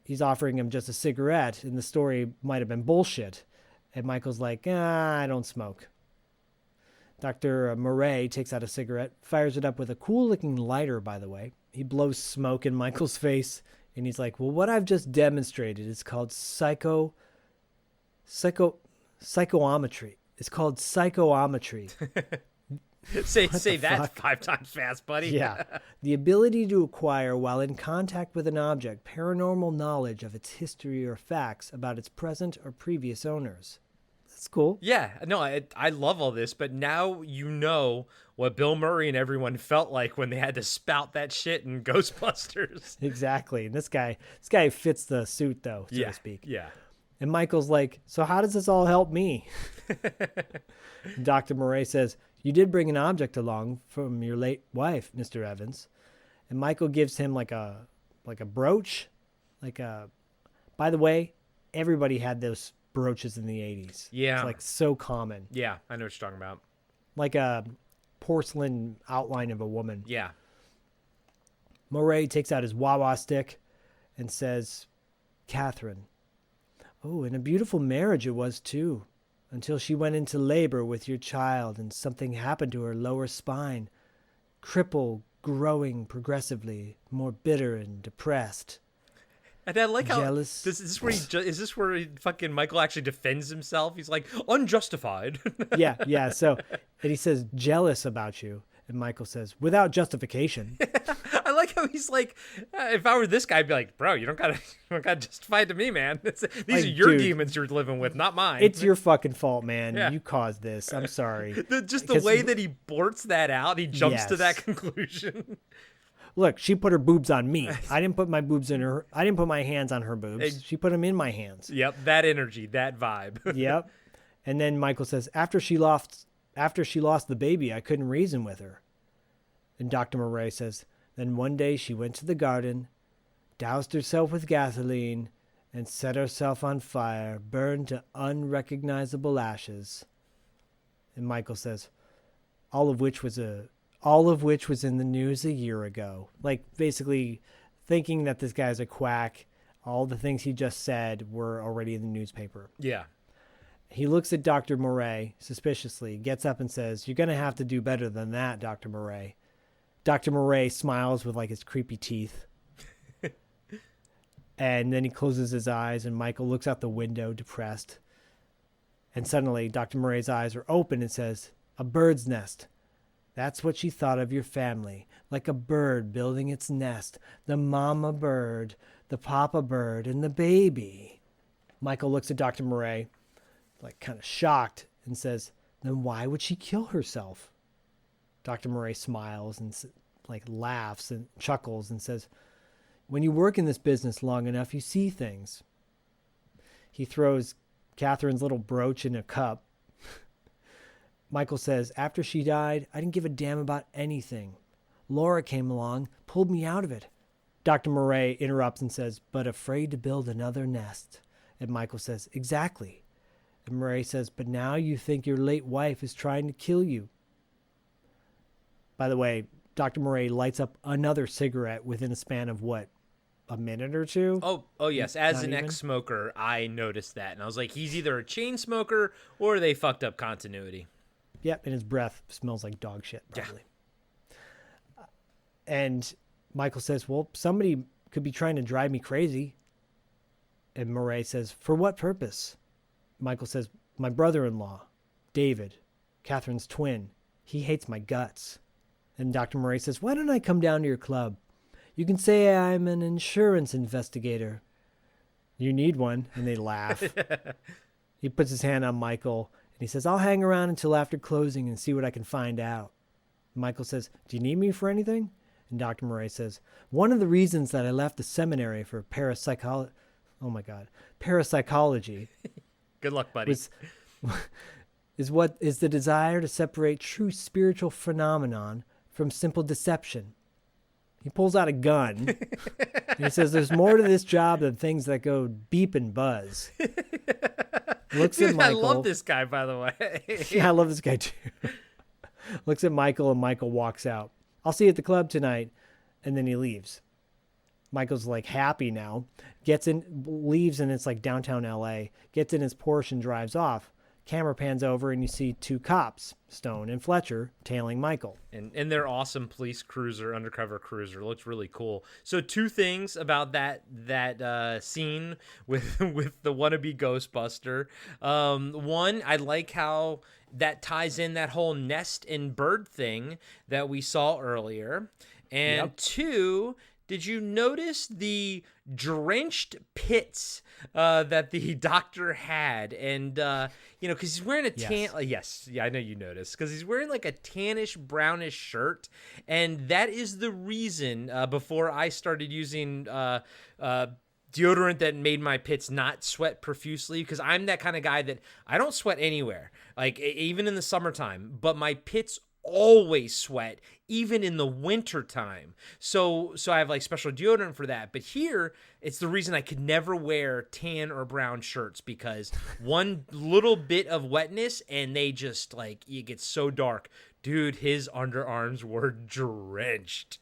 S4: he's offering him just a cigarette and the story might have been bullshit. And Michael's like, I don't smoke. Dr. Murray takes out a cigarette, fires it up with a cool-looking lighter, by the way. He blows smoke in Michael's face, and he's like, well, what I've just demonstrated is called psychometry. It's called psychometry.
S2: say that 5 times fast, buddy.
S4: Yeah. The ability to acquire, while in contact with an object, paranormal knowledge of its history or facts about its present or previous owners. That's cool.
S2: Yeah, no, I love all this, but now you know what Bill Murray and everyone felt like when they had to spout that shit in Ghostbusters.
S4: Exactly. And this guy fits the suit, though, so to speak.
S2: Yeah.
S4: And Michael's like, so how does this all help me? Dr. Murray says, you did bring an object along from your late wife, Mr. Evans. And Michael gives him like a brooch. By the way, everybody had those brooches in the 80s.
S2: Yeah.
S4: It's like so common.
S2: Yeah, I know what you're talking about.
S4: Like a porcelain outline of a woman.
S2: Yeah.
S4: Murray takes out his wah-wah stick and says, Catherine. Oh, and a beautiful marriage it was, too, until she went into labor with your child and something happened to her lower spine. Cripple, growing progressively, more bitter and depressed.
S2: And I like how
S4: jealous.
S2: Is this where fucking Michael actually defends himself? He's like, unjustified.
S4: Yeah. So, and he says, jealous about you. And Michael says, without justification.
S2: I like how he's like, if I were this guy, I'd be like, bro, you don't gotta justify it to me, man. These are your demons you're living with, not mine.
S4: It's your fucking fault, man.
S2: Yeah.
S4: You caused this. I'm sorry.
S2: The way that he blurts that out, he jumps to that conclusion.
S4: Look, she put her boobs on me. I didn't put my boobs in her. I didn't put my hands on her boobs. She put them in my hands.
S2: Yep, that energy, that vibe.
S4: Yep. And then Michael says, after she lost the baby, I couldn't reason with her. And Dr. Murray says, then one day she went to the garden, doused herself with gasoline, and set herself on fire, burned to unrecognizable ashes. And Michael says, all of which was in the news a year ago. Like, basically thinking that this guy's a quack. All the things he just said were already in the newspaper.
S2: Yeah.
S4: He looks at Dr. Murray suspiciously, gets up and says, you're going to have to do better than that, Dr. Murray. Dr. Murray smiles with like his creepy teeth. And then he closes his eyes and Michael looks out the window depressed. And suddenly Dr. Murray's eyes are open and says, a bird's nest. That's what she thought of your family, like a bird building its nest, the mama bird, the papa bird, and the baby. Michael looks at Dr. Murray, like kind of shocked, and says, then why would she kill herself? Dr. Murray smiles and like laughs and chuckles and says, when you work in this business long enough, you see things. He throws Catherine's little brooch in a cup. Michael says, after she died, I didn't give a damn about anything. Laura came along, pulled me out of it. Dr. Murray interrupts and says, but afraid to build another nest. And Michael says, exactly. And Murray says, but now you think your late wife is trying to kill you. By the way, Dr. Murray lights up another cigarette within a span of what? A minute or two?
S2: Oh yes. As an ex-smoker, I noticed that. And I was like, he's either a chain smoker or they fucked up continuity.
S4: Yep, and his breath smells like dog shit, probably. Yeah. And Michael says, well, somebody could be trying to drive me crazy. And Murray says, for what purpose? Michael says, my brother-in-law, David, Catherine's twin, he hates my guts. And Dr. Murray says, why don't I come down to your club? You can say I'm an insurance investigator. You need one. And they laugh. He puts his hand on Michael and he says, I'll hang around until after closing and see what I can find out. Michael says, do you need me for anything? And Dr. Murray says, one of the reasons that I left the seminary for parapsychology.
S2: Good luck, buddy.
S4: Is the desire to separate true spiritual phenomenon from simple deception. He pulls out a gun and he says, there's more to this job than things that go beep and buzz. Looks at Michael.
S2: I love this guy, by the way.
S4: Yeah, I love this guy too. Looks at Michael and Michael walks out. I'll see you at the club tonight. And then he leaves. Michael's like happy now. Leaves and it's like downtown LA. Gets in his Porsche and drives off. Camera pans over and you see two cops, Stone and Fletcher, tailing Michael.
S2: And their awesome police cruiser, undercover cruiser, looks really cool. So two things about that scene with the wannabe Ghostbuster. One, I like how that ties in that whole nest and bird thing that we saw earlier. And two, did you notice the drenched pits that the doctor had? And, because he's wearing a tan... Yes. Yeah, I know you noticed. Because he's wearing like a tannish, brownish shirt. And that is the reason, before I started using deodorant that made my pits not sweat profusely, because I'm that kind of guy that I don't sweat anywhere, like even in the summertime, but my pits always sweat, even in the winter time. So I have like special deodorant for that. But here, it's the reason I could never wear tan or brown shirts, because one little bit of wetness and they just like, it gets so dark. Dude, his underarms were drenched.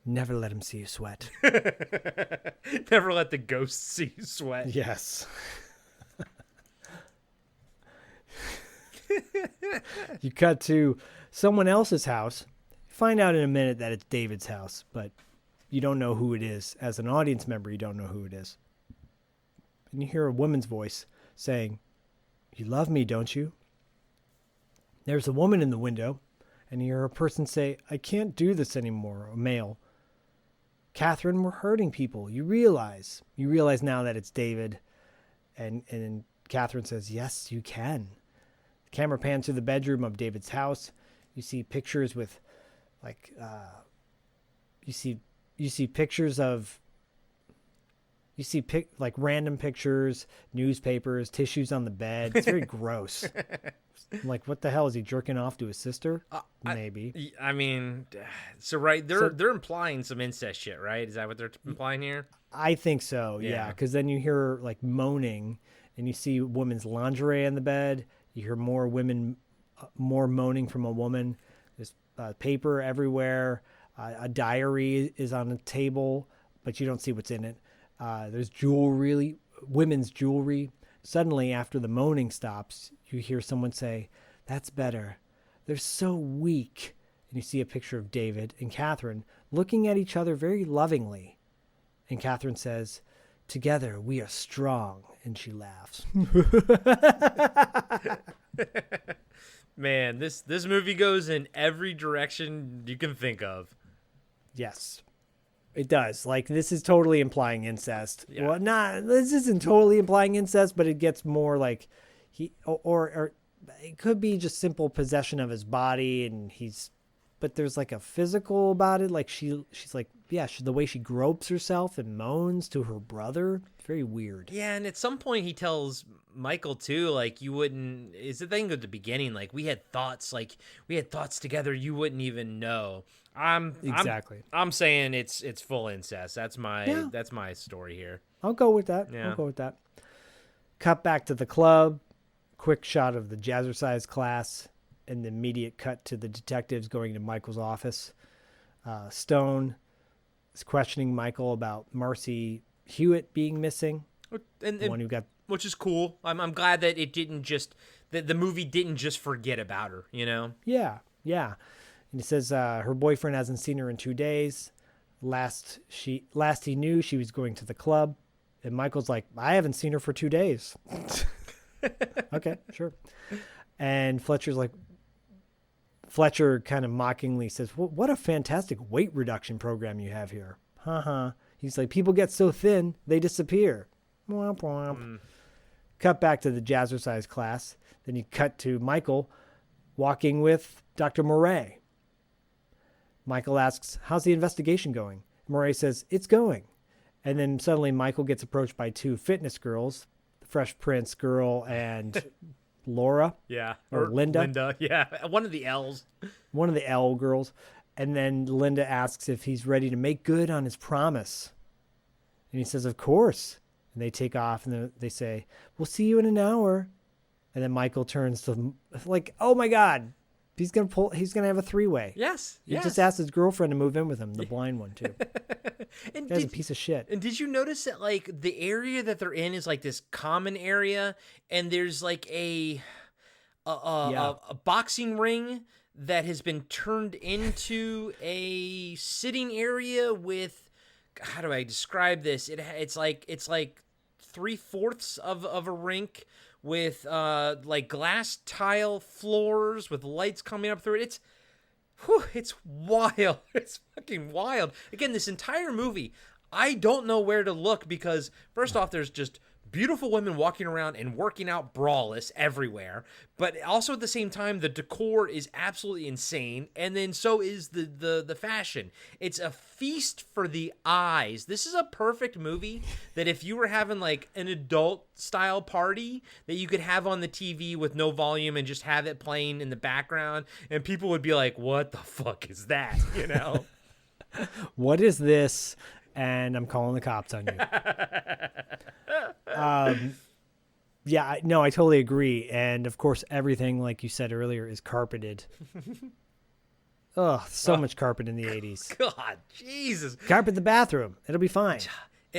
S4: Never let him see you sweat.
S2: Never let the ghost see you sweat.
S4: Yes. You cut to someone else's house. Find out in a minute that it's David's house, but you don't know who it is. As an audience member, you don't know who it is. And you hear a woman's voice saying, "You love me, don't you?" There's a woman in the window, and you hear a person say, "I can't do this anymore," a male. "Catherine, we're hurting people. You realize now that it's David." And Catherine says, "Yes, you can." The camera pans to the bedroom of David's house. You see pictures with, like, random pictures, newspapers, tissues on the bed. It's very gross. I'm like, what the hell, is he jerking off to his sister? Maybe.
S2: I mean, so right, they're implying some incest shit, right? Is that what they're implying here?
S4: I think so. Yeah, because then you hear like moaning, and you see women's lingerie on the bed. You hear more moaning from a woman. There's paper everywhere. A diary is on a table, but you don't see what's in it. There's jewelry, women's jewelry. Suddenly, after the moaning stops, you hear someone say, "That's better. They're so weak." And you see a picture of David and Catherine looking at each other very lovingly. And Catherine says, "Together we are strong." And she laughs.
S2: Man, this movie goes in every direction you can think of.
S4: Yes, it does. Like, this is totally implying incest. Yeah. Well, this isn't totally implying incest, but it gets more like or it could be just simple possession of his body, and but there's like a physical about it. Like she's like, the way she gropes herself and moans to her brother. It's very weird.
S2: Yeah, and at some point he tells Michael too, like, you wouldn't. It's the thing at the beginning, like we had thoughts together you wouldn't even know. I'm saying it's full incest. That's my story here.
S4: I'll go with that.
S2: Yeah.
S4: I'll go with that. Cut back to the club. Quick shot of the jazzercise class. And the immediate cut to the detectives going to Michael's office. Stone is questioning Michael about Marcy Hewitt being missing.
S2: And one who got, which is cool. I'm glad that it didn't just the movie didn't just forget about her. You know.
S4: Yeah. And it says her boyfriend hasn't seen her in 2 days. Last he knew, she was going to the club, and Michael's like, "I haven't seen her for 2 days." Okay, sure. And Fletcher's like, Fletcher kind of mockingly says, what a fantastic weight reduction program you have here. Ha. He's like, people get so thin, they disappear. Womp womp. Cut back to the jazzercise class. Then you cut to Michael walking with Dr. Murray. Michael asks, how's the investigation going? Murray says, it's going. And then suddenly Michael gets approached by two fitness girls, the Fresh Prince girl and Laura.
S2: Yeah.
S4: Or Linda.
S2: Linda, yeah. One of the L's.
S4: One of the L girls. And then Linda asks if he's ready to make good on his promise. And he says, of course. And they take off and they say, we'll see you in an hour. And then Michael turns to like, oh my God, he's going to have a three-way.
S2: Yes.
S4: He just asked his girlfriend to move in with him, the blind one too.
S2: And
S4: That's a piece of shit.
S2: And did you notice that like the area that they're in is like this common area, and there's like a boxing ring that has been turned into a sitting area with, how do I describe this? It's like 3/4 of a rink with like glass tile floors with lights coming up through it. It's wild. It's fucking wild. Again, this entire movie, I don't know where to look because first off, there's just beautiful women walking around and working out braless everywhere. But also at the same time, the decor is absolutely insane. And then so is the fashion. It's a feast for the eyes. This is a perfect movie that if you were having like an adult style party that you could have on the TV with no volume and just have it playing in the background. And people would be like, what the fuck is that? You know?
S4: What is this? And I'm calling the cops on you. I totally agree. And of course, everything, like you said earlier, is carpeted. So much carpet in the 80s.
S2: God, Jesus.
S4: Carpet the bathroom. It'll be fine.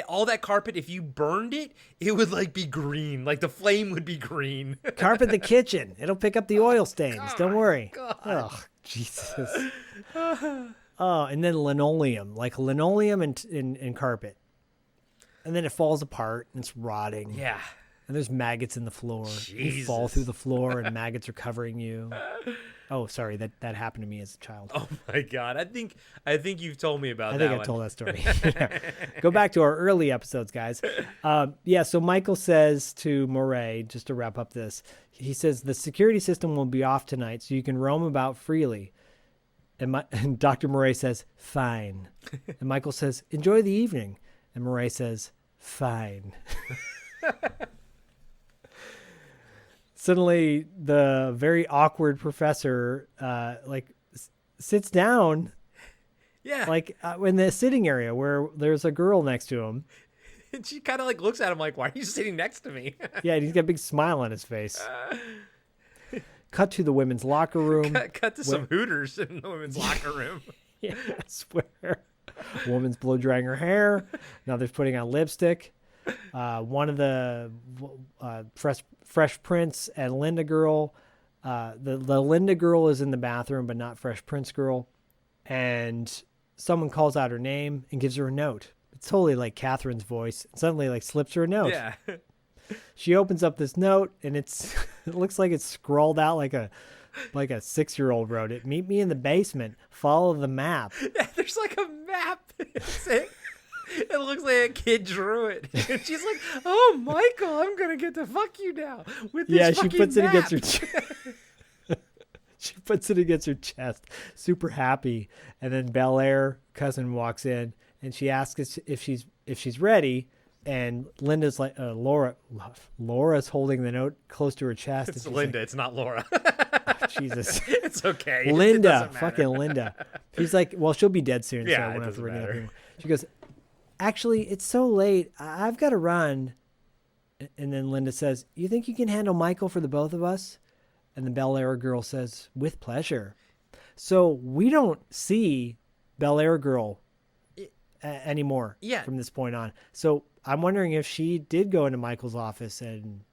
S2: All that carpet, if you burned it, it would like be green. Like the flame would be green.
S4: Carpet the kitchen. It'll pick up the oil stains. Don't worry.
S2: God.
S4: Oh, Jesus. Oh, and then linoleum, like linoleum and carpet. And then it falls apart and it's rotting.
S2: Yeah.
S4: And there's maggots in the floor.
S2: Jesus.
S4: You fall through the floor and maggots are covering you. Oh, sorry. That happened to me as a child.
S2: Oh my God. I think you've told me about that.
S4: I think I've told that story. Go back to our early episodes, guys. So Michael says to Murray, just to wrap up this, he says, the security system will be off tonight so you can roam about freely. And Dr. Murray says, fine. And Michael says, enjoy the evening. And Murray says, fine. Suddenly, the very awkward professor, sits down.
S2: Yeah.
S4: In the sitting area where there's a girl next to him.
S2: And she kind of like looks at him like, why are you sitting next to me?
S4: Yeah, and he's got a big smile on his face. Cut to the women's locker room.
S2: Cut to some Hooters in the women's locker room.
S4: Yeah, I swear. Woman's blow drying her hair. Another's putting on lipstick. One of the Fresh Prince and Linda girl. The Linda girl is in the bathroom, but not Fresh Prince girl. And someone calls out her name and gives her a note. It's totally like Catherine's voice. Suddenly, like slips her a note.
S2: Yeah.
S4: She opens up this note and it looks like it's scrawled out like a 6-year-old wrote it. Meet me in the basement. Follow the map.
S2: Yeah, there's like a map. It looks like a kid drew it. And she's like, oh, Michael, I'm going to get to fuck you now with this fucking
S4: she puts
S2: map.
S4: it against her chest. She puts it against her chest, super happy. And then Bel Air cousin walks in and she asks if she's ready. And Linda's like, Laura's holding the note close to her chest.
S2: It's Linda. It's not Laura.
S4: Oh, Jesus.
S2: It's okay.
S4: Linda. Fucking Linda. She's like, well, she'll be dead soon.
S2: Yeah,
S4: so I won't
S2: it
S4: have to
S2: doesn't
S4: bring it up
S2: matter.
S4: anymore. She goes, actually, it's so late. I've got to run. And then Linda says, you think you can handle Michael for the both of us? And the Bel Air girl says, with pleasure. So we don't see Bel Air girl anymore from this point on. So I'm wondering if she did go into Michael's office and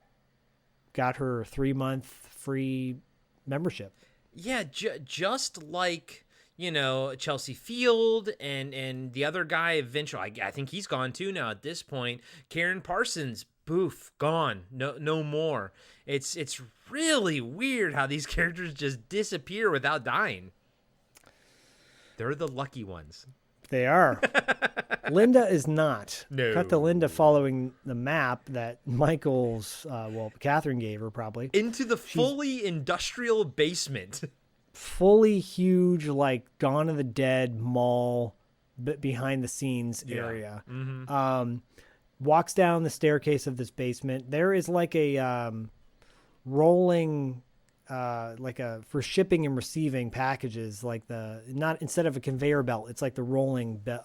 S4: got her 3-month free membership.
S2: Yeah, just like, Chelsea Field and the other guy eventually, I think he's gone too now at this point. Karen Parsons boof, gone, no more. It's really weird how these characters just disappear without dying. They're the lucky ones.
S4: They are. Linda is not.
S2: No.
S4: Cut to Linda following the map that Catherine gave her probably.
S2: Into the fully industrial basement.
S4: Fully huge, like Dawn of the Dead mall, behind the scenes area.
S2: Mm-hmm.
S4: Walks down the staircase of this basement. There is like a rolling... for shipping and receiving packages, instead of a conveyor belt, it's like the rolling,
S2: the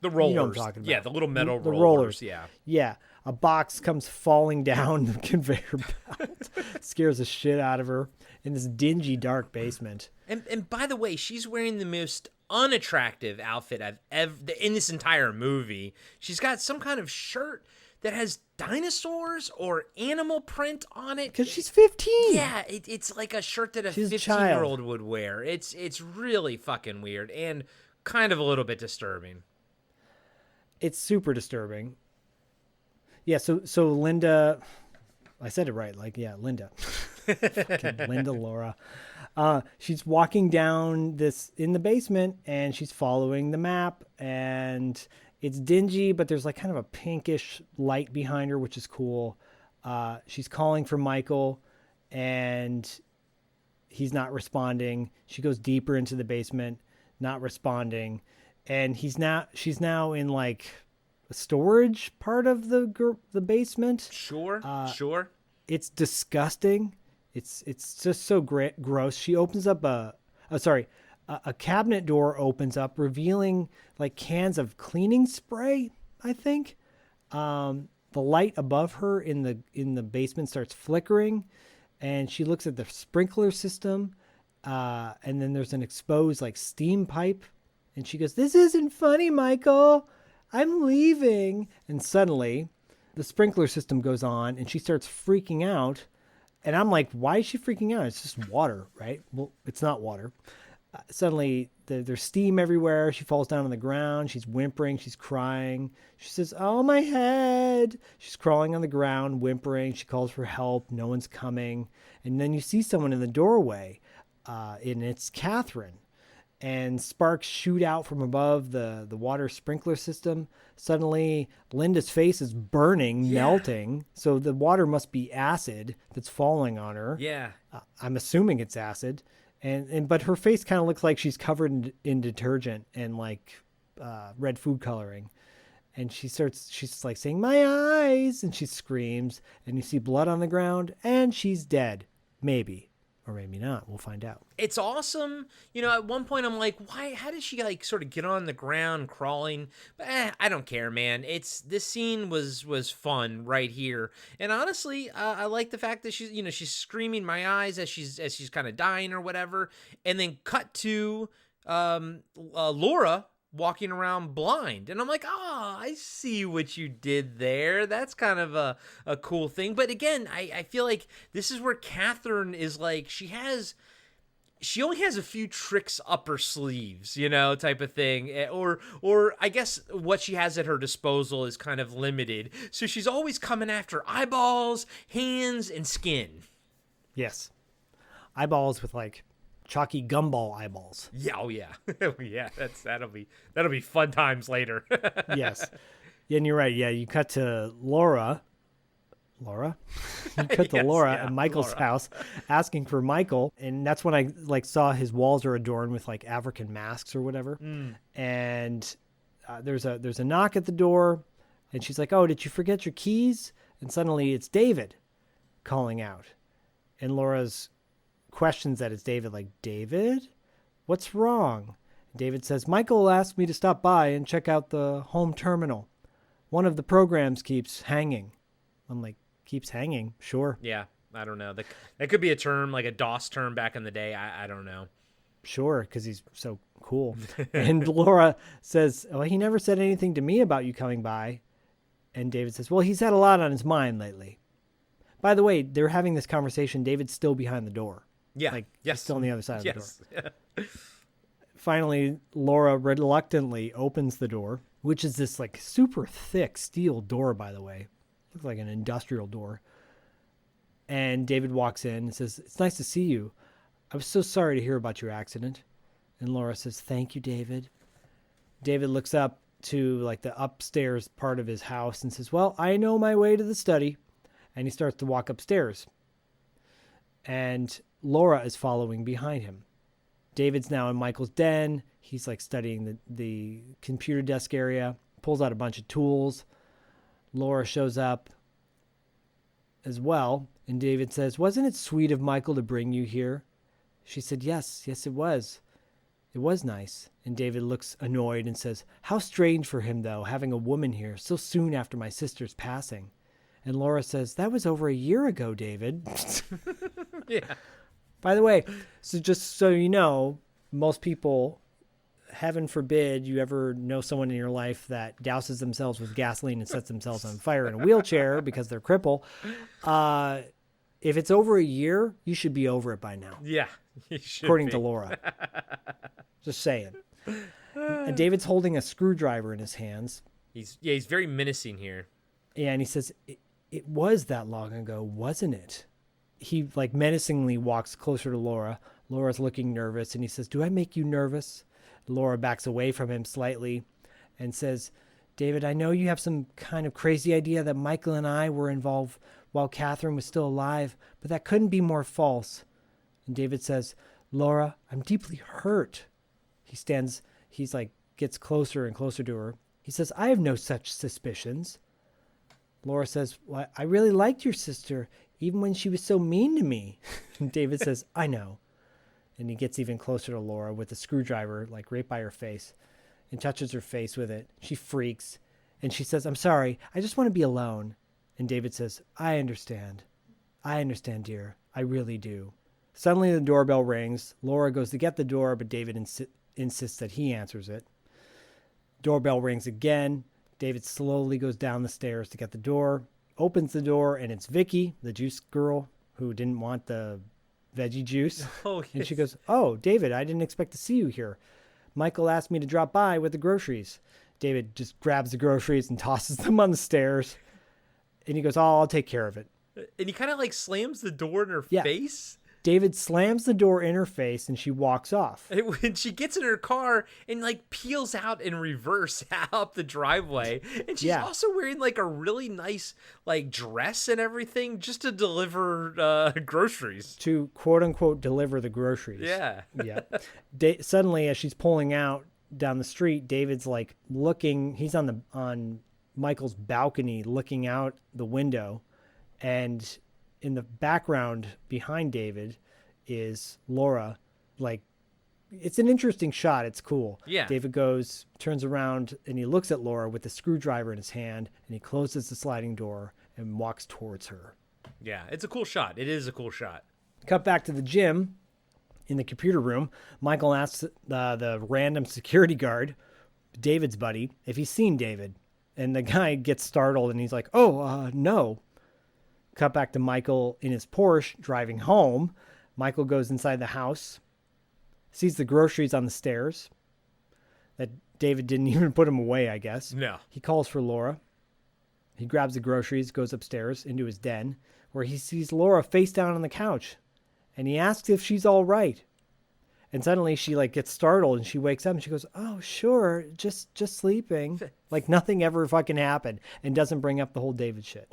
S2: rollers.
S4: You know what I'm talking about.
S2: Yeah, the little metal
S4: the
S2: rollers.
S4: Yeah. A box comes falling down the conveyor belt, scares the shit out of her in this dingy, dark basement.
S2: And by the way, she's wearing the most unattractive outfit I've ever in this entire movie. She's got some kind of shirt that has dinosaurs or animal print on it.
S4: Because she's 15.
S2: Yeah, it's like a shirt that a 15-year-old would wear. It's really fucking weird and kind of a little bit disturbing.
S4: It's super disturbing. Yeah, so Linda... I said it right. Linda. Linda Laura. She's walking down in the basement, and she's following the map, and... It's dingy, but there's like kind of a pinkish light behind her, which is cool. She's calling for Michael, and he's not responding. She goes deeper into the basement, not responding. And she's now in like a storage part of the basement.
S2: Sure.
S4: It's disgusting. It's just so gross. She opens up a cabinet door opens up, revealing like cans of cleaning spray, I think. The light above her in the basement starts flickering, and she looks at the sprinkler system, and then there's an exposed like steam pipe, and she goes, "This isn't funny, Michael. I'm leaving." And suddenly the sprinkler system goes on, and she starts freaking out. And I'm like, why is she freaking out? It's just water, right? Well, it's not water. Suddenly there's steam everywhere. She falls down on the ground. She's whimpering. She's crying. She says, "Oh, my head." She's crawling on the ground, whimpering. She calls for help. No one's coming. And then you see someone in the doorway, and it's Catherine. And sparks shoot out from above the water sprinkler system. Suddenly, Linda's face is burning, melting. So the water must be acid that's falling on her.
S2: Yeah.
S4: I'm assuming it's acid. But her face kind of looks like she's covered in detergent and like red food coloring. And she's like saying, "My eyes," and she screams, and you see blood on the ground, and she's dead. Maybe, or maybe not. We'll find out.
S2: It's awesome. At one point I'm like, how did she like sort of get on the ground crawling? But I don't care, man. This scene was fun right here. And honestly, I like the fact that she's screaming "my eyes" as she's kind of dying or whatever. And then cut to Laura walking around blind. And I'm like, I see what you did there. That's kind of a cool thing. But again, I feel like this is where Catherine is like, she only has a few tricks up her sleeves, type of thing. Or I guess what she has at her disposal is kind of limited. So she's always coming after eyeballs, hands, and skin.
S4: Yes. Eyeballs with like chalky gumball eyeballs.
S2: Yeah, oh yeah. Yeah, that'll be fun times later.
S4: Yes. Yeah, and you're right. Yeah, you cut to Laura. You cut to Laura at Michael's house asking for Michael, and that's when I like saw his walls are adorned with like African masks or whatever. And there's a knock at the door, and she's like, "Oh, did you forget your keys?" And suddenly it's David calling out, and Laura's questions that it's David, like, "David, what's wrong?" David says, "Michael asked me to stop by and check out the home terminal. One of the programs keeps hanging." I'm like, keeps hanging? Sure.
S2: Yeah, I don't know. That could be a term, like a DOS term back in the day. I don't know.
S4: Sure, because he's so cool. And Laura says, "Well, he never said anything to me about you coming by." And David says, "Well, he's had a lot on his mind lately." By the way, they're having this conversation. David's still behind the door.
S2: Yeah.
S4: Like,
S2: yes.
S4: He's still on the other side of the door.
S2: Yeah.
S4: Finally, Laura reluctantly opens the door, which is this like super thick steel door, by the way. looks like an industrial door. And David walks in and says, "It's nice to see you. I was so sorry to hear about your accident." And Laura says, "Thank you, David." David looks up to like the upstairs part of his house and says, "Well, I know my way to the study." And he starts to walk upstairs. And Laura is following behind him. David's now in Michael's den. He's like studying the computer desk area, pulls out a bunch of tools. Laura shows up as well. And David says, "Wasn't it sweet of Michael to bring you here?" She said, Yes, it was. It was nice." And David looks annoyed and says, "How strange for him, though, having a woman here so soon after my sister's passing." And Laura says, "That was over a year ago, David."
S2: Yeah.
S4: By the way, so just so you know, most people, heaven forbid you ever know someone in your life that douses themselves with gasoline and sets themselves on fire in a wheelchair because they're crippled. If it's over a year, you should be over it by now.
S2: Yeah, you should
S4: according
S2: be.
S4: to Laura. Just saying. And David's holding a screwdriver in his hands.
S2: He's very menacing here.
S4: Yeah, and he says, it was that long ago, wasn't it? He like menacingly walks closer to Laura. Laura's looking nervous, and he says, "Do I make you nervous?" Laura backs away from him slightly and says, "David, I know you have some kind of crazy idea that Michael and I were involved while Catherine was still alive, but that couldn't be more false." And David says, "Laura, I'm deeply hurt." He's like, gets closer and closer to her. He says, "I have no such suspicions." Laura says, "Well, I really liked your sister, even when she was so mean to me." And David says, "I know." And he gets even closer to Laura with the screwdriver, like right by her face, and touches her face with it. She freaks, and she says, "I'm sorry, I just want to be alone." And David says, I understand, dear. I really do." Suddenly the doorbell rings. Laura goes to get the door, but David insists that he answers it. Doorbell rings again. David slowly goes down the stairs to get the door, opens the door, and it's Vicky, the juice girl, who didn't want the veggie juice.
S2: Oh, yes.
S4: And she goes, "Oh, David, I didn't expect to see you here. Michael asked me to drop by with the groceries." David just grabs the groceries and tosses them on the stairs. And he goes, "Oh, I'll take care of it."
S2: And he kind of like slams the door in her face.
S4: David slams the door in her face and she walks off.
S2: And when she gets in her car and like peels out in reverse up the driveway. And she's also wearing like a really nice like dress and everything just to deliver groceries.
S4: To quote unquote deliver the groceries.
S2: Yeah.
S4: Yeah. Suddenly, as she's pulling out down the street, David's like looking, he's on Michael's balcony looking out the window, and in the background behind David is Laura. Like, it's an interesting shot. It's cool.
S2: Yeah.
S4: David turns around, and he looks at Laura with the screwdriver in his hand, and he closes the sliding door and walks towards her.
S2: Yeah, it's a cool shot. It is a cool shot.
S4: Cut back to the gym in the computer room. Michael asks the random security guard, David's buddy, if he's seen David. And the guy gets startled, and he's like, "Oh, no." Cut back to Michael in his Porsche driving home. Michael goes inside the house, sees the groceries on the stairs that David didn't even put them away, I guess.
S2: No.
S4: He calls for Laura. He grabs the groceries, goes upstairs into his den, where he sees Laura face down on the couch. And he asks if she's all right. And suddenly she like gets startled and she wakes up and she goes, "Oh, sure, just sleeping." Like nothing ever fucking happened, and doesn't bring up the whole David shit.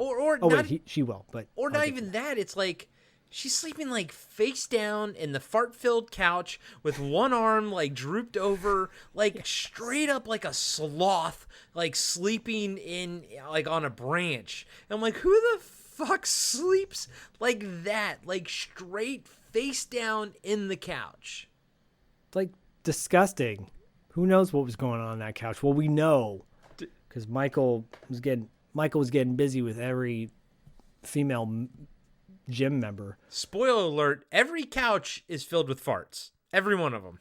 S4: She will, but
S2: not even that. It's like she's sleeping like face down in the fart-filled couch with one arm like drooped over, like straight up like a sloth, like sleeping in like on a branch. And I'm like, who the fuck sleeps like that, like straight face down in the couch?
S4: Like disgusting. Who knows what was going on that couch? Well, we know because Michael was getting busy with every female gym member.
S2: Spoiler alert: every couch is filled with farts. Every one of them.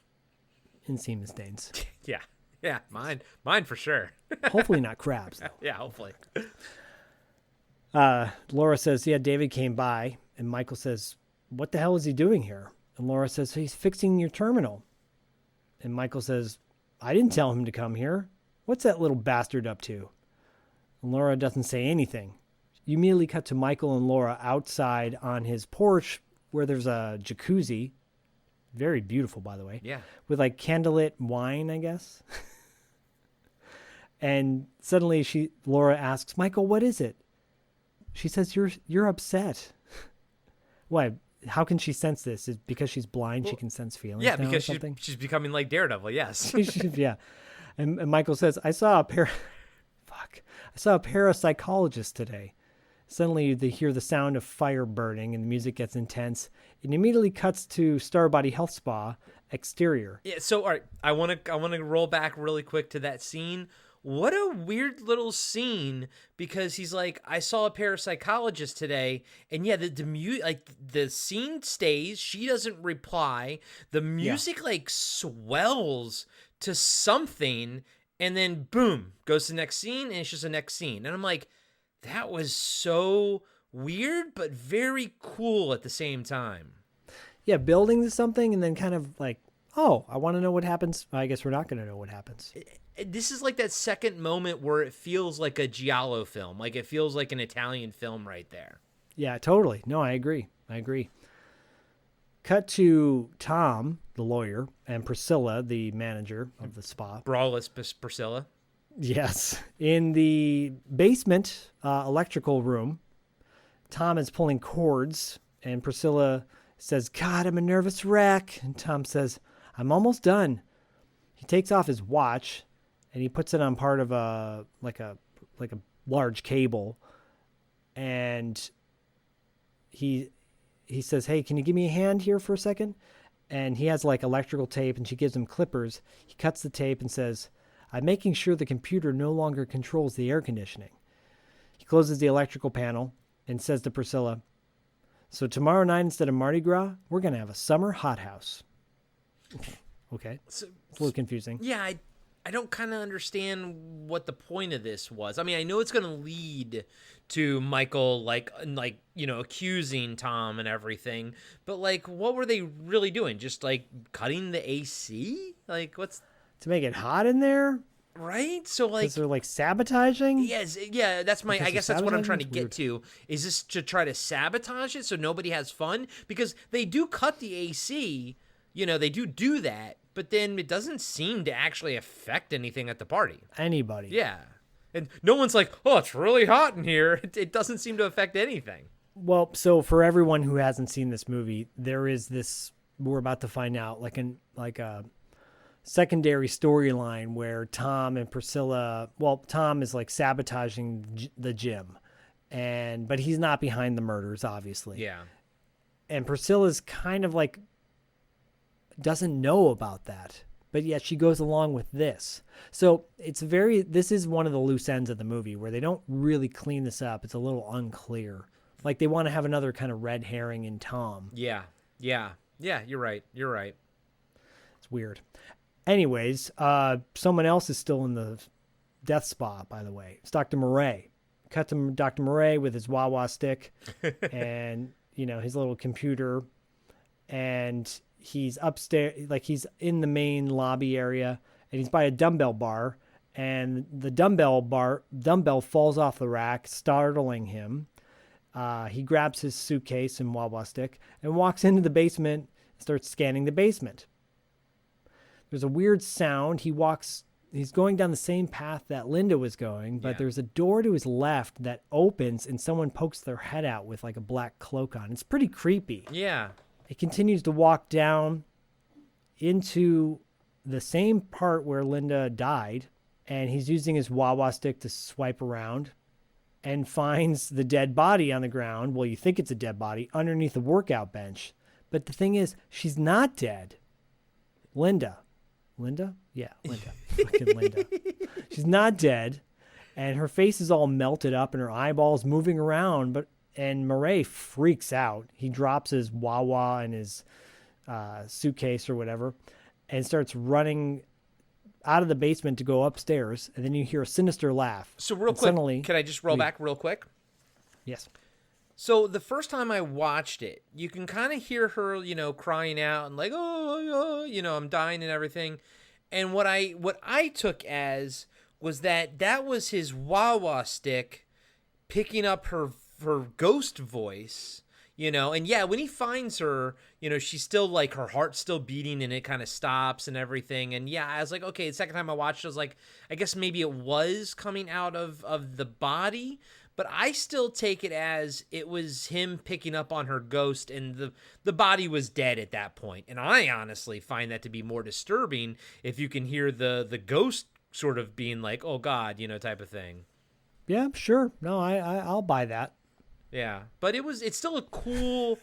S4: And semen stains.
S2: Yeah, mine for sure.
S4: Hopefully not crabs though.
S2: Yeah, hopefully.
S4: Laura says, "Yeah, David came by," and Michael says, "What the hell is he doing here?" And Laura says, "He's fixing your terminal." And Michael says, "I didn't tell him to come here. What's that little bastard up to?" And Laura doesn't say anything. you immediately cut to Michael and Laura outside on his porch where there's a jacuzzi. Very beautiful, by the way.
S2: Yeah.
S4: With like candlelit wine, I guess. And suddenly Laura asks, Michael, what is it? She says, you're upset. Why? How can she sense this? Is it because she's blind? She can sense feelings.
S2: Yeah,
S4: now
S2: because
S4: or something?
S2: she's becoming like Daredevil. Yes.
S4: Yeah. And Michael says, I saw a parapsychologist today. Suddenly they hear the sound of fire burning and the music gets intense. It immediately cuts to Starbody Health Spa exterior.
S2: Yeah. So, all right, I want to roll back really quick to that scene. What a weird little scene, because he's like, I saw a parapsychologist today, and yeah, the scene stays. She doesn't reply. The music like swells to something, and then boom, goes to the next scene, and it's just the next scene. And I'm like, that was so weird, but very cool at the same time.
S4: Yeah, building to something, and then kind of like, oh, I want to know what happens. I guess we're not going to know what happens.
S2: This is like that second moment where it feels like a giallo film. Like it feels like an Italian film right there.
S4: Yeah, totally. No, I agree. Cut to Tom, the lawyer, and Priscilla, the manager of the spa.
S2: Brawless Priscilla.
S4: Yes. In the basement electrical room, Tom is pulling cords, and Priscilla says, God, I'm a nervous wreck. And Tom says, I'm almost done. He takes off his watch, and he puts it on part of a large cable, and he says, hey, can you give me a hand here for a second? And he has like electrical tape, and she gives him clippers. He cuts the tape and says, I'm making sure the computer no longer controls the air conditioning. He closes the electrical panel and says to Priscilla, so tomorrow night, instead of Mardi Gras, we're going to have a summer hothouse. Okay. It's a little confusing.
S2: Yeah, I don't kind of understand what the point of this was. I mean, I know it's going to lead to Michael, accusing Tom and everything. But, what were they really doing? Just, cutting the AC?
S4: To make it hot in there?
S2: Right? So,
S4: because they're, sabotaging?
S2: Yes. Yeah, I guess that's what I'm trying to get to. Is this to try to sabotage it so nobody has fun? Because they do cut the AC. They do that. But then it doesn't seem to actually affect anything at the party.
S4: Anybody.
S2: Yeah. And no one's like, oh, it's really hot in here. It doesn't seem to affect anything.
S4: Well, so for everyone who hasn't seen this movie, there is this, we're about to find out, like a secondary storyline where Tom and Priscilla, Tom is sabotaging the gym. But he's not behind the murders, obviously.
S2: Yeah.
S4: And Priscilla's kind of doesn't know about that, but yet she goes along with this. So this is one of the loose ends of the movie where they don't really clean this up. It's a little unclear. They want to have another kind of red herring in Tom.
S2: Yeah. You're right.
S4: It's weird. Anyways, someone else is still in the death spa, by the way. It's Dr. Murray. Cut to Dr. Murray with his wah-wah stick and, his little computer, and he's upstairs, he's in the main lobby area, and he's by a dumbbell bar, and the dumbbell falls off the rack, startling him. He grabs his suitcase and wah-wah stick and walks into the basement and starts scanning the basement. There's a weird sound. He's going down the same path that Linda was going, but there's a door to his left that opens, and someone pokes their head out with a black cloak on. It's pretty creepy.
S2: Yeah.
S4: He continues to walk down into the same part where Linda died, and he's using his wah-wah stick to swipe around and finds the dead body on the ground. Well, you think it's a dead body underneath the workout bench. But the thing is, she's not dead. Linda? Yeah, Linda. Fucking Linda. She's not dead, and her face is all melted up and her eyeballs moving around, and Murray freaks out. He drops his wah-wah and his suitcase or whatever and starts running out of the basement to go upstairs. And then you hear a sinister laugh.
S2: So real quick, can I just roll back real quick?
S4: Yes.
S2: So the first time I watched it, you can kind of hear her, crying out and I'm dying and everything. And what I took as was that was his wah-wah stick picking up her ghost voice, and yeah, when he finds her, she's still like, her heart's still beating and it kind of stops and everything. And yeah, I was like, okay, the second time I watched it, I was like, I guess maybe it was coming out of the body, but I still take it as it was him picking up on her ghost, and the body was dead at that point. And I honestly find that to be more disturbing if you can hear the ghost sort of being like, oh God, type of thing.
S4: Yeah, sure. No, I'll buy that.
S2: Yeah, but it's still a cool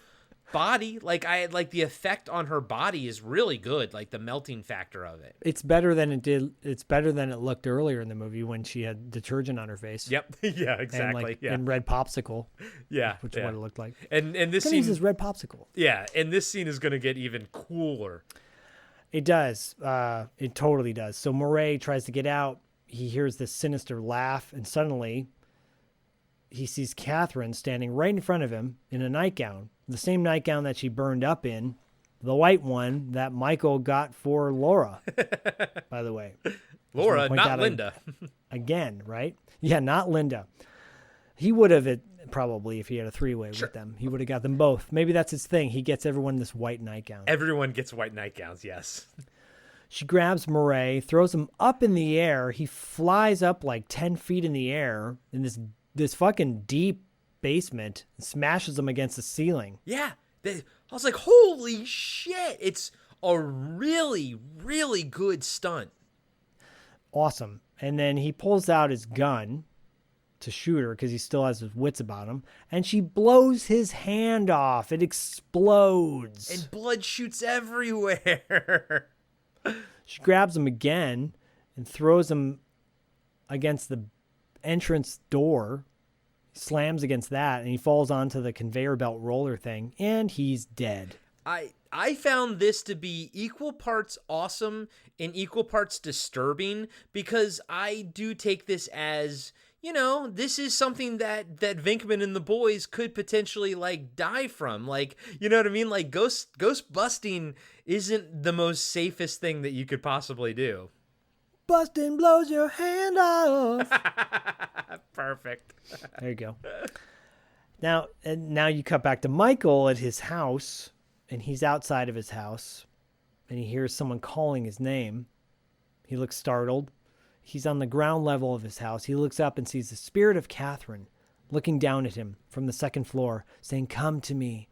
S2: body. Like the effect on her body is really good. Like the melting factor of it.
S4: It's better than it did. It's better than it looked earlier in the movie when she had detergent on her face.
S2: Yep. Yeah. Exactly.
S4: And red popsicle.
S2: Yeah.
S4: Which is what it looked like.
S2: And this scene
S4: uses red popsicle.
S2: Yeah, and this scene is going to get even cooler.
S4: It does. It totally does. So Murray tries to get out. He hears this sinister laugh, and suddenly he sees Catherine standing right in front of him in a nightgown, the same nightgown that she burned up in, the white one that Michael got for Laura, by the way.
S2: Laura, not Linda.
S4: Again, right? Yeah, not Linda. He would have probably, if he had a three-way with them, he would have got them both. Maybe that's his thing. He gets everyone this white nightgown.
S2: Everyone gets white nightgowns, yes.
S4: She grabs Murray, throws him up in the air. He flies up like 10 feet in the air in this fucking deep basement and smashes him against the ceiling.
S2: Yeah. I was like, holy shit. It's a really, really good stunt.
S4: Awesome. And then he pulls out his gun to shoot her because he still has his wits about him. And she blows his hand off. It explodes.
S2: And blood shoots everywhere.
S4: She grabs him again and throws him against the entrance door, slams against that, and he falls onto the conveyor belt roller thing, and he's dead.
S2: I found this to be equal parts awesome and equal parts disturbing, because I do take this as, this is something that Venkman and the boys could potentially like die from. Like, you know what I mean? Like ghost busting isn't the most safest thing that you could possibly do.
S4: Busting blows your hand off.
S2: Perfect.
S4: There you go. Now you cut back to Michael at his house, and he's outside of his house, and he hears someone calling his name. He looks startled. He's on the ground level of his house. He looks up and sees the spirit of Catherine looking down at him from the second floor, saying, come to me,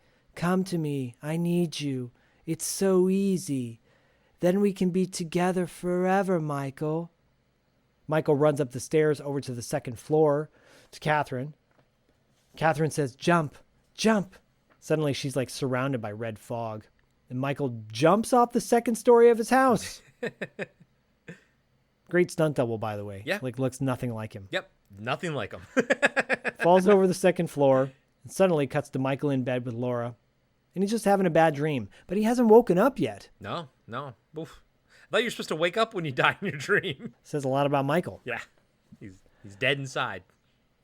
S4: I need you. It's so easy. Then we can be together forever, Michael. Michael runs up the stairs over to the second floor to Catherine. Catherine says, jump, jump. Suddenly she's like surrounded by red fog. And Michael jumps off the second story of his house. Great stunt double, by the way.
S2: Yeah.
S4: Like, looks nothing like him.
S2: Yep. Nothing like him.
S4: Falls over the second floor and suddenly cuts to Michael in bed with Laura. And he's just having a bad dream. But he hasn't woken up yet.
S2: No. Oof. I thought you were supposed to wake up when you die in your dream.
S4: Says a lot about Michael.
S2: Yeah. He's dead inside.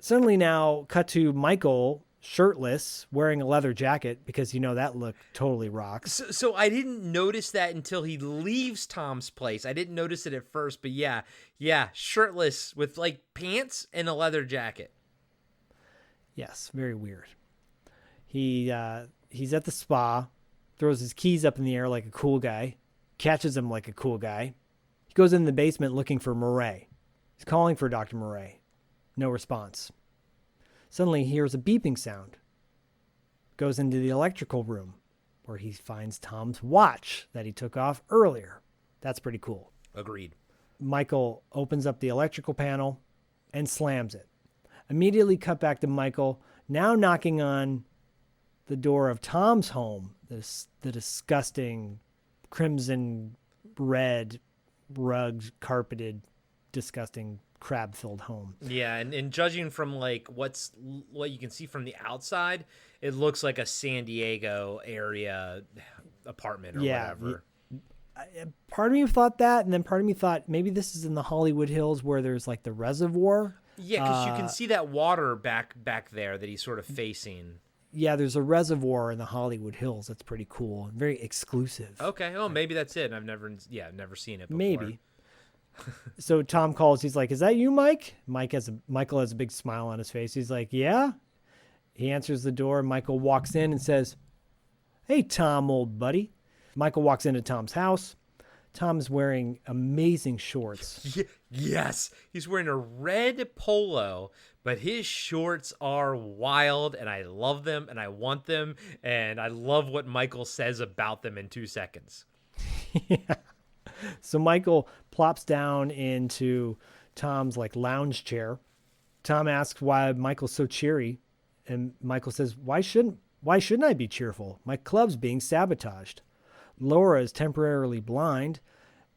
S4: Suddenly now, cut to Michael, shirtless, wearing a leather jacket, because that look totally rocks.
S2: So I didn't notice that until he leaves Tom's place. I didn't notice it at first, but yeah, shirtless with like pants and a leather jacket.
S4: Yes, very weird. He's at the spa, throws his keys up in the air like a cool guy, catches him like a cool guy. He goes in the basement looking for Murray. He's calling for Dr. Murray. No response. Suddenly he hears a beeping sound. Goes into the electrical room where he finds Tom's watch that he took off earlier. That's pretty cool.
S2: Agreed.
S4: Michael opens up the electrical panel and slams it. Immediately cut back to Michael, now knocking on the door of Tom's home, the disgusting crimson red rugged carpeted disgusting crab-filled home.
S2: Yeah, and judging from like what you can see from the outside, it looks like a San Diego area apartment or whatever.
S4: Part of me thought that, and then part of me thought maybe this is in the Hollywood Hills where there's like the reservoir.
S2: Yeah, because you can see that water back there that he's sort of facing.
S4: Yeah, there's a reservoir in the Hollywood Hills. That's pretty cool. Very exclusive.
S2: Okay. Oh, maybe that's it. I've never seen it before.
S4: Maybe. So Tom calls. He's like, "Is that you, Mike?" Michael has a big smile on his face. He's like, "Yeah." He answers the door. Michael walks in and says, "Hey, Tom, old buddy." Michael walks into Tom's house. Tom's wearing amazing shorts.
S2: Yes, he's wearing a red polo, but his shorts are wild, and I love them, and I want them, and I love what Michael says about them in 2 seconds.
S4: Yeah. So Michael plops down into Tom's like lounge chair. Tom asks why Michael's so cheery, and Michael says, "Why shouldn't I be cheerful? My club's being sabotaged. Laura is temporarily blind,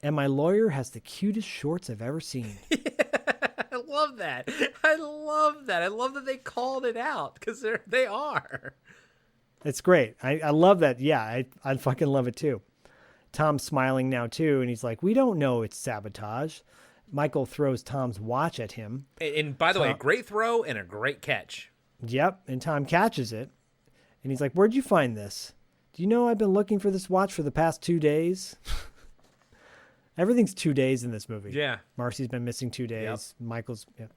S4: and my lawyer has the cutest shorts I've ever seen."
S2: I love that. I love that they called it out, because they are.
S4: It's great. I love that. Yeah, I fucking love it too. Tom's smiling now too, and he's like, "We don't know it's sabotage." Michael throws Tom's watch at him.
S2: And by the way, a great throw and a great catch.
S4: Yep, and Tom catches it, and he's like, "Where'd you find this? Do you know I've been looking for this watch for the past 2 days?" Everything's 2 days in this movie.
S2: Yeah.
S4: Marcy's been missing 2 days.
S2: Yep.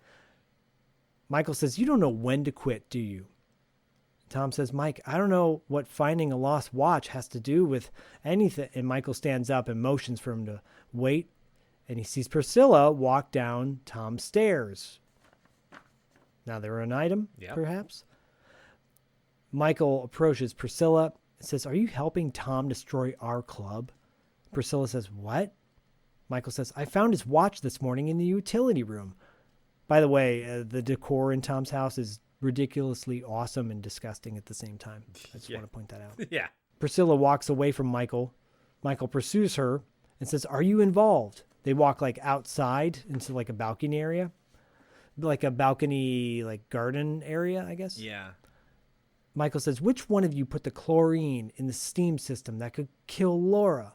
S4: Michael says, "You don't know when to quit, do you?" Tom says, "Mike, I don't know what finding a lost watch has to do with anything." And Michael stands up and motions for him to wait. And he sees Priscilla walk down Tom's stairs. Now they're an item, perhaps. Michael approaches Priscilla and says, "Are you helping Tom destroy our club?" Priscilla says, "What?" Michael says, "I found his watch this morning in the utility room." By the way, the decor in Tom's house is ridiculously awesome and disgusting at the same time. I just want to point that out.
S2: Yeah.
S4: Priscilla walks away from Michael. Michael pursues her and says, "Are you involved?" They walk like outside into like a balcony area, like a balcony, like garden area, I guess.
S2: Yeah.
S4: Michael says, "Which one of you put the chlorine in the steam system that could kill Laura?"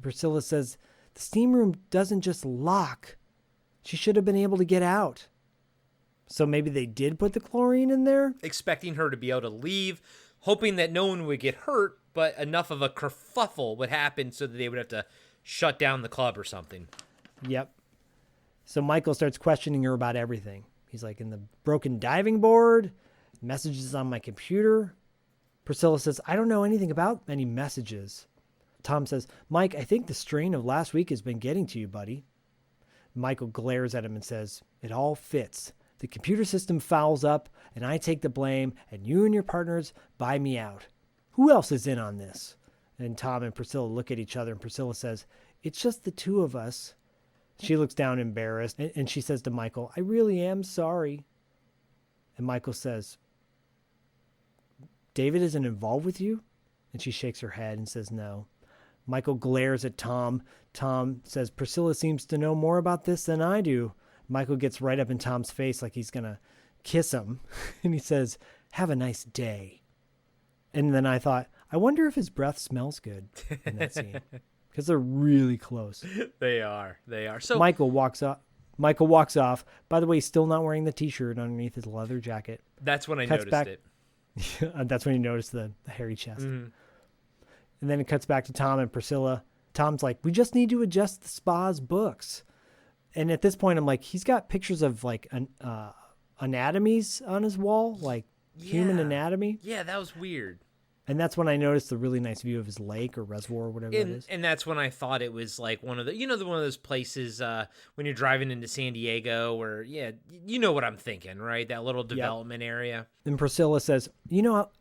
S4: Priscilla says, "The steam room doesn't just lock. She should have been able to get out." So maybe they did put the chlorine in there?
S2: Expecting her to be able to leave, hoping that no one would get hurt, but enough of a kerfuffle would happen so that they would have to shut down the club or something.
S4: Yep. So Michael starts questioning her about everything. He's like, "In the broken diving board, messages on my computer." Priscilla says, "I don't know anything about any messages." Tom says, "Mike, I think the strain of last week has been getting to you, buddy." Michael glares at him and says, "It all fits. The computer system fouls up, and I take the blame, and you and your partners buy me out. Who else is in on this?" And Tom and Priscilla look at each other, and Priscilla says, "It's just the two of us." She looks down embarrassed, and she says to Michael, "I really am sorry." And Michael says, "David isn't involved with you?" And she shakes her head and says, "No." Michael glares at Tom. Tom says, "Priscilla seems to know more about this than I do." Michael gets right up in Tom's face like he's going to kiss him. And he says, "Have a nice day." And then I thought, I wonder if his breath smells good in that scene. Because they're really close.
S2: They are. So
S4: Michael walks off. By the way, he's still not wearing the T-shirt underneath his leather jacket.
S2: That's when I noticed it.
S4: That's when you notice the hairy chest.
S2: Mm-hmm.
S4: And then it cuts back to Tom and Priscilla. Tom's like, "We just need to adjust the spa's books." And at this point, I'm like, he's got pictures of like anatomies on his wall, like human anatomy.
S2: Yeah, that was weird.
S4: And that's when I noticed the really nice view of his lake or reservoir or whatever it is.
S2: And that's when I thought it was like one of the, one of those places when you're driving into San Diego where, you know what I'm thinking, right? That little development area.
S4: And Priscilla says,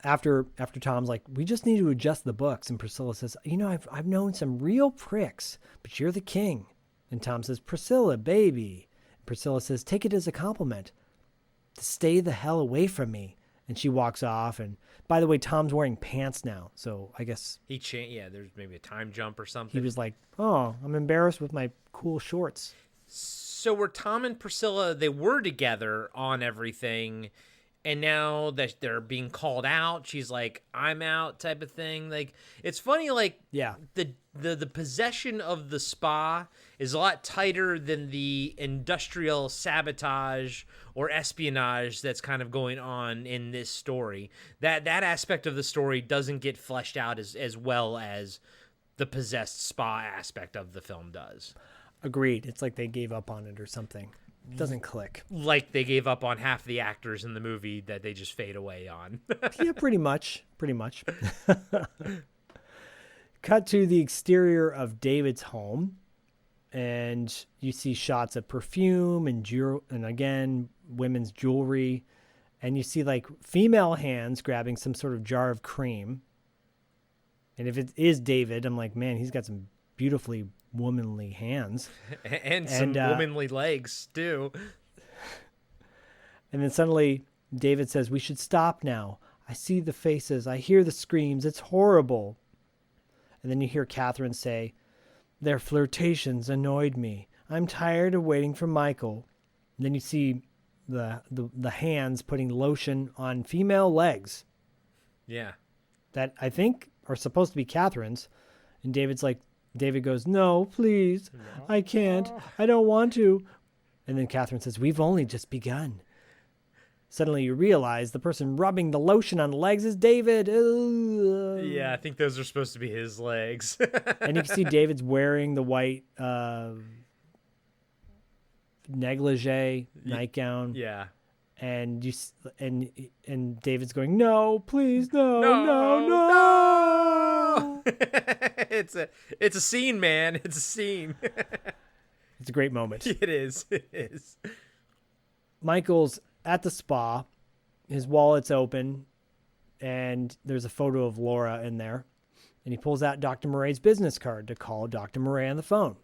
S4: after Tom's like, "We just need to adjust the books." And Priscilla says, I've known some real pricks, but you're the king. And Tom says, "Priscilla, baby." And Priscilla says, "Take it as a compliment. Stay the hell away from me." And she walks off. And by the way, Tom's wearing pants now. So I guess
S2: there's maybe a time jump or something.
S4: He was like, "Oh, I'm embarrassed with my cool shorts."
S2: So were Tom and Priscilla, they were together on everything. And now that they're being called out, she's like, "I'm out," type of thing. Like, it's funny, like, the possession of the spa is a lot tighter than the industrial sabotage or espionage that's kind of going on in this story. That aspect of the story doesn't get fleshed out as well as the possessed spa aspect of the film does.
S4: Agreed. It's like they gave up on it or something. It doesn't click.
S2: Like they gave up on half the actors in the movie that they just fade away on.
S4: Yeah, pretty much. Cut to the exterior of David's home, and you see shots of perfume and again, women's jewelry, and you see like female hands grabbing some sort of jar of cream. And if it is David, I'm like, man, he's got some beautifully womanly hands.
S2: and some womanly legs, too.
S4: And then suddenly, David says, we should stop now. I see the faces. I hear the screams. It's horrible. And then you hear Catherine say, their flirtations annoyed me. I'm tired of waiting for Michael. And then you see the hands putting lotion on female legs.
S2: Yeah.
S4: That I think are supposed to be Catherine's. And David goes, no, please. I can't. I don't want to. And then Catherine says, we've only just begun. Suddenly you realize the person rubbing the lotion on the legs is David. Ugh.
S2: Yeah, I think those are supposed to be his legs.
S4: And you can see David's wearing the white negligee nightgown.
S2: Yeah.
S4: And David's going, no, please, no.
S2: It's a scene, man. It's a scene.
S4: It's a great moment.
S2: It is.
S4: Michael's at the spa. His wallet's open, and there's a photo of Laura in there. And he pulls out Dr. Murray's business card to call Dr. Murray on the phone.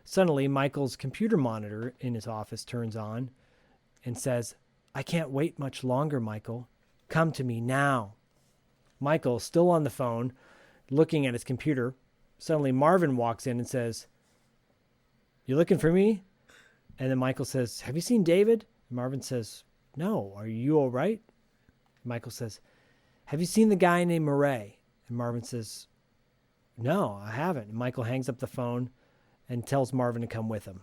S4: Suddenly, Michael's computer monitor in his office turns on and says, I can't wait much longer, Michael. Come to me now. Michael, still on the phone, looking at his computer. Suddenly, Marvin walks in and says, you looking for me? And then Michael says, have you seen David? And Marvin says, no. Are you all right? Michael says, have you seen the guy named Murray? And Marvin says, no, I haven't. And Michael hangs up the phone and tells Marvin to come with him.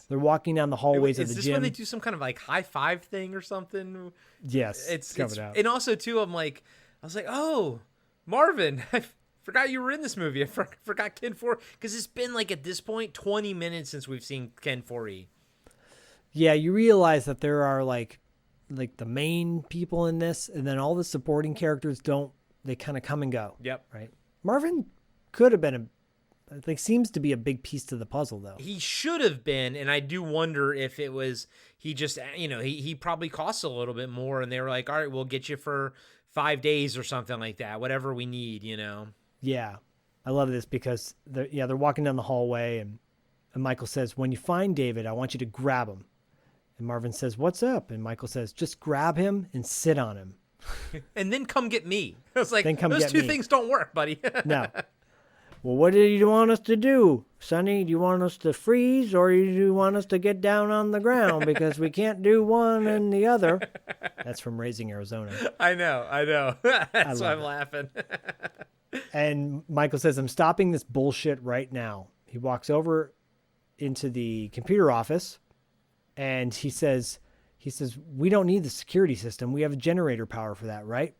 S4: They're walking down the hallways of the gym.
S2: Is this when they do some kind of like high five thing or something?
S4: Yes, it's covered out.
S2: And also too, I was like, oh, Marvin, I forgot you were in this movie. I forgot Ken Foree, because it's been like at this point 20 minutes since we've seen Ken Foree.
S4: Yeah, you realize that there are like the main people in this, and then all the supporting characters they kind of come and go.
S2: Yep.
S4: Right. Marvin could have been seems to be a big piece to the puzzle, though.
S2: He should have been, and I do wonder if it was he just, he probably costs a little bit more, and they were like, all right, we'll get you for 5 days or something like that, whatever we need,
S4: Yeah, I love this because they're walking down the hallway, and Michael says, when you find David, I want you to grab him. And Marvin says, what's up? And Michael says, just grab him and sit on him.
S2: And then come get me. I was like, those two things don't work, buddy.
S4: No. Well, what do you want us to do, Sonny? Do you want us to freeze, or do you want us to get down on the ground? Because we can't do one and the other. That's from Raising Arizona.
S2: I know. That's why I'm laughing.
S4: And Michael says, I'm stopping this bullshit right now. He walks over into the computer office, and he says, we don't need the security system. We have a generator power for that, right?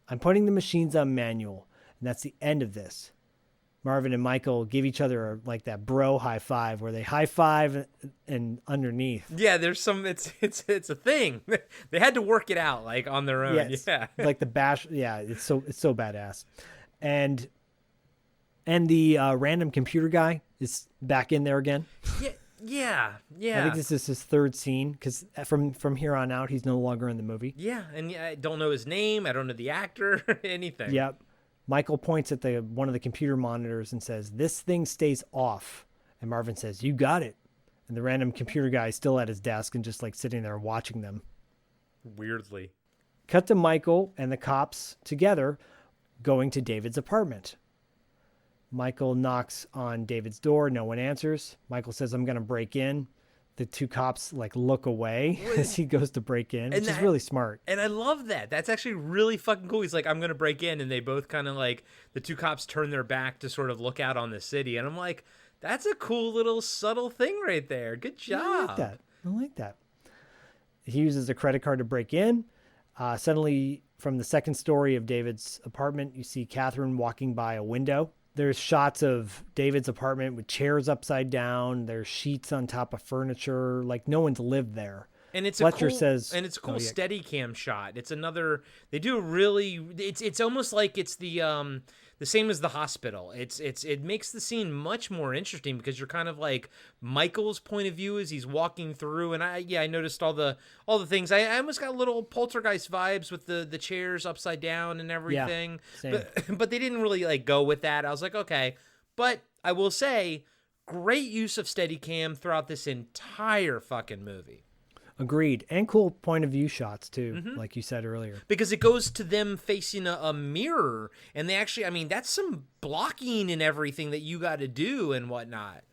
S4: I'm putting the machines on manual, and that's the end of this. Marvin and Michael give each other like that bro high five, where they high five and underneath.
S2: Yeah, there's some. It's a thing. They had to work it out like on their own.
S4: Yes.
S2: Yeah,
S4: like the bash. Yeah, it's so badass. And the random computer guy is back in there again.
S2: Yeah.
S4: I think this is his third scene, because from here on out, he's no longer in the movie.
S2: Yeah, and I don't know his name. I don't know the actor, anything.
S4: Yep. Michael points at one of the computer monitors and says, this thing stays off. And Marvin says, you got it. And the random computer guy is still at his desk and just like sitting there watching them.
S2: Weirdly.
S4: Cut to Michael and the cops together going to David's apartment. Michael knocks on David's door. No one answers. Michael says, I'm going to break in. The two cops look away as he goes to break in, which is really smart.
S2: And I love that. That's actually really fucking cool. He's like, I'm going to break in. And they both kind of the two cops turn their back to sort of look out on the city. And I'm like, that's a cool little subtle thing right there. Good job.
S4: I like that. He uses a credit card to break in. Suddenly, from the second story of David's apartment, you see Catherine walking by a window. There's shots of David's apartment with chairs upside down. There's sheets on top of furniture. Like no one's lived there.
S2: And it's
S4: Fletcher
S2: a cool,
S4: says,
S2: and it's a cool steady cam shot. It's another. They do a really. It's almost like it's the same as the hospital. It makes the scene much more interesting because you're kind of like Michael's point of view as he's walking through. And I noticed all the things. I almost got little Poltergeist vibes with the chairs upside down and everything.
S4: Yeah,
S2: but they didn't really like go with that. I was like, okay. But I will say, great use of Steadicam throughout this entire fucking movie.
S4: Agreed. And cool point of view shots too, like you said earlier.
S2: Because it goes to them facing a mirror, and they actually, I mean, that's some blocking and everything that you got to do and whatnot.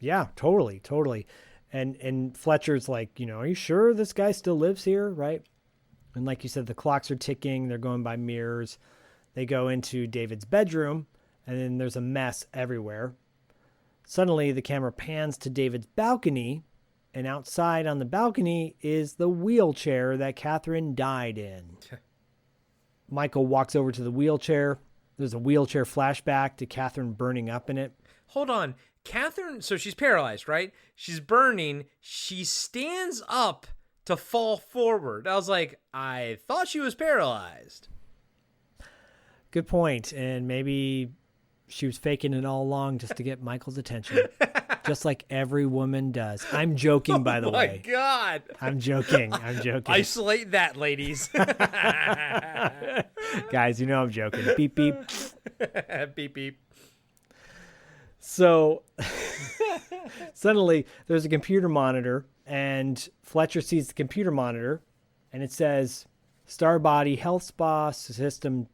S4: Yeah, totally. And Fletcher's like, are you sure this guy still lives here, right? And like you said, the clocks are ticking. They're going by mirrors. They go into David's bedroom, and then there's a mess everywhere. Suddenly, the camera pans to David's balcony, and outside on the balcony is the wheelchair that Catherine died in. Michael walks over to the wheelchair. There's a wheelchair flashback to Catherine burning up in it.
S2: Hold on. Catherine, so she's paralyzed, right? She's burning. She stands up to fall forward. I was like, I thought she was paralyzed.
S4: Good point. And maybe she was faking it all along just to get Michael's attention. Just like every woman does. I'm joking, by the way.
S2: Oh, my God.
S4: I'm joking.
S2: Isolate that, ladies.
S4: Guys, I'm joking. Beep, beep.
S2: Beep, beep.
S4: So, suddenly, there's a computer monitor, and Fletcher sees the computer monitor, and it says, Star Body Health Spa System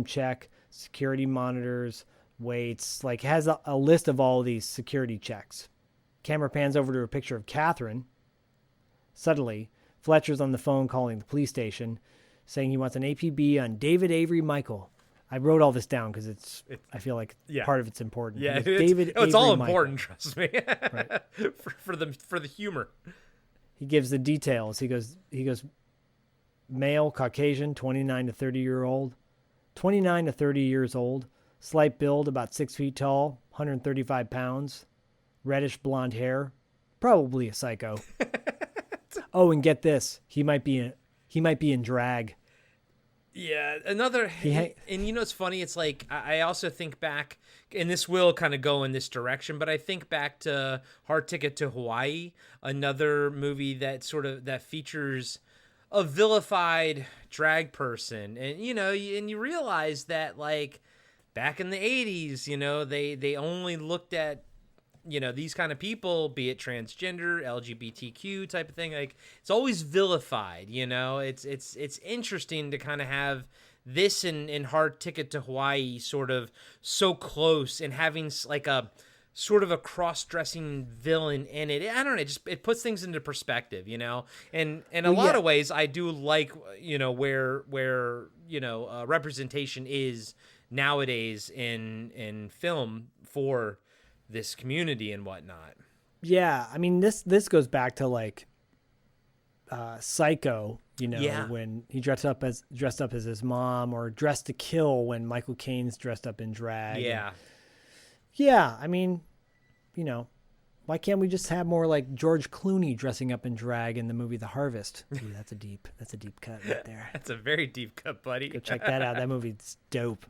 S4: Check, Security Monitors, Waits, like has a list of all of these security checks. Camera pans over to a picture of Catherine. Suddenly, Fletcher's on the phone calling the police station, saying he wants an APB on David Avery Michael. I wrote all this down because I feel like part of it's important.
S2: Yeah,
S4: it's
S2: all
S4: Michael.
S2: important. Trust me.
S4: Right.
S2: for the humor.
S4: He gives the details. He goes, male, Caucasian, 29 to 30 years old. Slight build, about 6 feet tall, 135 pounds, reddish blonde hair, probably a psycho. Oh, and get this, he might be in drag.
S2: Yeah, another. And it's funny. It's like I also think back, and this will kind of go in this direction, but I think back to Hard Ticket to Hawaii, another movie that features a vilified drag person, and you realize that like. Back in the 80s, they only looked at, these kind of people, be it transgender, LGBTQ type of thing. Like, it's always vilified, It's interesting to kind of have this in Hard Ticket to Hawaii sort of so close and having like a sort of a cross-dressing villain in it. I don't know, it puts things into perspective, And in a lot of ways, I do like, where representation is nowadays in film for this community and whatnot.
S4: Yeah, I mean this goes back to like Psycho, when he dressed up as his mom, or Dressed to Kill when Michael Caine's dressed up in drag. Yeah, I mean, why can't we just have more like George Clooney dressing up in drag in the movie The Harvest? Ooh, that's a deep cut right there.
S2: That's a very deep cut, buddy.
S4: Go check that out. That movie's dope.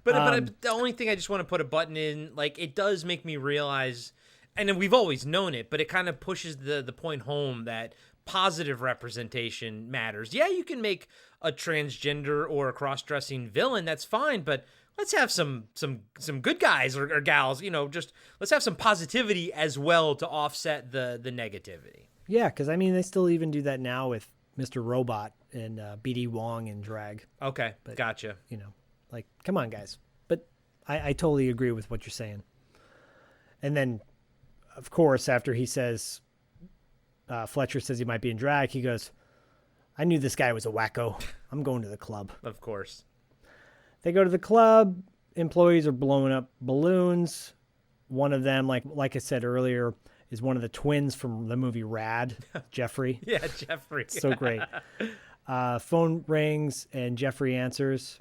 S2: But the only thing I just want to put a button in, like, it does make me realize, and we've always known it, but it kind of pushes the point home that positive representation matters. Yeah, you can make a transgender or a cross-dressing villain, that's fine, but let's have some good guys or gals, just let's have some positivity as well to offset the negativity.
S4: Yeah, because I mean, they still even do that now with Mr. Robot and BD Wong in drag.
S2: Okay, but, gotcha.
S4: Like, come on, guys. But I totally agree with what you're saying. And then, of course, after he says, Fletcher says he might be in drag, he goes, I knew this guy was a wacko. I'm going to the club.
S2: Of course.
S4: They go to the club. Employees are blowing up balloons. One of them, like I said earlier, is one of the twins from the movie Rad, Jeffrey.
S2: Yeah, Jeffrey.
S4: So great. Phone rings and Jeffrey answers.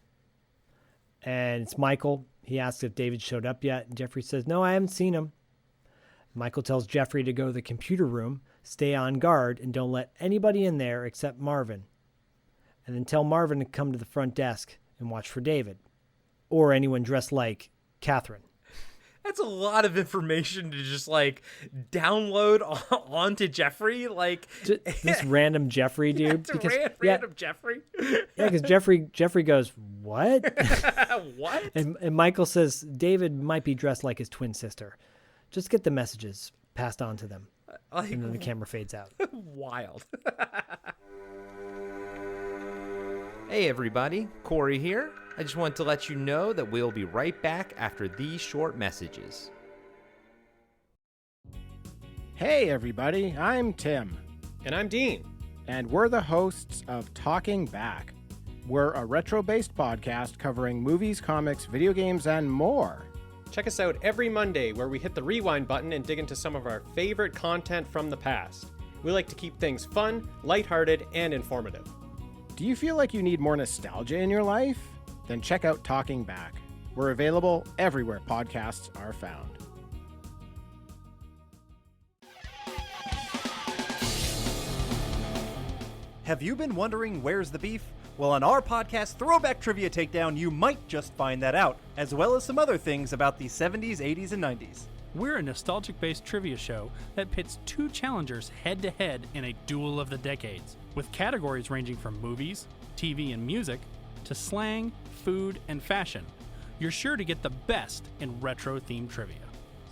S4: And it's Michael. He asks if David showed up yet, and Jeffrey says, no, I haven't seen him. Michael tells Jeffrey to go to the computer room, stay on guard, and don't let anybody in there except Marvin. And then tell Marvin to come to the front desk and watch for David. Or anyone dressed like Catherine.
S2: That's a lot of information to just like download onto Jeffrey. Like
S4: this random Jeffrey dude.
S2: Yeah, because, random Jeffrey.
S4: Yeah, because Jeffrey goes, what?
S2: What?
S4: And Michael says David might be dressed like his twin sister. Just get the messages passed on to them. And then the camera fades out.
S2: Wild. Hey everybody, Corey here. I just wanted to let you know that we'll be right back after these short messages.
S17: Hey everybody, I'm Tim.
S18: And I'm Dean.
S17: And we're the hosts of Talking Back. We're a retro-based podcast covering movies, comics, video games, and more.
S18: Check us out every Monday where we hit the rewind button and dig into some of our favorite content from the past. We like to keep things fun, lighthearted, and informative.
S17: Do you feel like you need more nostalgia in your life? Then check out Talking Back. We're available everywhere podcasts are found.
S15: Have you been wondering where's the beef? Well, on our podcast, Throwback Trivia Takedown, you might just find that out, as well as some other things about the 70s, 80s, and 90s.
S16: We're a nostalgic-based trivia show that pits two challengers head-to-head in a duel of the decades, with categories ranging from movies, TV and music, to slang, food, and fashion. You're sure to get the best in retro-themed trivia.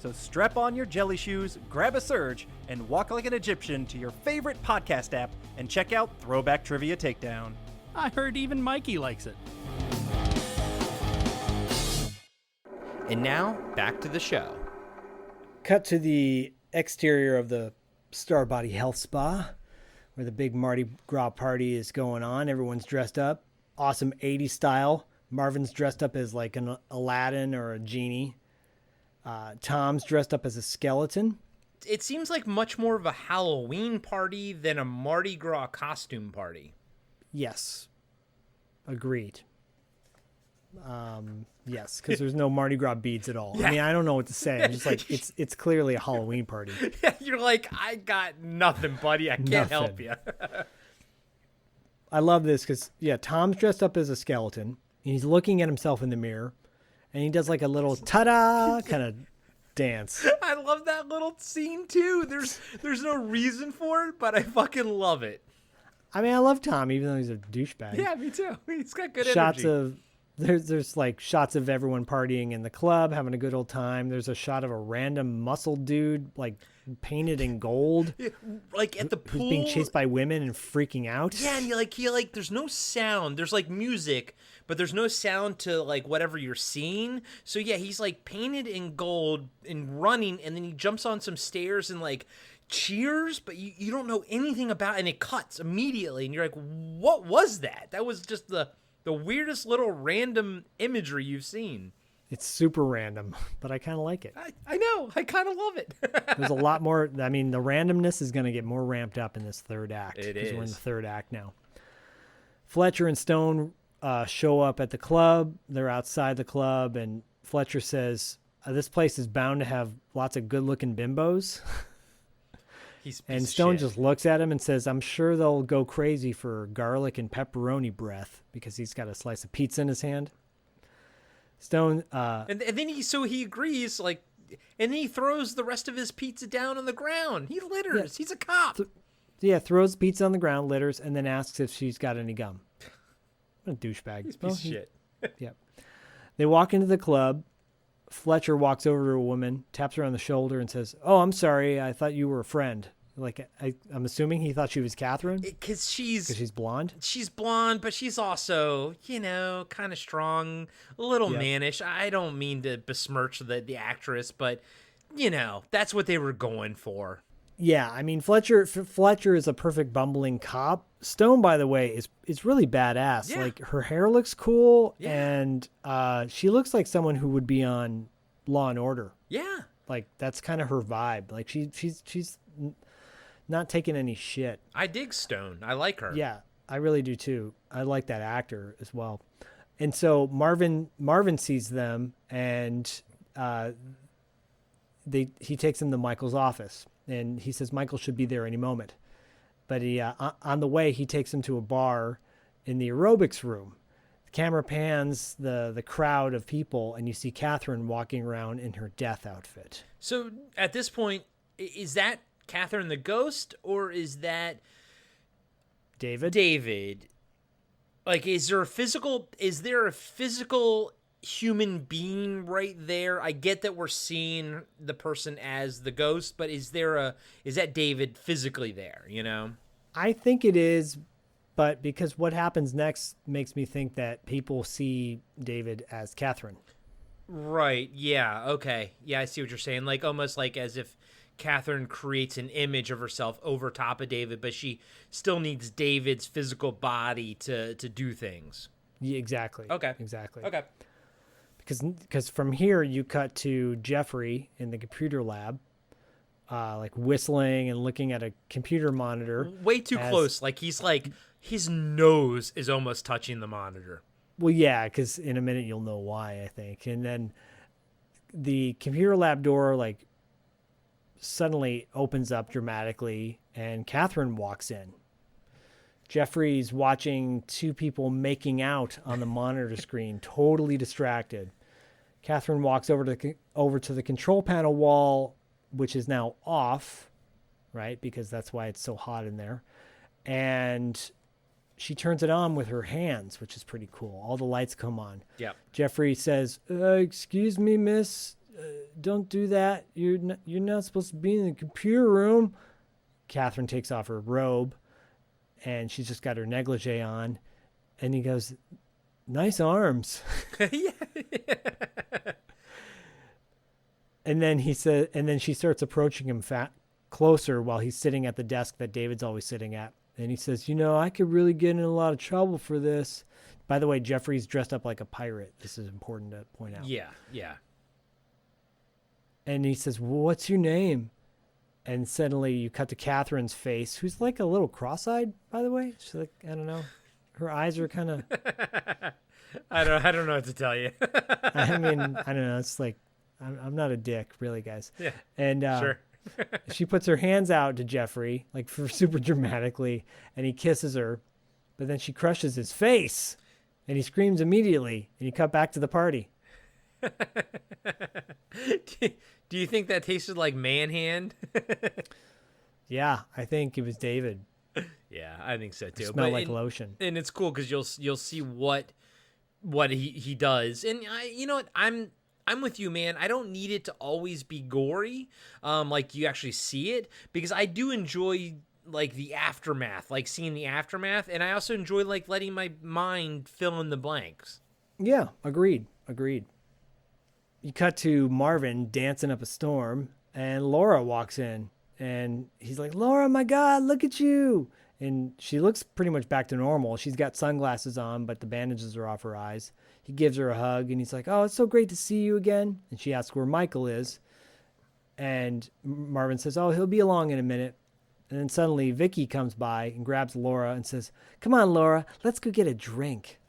S15: So strap on your jelly shoes, grab a Surge, and walk like an Egyptian to your favorite podcast app and check out Throwback Trivia Takedown.
S16: I heard even Mikey likes it.
S2: And now, back to the show.
S4: Cut to the exterior of the Starbody Health Spa, where the big Mardi Gras party is going on. Everyone's dressed up. Awesome 80s style. Marvin's dressed up as like an Aladdin or a genie. Tom's dressed up as a skeleton.
S2: It seems like much more of a Halloween party than a Mardi Gras costume party.
S4: Yes. Agreed. Yes, because there's no Mardi Gras beads at all. Yeah. I mean, I don't know what to say. I'm just like, it's clearly a Halloween party.
S2: Yeah, you're like, I got nothing, buddy. I can't help you.
S4: I love this because, yeah, Tom's dressed up as a skeleton. And he's looking at himself in the mirror. And he does like a little ta-da kind of dance.
S2: I love that little scene, too. There's no reason for it, but I fucking love it.
S4: I mean, I love Tom, even though he's a douchebag.
S2: Yeah, me too. He's got good
S4: shots
S2: energy.
S4: Of there's like shots of everyone partying in the club, having a good old time. There's a shot of a random muscled dude, like painted in gold,
S2: yeah, like at the pool,
S4: who's being chased by women and freaking out.
S2: Yeah, and he there's no sound. There's like music, but there's no sound to like whatever you're seeing. So yeah, he's like painted in gold and running, and then he jumps on some stairs and like cheers, but you don't know anything about it, and it cuts immediately, and you're like, what was that? That was just the weirdest little random imagery you've seen.
S4: It's super random, but I kind of like it.
S2: I know. I kind of love it.
S4: There's a lot more. I mean, the randomness is going to get more ramped up in this third act.
S2: It is.
S4: Because we're in the third act now. Fletcher and Stone show up at the club. They're outside the club, and Fletcher says, this place is bound to have lots of good-looking bimbos. And Stone just looks at him and says, I'm sure they'll go crazy for garlic and pepperoni breath, because he's got a slice of pizza in his hand. Stone
S2: and then he agrees, like, and then he throws the rest of his pizza down on the ground. He litters. Yeah. He's a cop.
S4: Throws pizza on the ground, litters, and then asks if she's got any gum. What a douchebag.
S2: He's a piece of shit.
S4: Yep. They walk into the club. Fletcher walks over to a woman, taps her on the shoulder, and says, "Oh, I'm sorry. I thought you were a friend." Like, I'm assuming he thought she was Catherine?
S2: Because she's
S4: blonde?
S2: She's blonde, but she's also, kind of strong, a little mannish. I don't mean to besmirch the actress, but, that's what they were going for.
S4: Yeah, I mean, Fletcher is a perfect bumbling cop. Stone, by the way, is really badass. Yeah. Like, her hair looks cool, and she looks like someone who would be on Law and Order.
S2: Yeah.
S4: Like, that's kind of her vibe. Like, she's not taking any shit.
S2: I dig Stone. I like her.
S4: Yeah, I really do too. I like that actor as well. And so Marvin sees them, and he takes him to Michael's office, and he says Michael should be there any moment. But he on the way, he takes him to a bar in the aerobics room. The camera pans the crowd of people, and you see Catherine walking around in her death outfit.
S2: So at this point, is that Catherine the ghost, or is that David? Like, is there a physical human being right there? I get that we're seeing the person as the ghost, but is that David physically there, you know?
S4: I think it is, but because what happens next makes me think that people see David as Catherine.
S2: Right. Yeah. Okay. Yeah, I see what you're saying. Like, almost like as if Catherine creates an image of herself over top of David, but she still needs David's physical body to do things.
S4: Yeah, exactly.
S2: Okay.
S4: Exactly.
S2: Okay.
S4: Because from here you cut to Jeffrey in the computer lab, like whistling and looking at a computer monitor.
S2: Way too close. Like his nose is almost touching the monitor.
S4: Well, yeah, because in a minute you'll know why, I think. And then the computer lab door like suddenly opens up dramatically, and Catherine walks in. Jeffrey's watching two people making out on the monitor screen, totally distracted. Catherine walks over to the control panel wall, which is now off, right? Because that's why it's so hot in there. And she turns it on with her hands, which is pretty cool. All the lights come on.
S2: Yeah.
S4: Jeffrey says, "Excuse me, miss. Don't do that. You're not supposed to be in the computer room." Catherine takes off her robe, and she's just got her negligee on. And he goes, "Nice arms."
S2: Yeah.
S4: And then she starts approaching him closer while he's sitting at the desk that David's always sitting at. And he says, I could really get in a lot of trouble for this. By the way, Jeffrey's dressed up like a pirate. This is important to point out.
S2: Yeah, yeah.
S4: And he says, "Well, what's your name?" And suddenly you cut to Catherine's face, who's like a little cross-eyed, by the way. She's like, I don't know. Her eyes are kind of...
S2: I don't know what to tell you.
S4: I mean, I don't know. It's like, I'm not a dick, really, guys.
S2: Yeah,
S4: and
S2: sure.
S4: She puts her hands out to Jeffrey, like for super dramatically, and he kisses her. But then she crushes his face, and he screams immediately, and you cut back to the party.
S2: Do you think that tasted like man hand?
S4: Yeah, I think it was David.
S2: Yeah, I think so too.
S4: It smelled like lotion.
S2: And it's cool because you'll see what he does. And you know what? I'm with you, man. I don't need it to always be gory, like you actually see it, because I do enjoy like the aftermath, like seeing the aftermath, and I also enjoy like letting my mind fill in the blanks.
S4: Yeah, agreed. You cut to Marvin dancing up a storm, and Laura walks in, and he's like, "Laura, my God, look at you." And she looks pretty much back to normal. She's got sunglasses on, but the bandages are off her eyes. He gives her a hug, and he's like, "Oh, it's so great to see you again." And she asks where Michael is. And Marvin says, "Oh, he'll be along in a minute." And then suddenly Vicky comes by and grabs Laura and says, "Come on, Laura, let's go get a drink."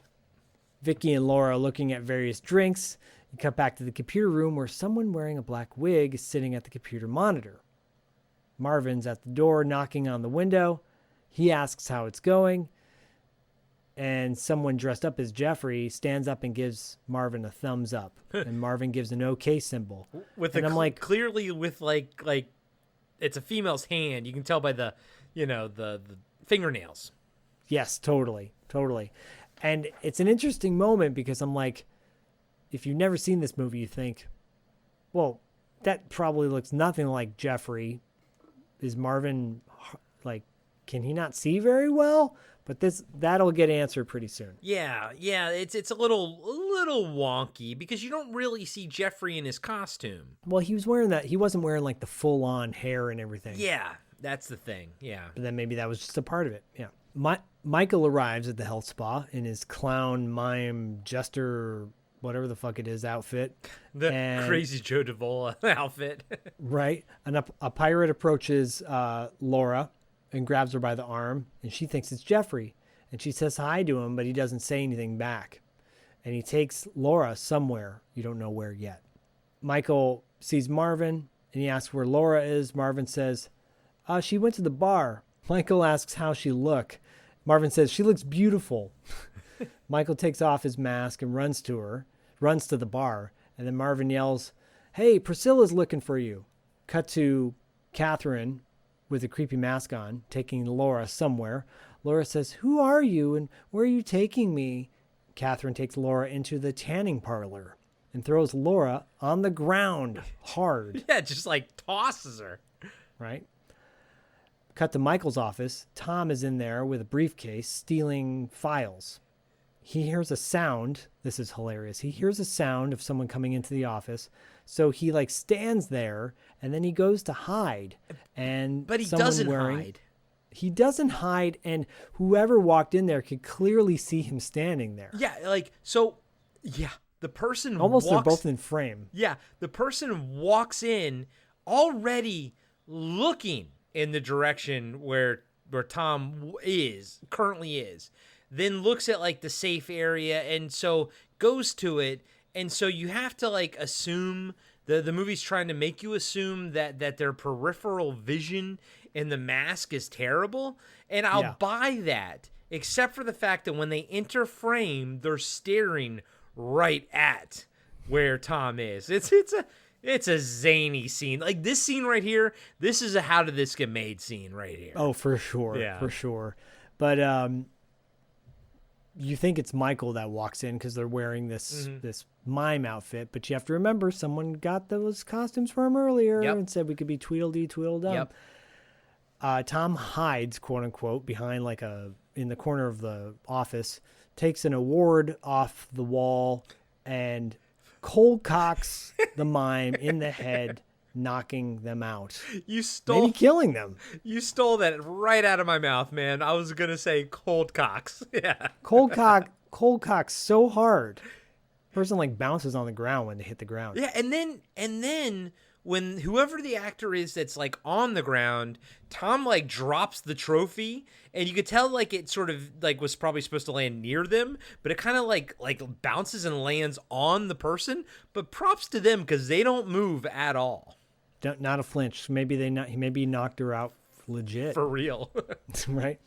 S4: Vicky and Laura are looking at various drinks. You cut back to the computer room where someone wearing a black wig is sitting at the computer monitor. Marvin's at the door knocking on the window. He asks how it's going. And someone dressed up as Jeffrey stands up and gives Marvin a thumbs up. And Marvin gives an OK symbol.
S2: I'm like, clearly with like it's a female's hand. You can tell by the fingernails.
S4: Yes, totally. And it's an interesting moment because I'm like, if you've never seen this movie, you think, well, that probably looks nothing like Jeffrey. Is Marvin, like, can he not see very well? But that'll get answered pretty soon.
S2: Yeah, it's a little wonky because you don't really see Jeffrey in his costume.
S4: Well, he was wearing that. He wasn't wearing like the full-on hair and everything.
S2: Yeah, that's the thing. Yeah.
S4: But then maybe that was just a part of it. Yeah. Michael arrives at the health spa in his clown, mime, jester, whatever the fuck it is, outfit.
S2: The crazy Joe Davola outfit.
S4: Right. And a pirate approaches Laura and grabs her by the arm, and she thinks it's Jeffrey. And she says hi to him, but he doesn't say anything back. and he takes Laura somewhere. You don't know where yet. Michael sees Marvin, and he asks where Laura is. Marvin says, she went to the bar. Michael asks how she look. Marvin says, she looks beautiful. Michael takes off his mask and runs to the bar. And then Marvin yells, hey, Priscilla's looking for you. Cut to Catherine with a creepy mask on, taking Laura somewhere. Laura says, who are you and where are you taking me? Catherine takes Laura into the tanning parlor and throws Laura on the ground hard.
S2: Yeah, just like tosses her.
S4: Right? Cut to Michael's office. Tom is in there with a briefcase stealing files. He hears a sound. This is hilarious. He hears a sound of someone coming into the office. So he like stands there and then he goes to hide. But
S2: he doesn't hide.
S4: He doesn't hide. And whoever walked in there could clearly see him standing there.
S2: Yeah. Like, so yeah, the person
S4: they're both in frame.
S2: Yeah. The person walks in already looking in the direction where Tom currently is. Then looks at like the safe area and so goes to it. And so you have to like assume the movie's trying to make you assume that their peripheral vision in the mask is terrible. And I'll buy that, except for the fact that when they enter frame, they're staring right at where Tom is. It's a zany scene. Like this scene right here, this is a how did this get made scene right here.
S4: Oh, for sure.
S2: Yeah.
S4: For sure. But you think it's Michael that walks in because they're wearing this mime outfit, but you have to remember someone got those costumes for him earlier and said we could be Tweedledee, Tweedledum. Tom hides, quote unquote, behind in the corner of the office, takes an award off the wall and cold cocks the mime in the head, knocking them out. Maybe killing them.
S2: You stole that right out of my mouth, man. I was gonna say cold cocks. Yeah.
S4: Cold cock so hard. Person like bounces on the ground when they hit the ground.
S2: Yeah, and then when whoever the actor is that's like on the ground, Tom like drops the trophy, and you could tell like it sort of like was probably supposed to land near them, but it kind of like bounces and lands on the person. But props to them because they don't move at all.
S4: Not a flinch. Maybe he knocked her out legit.
S2: For real.
S4: Right.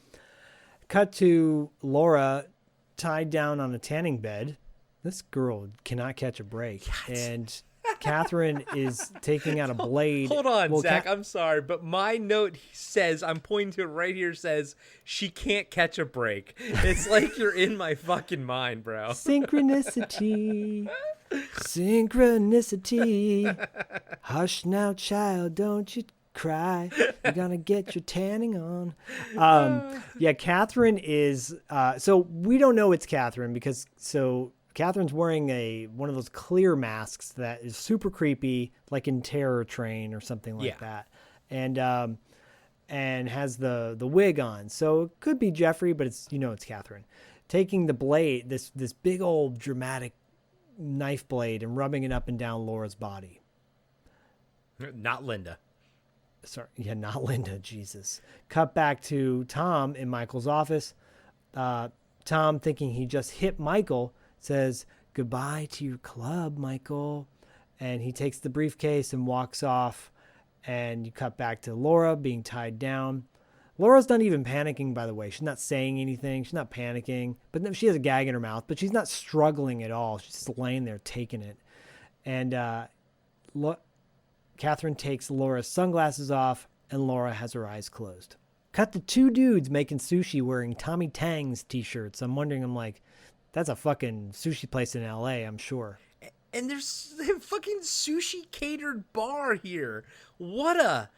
S4: Cut to Laura tied down on a tanning bed. This girl cannot catch a break. Yes. And Catherine is taking out a blade.
S2: Hold on, Zach. I'm sorry, but my note says, I'm pointing to it right here, says she can't catch a break. It's like you're in my fucking mind, bro.
S4: Synchronicity. Hush now, child, don't you cry. You're gonna get your tanning on. Catherine is so we don't know it's Catherine because Catherine's wearing one of those clear masks that is super creepy, like in Terror Train or something like that, and has the wig on. So it could be Jeffrey, but it's Catherine taking the blade, this big old dramatic knife blade, and rubbing it up and down Laura's body.
S2: Not Linda.
S4: Sorry, not Linda. Jesus. Cut back to Tom in Michael's office. Tom, thinking he just hit Michael, says, goodbye to your club, Michael. And he takes the briefcase and walks off. And you cut back to Laura being tied down. Laura's not even panicking, by the way. She's not saying anything. She's not panicking. But she has a gag in her mouth. But she's not struggling at all. She's just laying there taking it. And Catherine takes Laura's sunglasses off. And Laura has her eyes closed. Cut to two dudes making sushi wearing Tommy Tang's t-shirts. I'm wondering, that's a fucking sushi place in LA, I'm sure.
S2: And there's a fucking sushi catered bar here. What a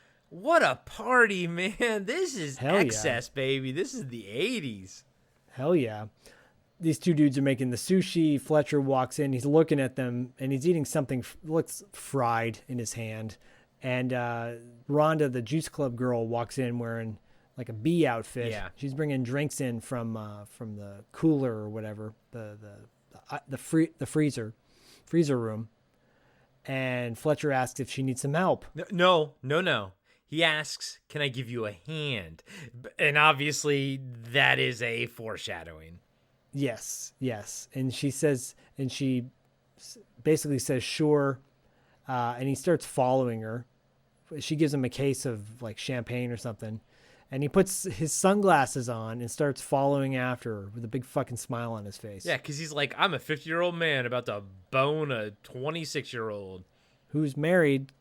S2: party, man. This is excess, baby. This is the 80s.
S4: Hell yeah. These two dudes are making the sushi. Fletcher walks in. He's looking at them, and he's eating something looks fried in his hand. And Rhonda, the Juice Club girl, walks in wearing like a bee outfit.
S2: Yeah.
S4: She's bringing drinks in from the cooler or whatever, the freezer room. And Fletcher asks if she needs some help.
S2: No. He asks, can I give you a hand? And obviously that is a foreshadowing.
S4: Yes. And she basically says, sure. And he starts following her. She gives him a case of like champagne or something. And he puts his sunglasses on and starts following after her with a big fucking smile on his face.
S2: Yeah, because he's like, I'm a 50-year-old man about to bone a 26-year-old.
S4: Who's married.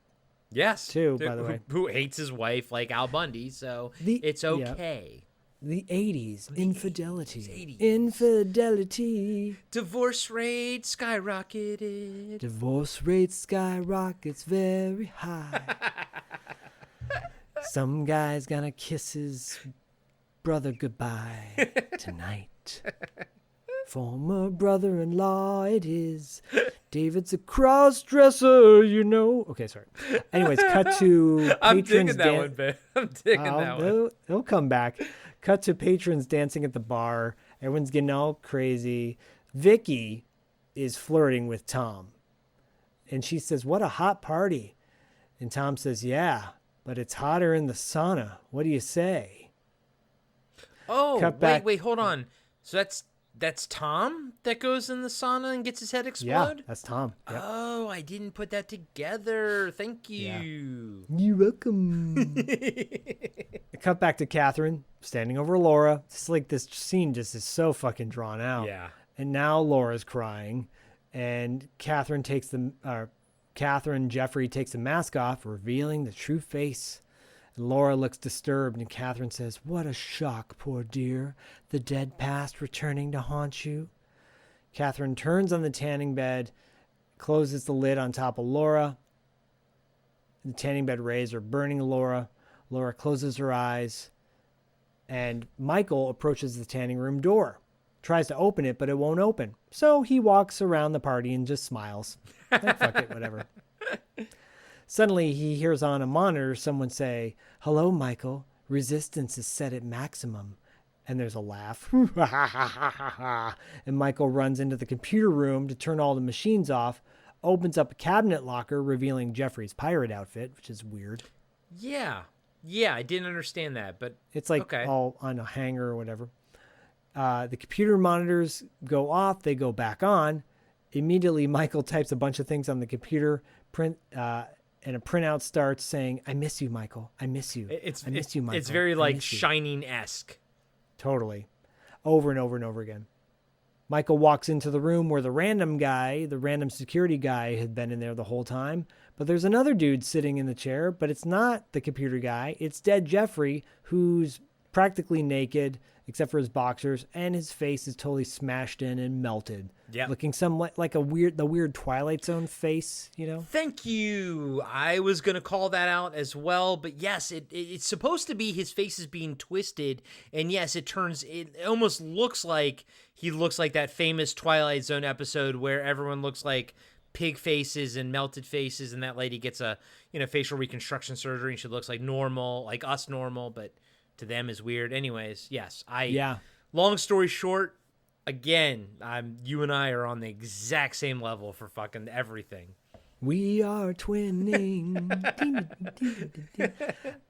S2: Yes.
S4: Too, by the way.
S2: Who hates his wife like Al Bundy, so it's okay.
S4: Yeah. The 80s. Infidelity. Infidelity.
S2: Divorce rate skyrocketed.
S4: Divorce rate skyrockets very high. Some guy's gonna kiss his brother goodbye tonight. Former brother-in-law it is. David's a cross-dresser, you know. Okay, sorry. Anyways, cut to
S2: I'm
S4: patrons.
S2: digging that one, babe. I'm digging that one.
S4: They'll come back. Cut to patrons dancing at the bar. Everyone's getting all crazy. Vicky is flirting with Tom. And she says, what a hot party. And Tom says, yeah, but it's hotter in the sauna. What do you say?
S2: Oh, wait, hold on. So that's Tom that goes in the sauna and gets his head explode?
S4: Yeah, that's Tom. Yep.
S2: Oh, I didn't put that together. Thank you.
S4: Yeah. You're welcome. Cut back to Catherine standing over Laura. It's like this scene just is so fucking drawn out.
S2: Yeah.
S4: And now Laura's crying, and Jeffrey takes the mask off, revealing the true face. And Laura looks disturbed, and Catherine says, what a shock, poor dear. The dead past returning to haunt you. Catherine turns on the tanning bed, closes the lid on top of Laura. The tanning bed rays are burning Laura. Laura closes her eyes, and Michael approaches the tanning room door. Tries to open it, but it won't open. So he walks around the party and just smiles. Like, fuck it, whatever. Suddenly, he hears on a monitor someone say, hello, Michael. Resistance is set at maximum. And there's a laugh. And Michael runs into the computer room to turn all the machines off, opens up a cabinet locker, revealing Jeffrey's pirate outfit, which is weird.
S2: Yeah, I didn't understand that, but
S4: it's like all on a hanger or whatever. The computer monitors go off. They go back on. Immediately, Michael types a bunch of things on the computer, and a printout starts saying, I miss you, Michael. I miss you. I miss you, Michael.
S2: It's very like Shining-esque.
S4: Totally. Over and over and over again. Michael walks into the room where the random security guy had been in there the whole time. But there's another dude sitting in the chair, but it's not the computer guy. It's dead Jeffrey, who's practically naked, except for his boxers, and his face is totally smashed in and melted.
S2: Yeah.
S4: Looking somewhat like the weird Twilight Zone face, you know?
S2: Thank you. I was going to call that out as well, but yes, it's supposed to be his face is being twisted, and yes, it almost looks like he looks like that famous Twilight Zone episode where everyone looks like pig faces and melted faces, and that lady gets a facial reconstruction surgery, and she looks like normal, like us normal, but to them is weird. Anyways, yes, long story short, again, you and I are on the exact same level for fucking everything.
S4: We are twinning.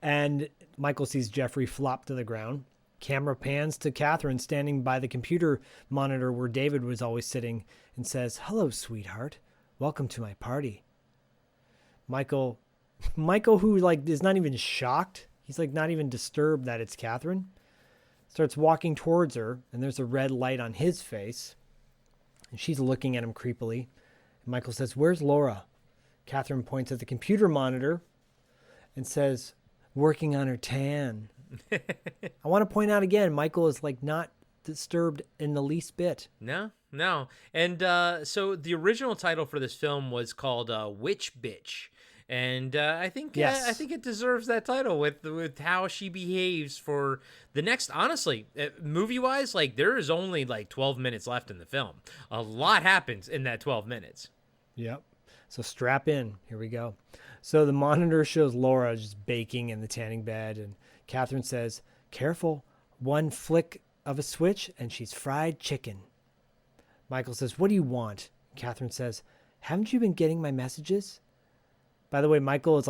S4: And Michael sees Jeffrey flop to the ground. Camera pans to Catherine standing by the computer monitor where David was always sitting and says, hello, sweetheart. Welcome to my party. Michael, who is not even shocked. He's not even disturbed that it's Catherine. Starts walking towards her, and there's a red light on his face. And she's looking at him creepily. And Michael says, where's Laura? Catherine points at the computer monitor and says, working on her tan. I want to point out again, Michael is not disturbed in the least bit.
S2: No. And so the original title for this film was called Witch Bitch. And I think it deserves that title with how she behaves for the next. Honestly, movie wise, there is only 12 minutes left in the film. A lot happens in that 12 minutes.
S4: Yep. So strap in. Here we go. So the monitor shows Laura just baking in the tanning bed, and Catherine says, "Careful, one flick of a switch and she's fried chicken." Michael says, "What do you want?" Catherine says, "Haven't you been getting my messages?" By the way, Michael is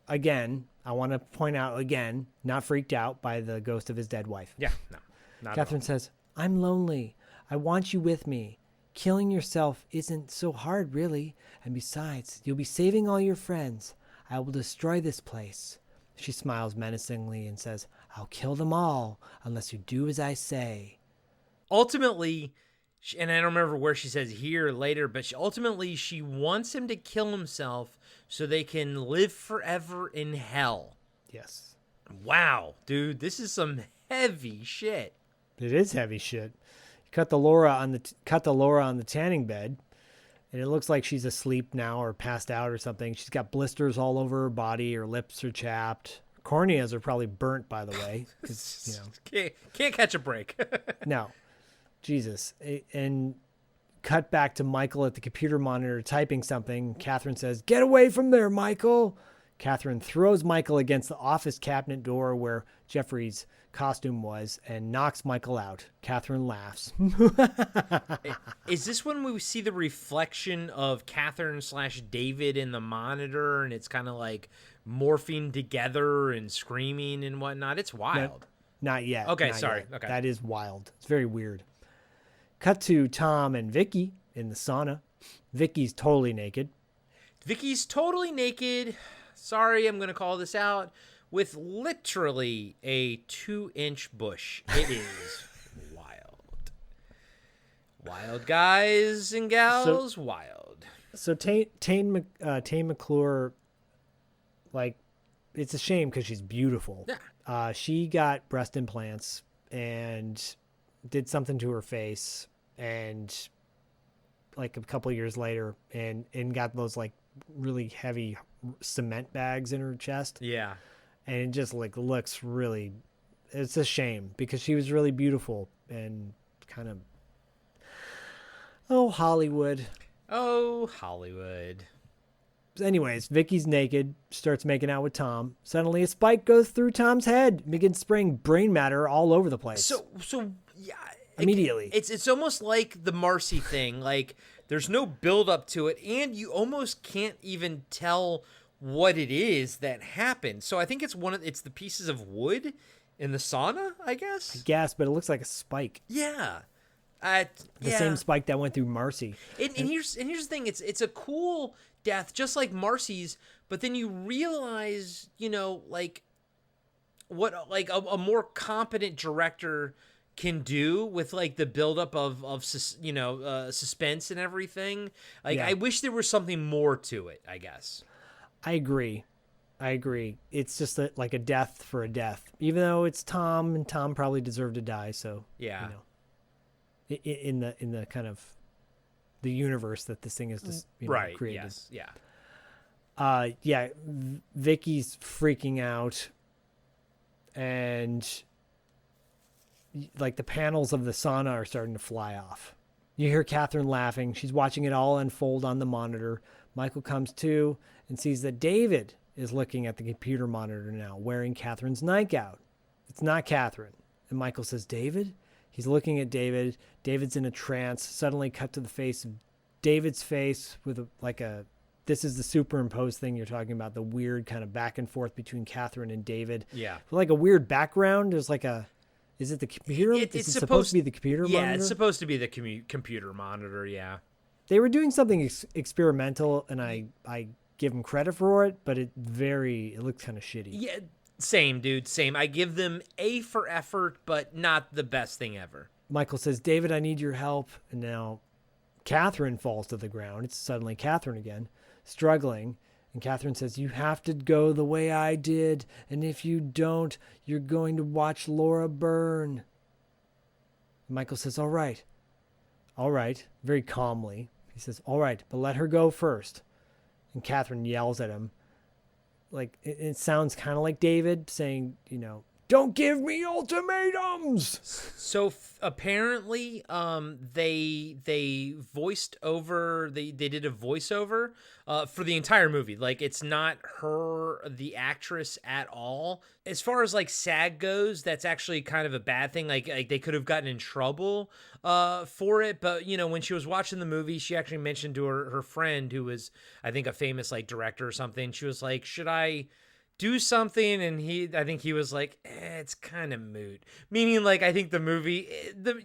S4: again, I want to point out again, not freaked out by the ghost of his dead wife.
S2: Yeah, no. Not
S4: Catherine says, I'm lonely. I want you with me. Killing yourself isn't so hard, really. And besides, you'll be saving all your friends. I will destroy this place. She smiles menacingly and says, I'll kill them all unless you do as I say.
S2: Ultimately, and I don't remember where she says here later, but ultimately she wants him to kill himself so they can live forever in hell.
S4: Yes.
S2: Wow, dude, this is some heavy shit.
S4: It is heavy shit. You cut the Laura on the tanning bed, and it looks like she's asleep now or passed out or something. She's got blisters all over her body. Her lips are chapped. Her corneas are probably burnt, by the way. 'Cause,
S2: Can't catch a break.
S4: No. Jesus. And cut back to Michael at the computer monitor typing something. Catherine says, get away from there, Michael. Catherine throws Michael against the office cabinet door where Jeffrey's costume was and knocks Michael out. Catherine laughs.
S2: Is this when we see the reflection of Catherine/David in the monitor and it's kind of like morphing together and screaming and whatnot? It's wild.
S4: Not yet.
S2: Okay,
S4: not
S2: sorry.
S4: Yet.
S2: Okay.
S4: That is wild. It's very weird. Cut to Tom and Vicky in the sauna. Vicky's totally naked.
S2: Sorry, I'm going to call this out. With literally a 2-inch bush. It is wild. Wild guys and gals, wild.
S4: So Tane McClure, like, it's a shame because she's beautiful.
S2: Yeah.
S4: She got breast implants and did something to her face, and like a couple of years later, and got those like really heavy cement bags in her chest.
S2: Yeah.
S4: And it just like looks really, it's a shame because she was really beautiful and kind of, Hollywood.
S2: Oh, Hollywood.
S4: Anyways, Vicky's naked, starts making out with Tom. Suddenly a spike goes through Tom's head, begins spraying brain matter all over the place.
S2: So yeah.
S4: Immediately.
S2: It's almost like the Marcy thing. Like there's no build up to it, and you almost can't even tell what it is that happened. So I think it's the pieces of wood in the sauna, I guess.
S4: But it looks like a spike.
S2: Yeah.
S4: The same spike that went through Marcy.
S2: And here's the thing, it's a cool death, just like Marcy's, but then you realize, like what like a more competent director can do with like the buildup of suspense and everything. Like I wish there was something more to it, I guess.
S4: I agree. It's just like a death for a death, even though it's Tom, and Tom probably deserved to die. So
S2: yeah,
S4: in the kind of the universe that this thing is just
S2: right
S4: created.
S2: Yes,
S4: yeah. Vicky's freaking out, and like the panels of the sauna are starting to fly off. You hear Catherine laughing. She's watching it all unfold on the monitor. Michael comes to and sees that David is looking at the computer monitor now, wearing Catherine's nightgown. It's not Catherine. And Michael says, David? He's looking at David. David's in a trance. Suddenly cut to the face of David's face with this is the superimposed thing you're talking about, the weird kind of back and forth between Catherine and David.
S2: Yeah.
S4: Like a weird background. There's like is it the computer? Is it supposed to be the computer monitor?
S2: Yeah, it's supposed to be the computer monitor, yeah.
S4: They were doing something experimental, and I give them credit for it, but it looked kind of shitty.
S2: Yeah, same, dude, same. I give them A for effort, but not the best thing ever.
S4: Michael says, David, I need your help. And now Catherine falls to the ground. It's suddenly Catherine again, struggling. And Catherine says, you have to go the way I did, and if you don't, you're going to watch Laura burn. And Michael says, all right, very calmly. He says, all right, but let her go first. And Catherine yells at him. Like, it sounds kind of like David saying, don't give me ultimatums.
S2: So apparently, they voiced over. They did a voiceover for the entire movie. Like, it's not her, the actress, at all. As far as like SAG goes, that's actually kind of a bad thing. Like they could have gotten in trouble for it. But when she was watching the movie, she actually mentioned to her friend, who was, I think, a famous like director or something. She was like, "Should I do something, and I think he was like, it's kind of moot. Meaning, like, I think the movie,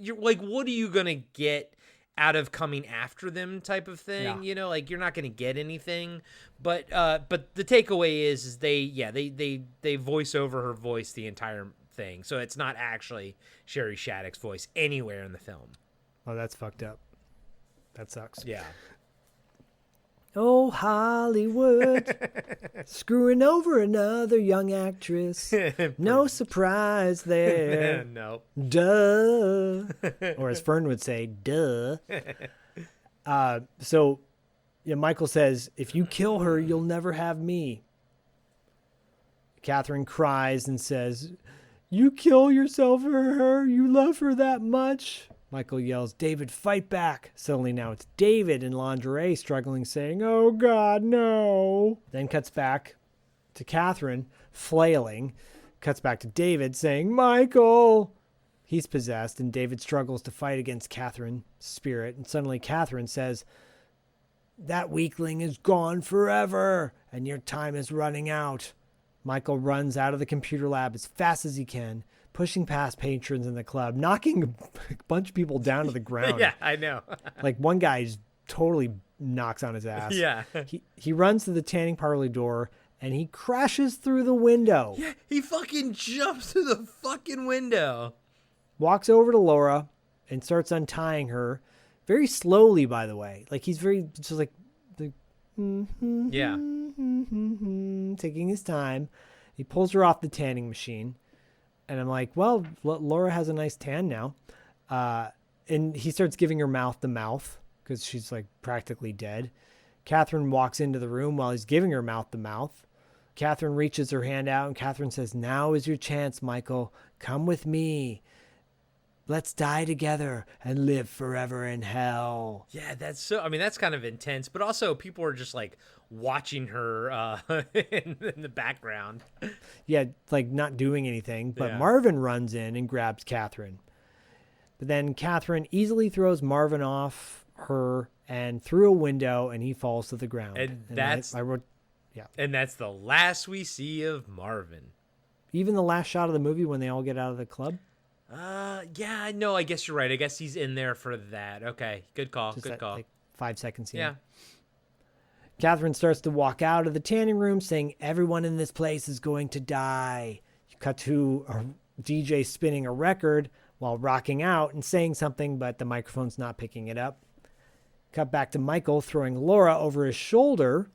S2: you're like, what are you gonna get out of coming after them, type of thing?
S4: Yeah.
S2: You know, like, you're not gonna get anything. But the takeaway is they voice over her voice the entire thing, so it's not actually Sherry Shattuck's voice anywhere in the film.
S4: Oh, that's fucked up. That sucks.
S2: Yeah.
S4: Oh, Hollywood, screwing over another young actress. No surprise there.
S2: No.
S4: Duh. Or as Fern would say, duh. So Michael says, if you kill her, you'll never have me. Catherine cries and says, you kill yourself for her? You love her that much? Michael yells, David, fight back. Suddenly now it's David in lingerie struggling, saying, oh God, no. Then cuts back to Catherine, flailing. Cuts back to David saying, Michael. He's possessed, and David struggles to fight against Catherine's spirit. And suddenly Catherine says, that weakling is gone forever, and your time is running out. Michael runs out of the computer lab as fast as he can, pushing past patrons in the club, knocking a bunch of people down to the ground.
S2: Yeah, I know.
S4: Like one guy just totally knocks on his ass.
S2: Yeah.
S4: He runs to the tanning parlor door and he crashes through the window.
S2: Yeah, he fucking jumps through the fucking window.
S4: Walks over to Laura and starts untying her very slowly, by the way. Like he's very just like
S2: yeah.
S4: Taking his time. He pulls her off the tanning machine. And I'm like, well, Laura has a nice tan now. And he starts giving her mouth to mouth because she's like practically dead. Catherine walks into the room while he's giving her mouth to mouth. Catherine reaches her hand out and Catherine says, now is your chance, Michael. Come with me. Let's die together and live forever in hell.
S2: Yeah, that's kind of intense, but also people are just like watching her in the background.
S4: Yeah, like not doing anything, but
S2: Yeah.
S4: Marvin runs in and grabs Catherine. But then Catherine easily throws Marvin off her and through a window, and he falls to the ground.
S2: And that's
S4: I wrote, yeah.
S2: And that's the last we see of Marvin.
S4: Even the last shot of the movie when they all get out of the club.
S2: Yeah, no, I guess you're right. I guess he's in there for that. Okay, good call.
S4: Just
S2: Good
S4: that,
S2: call.
S4: like 5 seconds in.
S2: Yeah.
S4: Catherine starts to walk out of the tanning room saying, everyone in this place is going to die. You cut to a DJ spinning a record while rocking out and saying something, but the microphone's not picking it up. Cut back to Michael throwing Laura over his shoulder,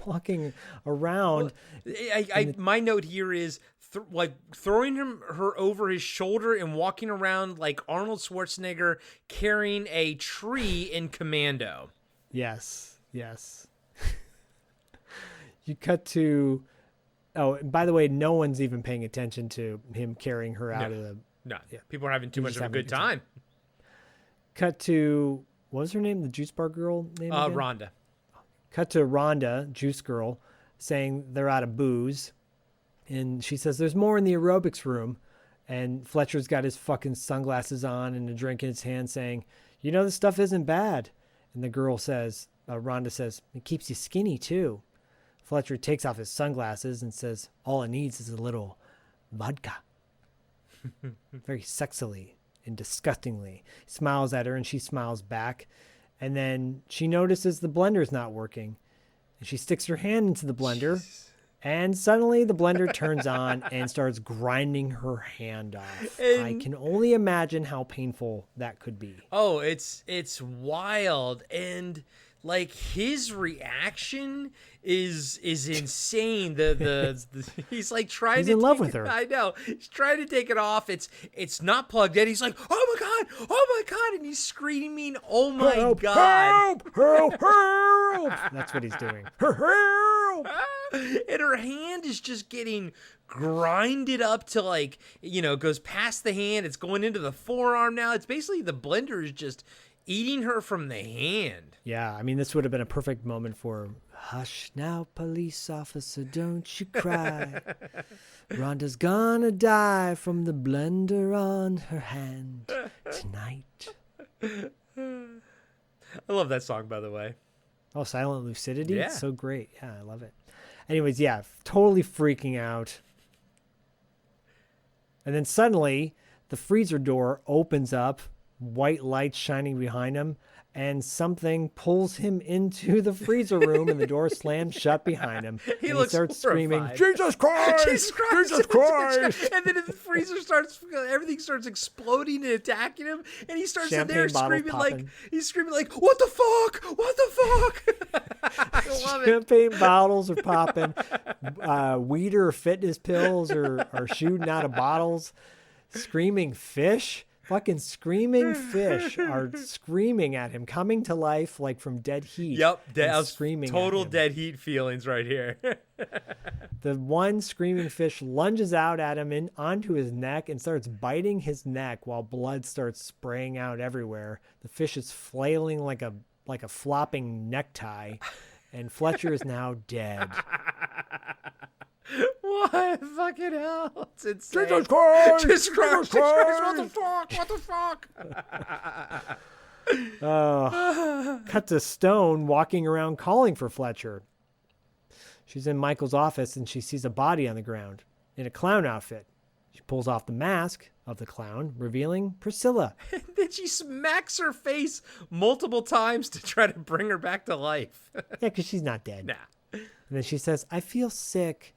S4: walking around.
S2: Well, my note here is throwing her over his shoulder and walking around like Arnold Schwarzenegger carrying a tree in Commando.
S4: Yes. You cut to... Oh, and by the way, no one's even paying attention to him carrying her out of the...
S2: No, yeah. People are having too much of a good time.
S4: Cut to... What was her name? The juice bar girl name again?
S2: Rhonda.
S4: Cut to Rhonda, juice girl, saying they're out of booze. And she says, there's more in the aerobics room. And Fletcher's got his fucking sunglasses on and a drink in his hand saying, you know, this stuff isn't bad. And the girl says, Rhonda says, it keeps you skinny too. Fletcher takes off his sunglasses and says, all it needs is a little vodka. Very sexily and disgustingly. He smiles at her and she smiles back. And then she notices the blender's not working. And she sticks her hand into the blender. Jeez. And suddenly the blender turns on and starts grinding her hand off. And I can only imagine how painful that could be.
S2: Oh, it's wild. And like his reaction is insane. He's like trying
S4: he's
S2: to
S4: in love
S2: take
S4: with her.
S2: I know. He's trying to take it off. It's not plugged in. He's like, oh my god, and he's screaming, oh my
S4: help,
S2: god.
S4: Help. That's what he's doing. Help.
S2: And her hand is just getting grinded up to like, goes past the hand. It's going into the forearm now. It's basically the blender is just eating her from the hand.
S4: Yeah, I mean, this would have been a perfect moment for, hush now, police officer, don't you cry. Rhonda's gonna die from the blender on her hand tonight.
S2: I love that song, by the way.
S4: Oh, Silent Lucidity?
S2: Yeah.
S4: It's so great. Yeah, I love it. Anyways, yeah, totally freaking out. And then suddenly, the freezer door opens up, white lights shining behind him, and something pulls him into the freezer room, and the door slams shut behind him.
S2: He
S4: and
S2: looks
S4: he starts
S2: horrified.
S4: screaming, Jesus Christ!
S2: Jesus Christ!
S4: Jesus Christ!
S2: And then the freezer everything starts exploding and attacking him, and he starts in there
S4: Champagne
S2: screaming he's screaming like, what the fuck? What the fuck? I love it.
S4: Champagne bottles are popping. Weeder fitness pills are shooting out of bottles. Screaming fish. Fucking screaming fish are screaming at him, coming to life like from dead heat.
S2: Yep,
S4: screaming.
S2: Total
S4: at him.
S2: dead heat feelings right here.
S4: The one screaming fish lunges out at him onto his neck and starts biting his neck while blood starts spraying out everywhere. The fish is flailing like a flopping necktie, and Fletcher is now dead.
S2: What? Fucking hell. It's insane.
S4: Jesus Christ!
S2: Jesus Christ! What the fuck?
S4: Cut to Stone walking around calling for Fletcher. She's in Michael's office and she sees a body on the ground in a clown outfit. She pulls off the mask of the clown, revealing Priscilla.
S2: And then she smacks her face multiple times to try to bring her back to life.
S4: Yeah, because she's not dead.
S2: Nah.
S4: And then she says, I feel sick.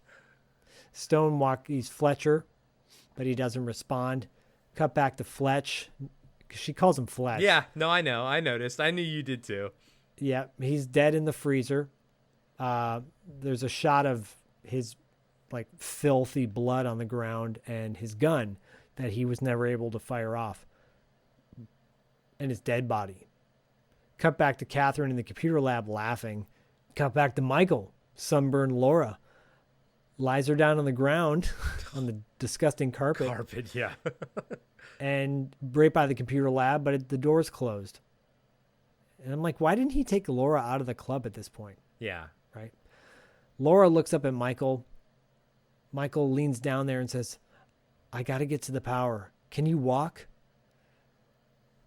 S4: Stone walks Fletcher, but he doesn't respond. Cut back to Fletch, because she calls him Fletch.
S2: Yeah, no, I know. I noticed. I knew you did too.
S4: Yeah, he's dead in the freezer. There's a shot of his like filthy blood on the ground and his gun that he was never able to fire off. And his dead body. Cut back to Catherine in the computer lab laughing. Cut back to Michael, sunburned Laura. Lies her down on the ground on the disgusting carpet.
S2: Yeah.
S4: And right by the computer lab, but the door's closed. And I'm like, why didn't he take Laura out of the club at this point?
S2: Yeah.
S4: Right? Laura looks up at Michael. Michael leans down there and says, I got to get to the power. Can you walk?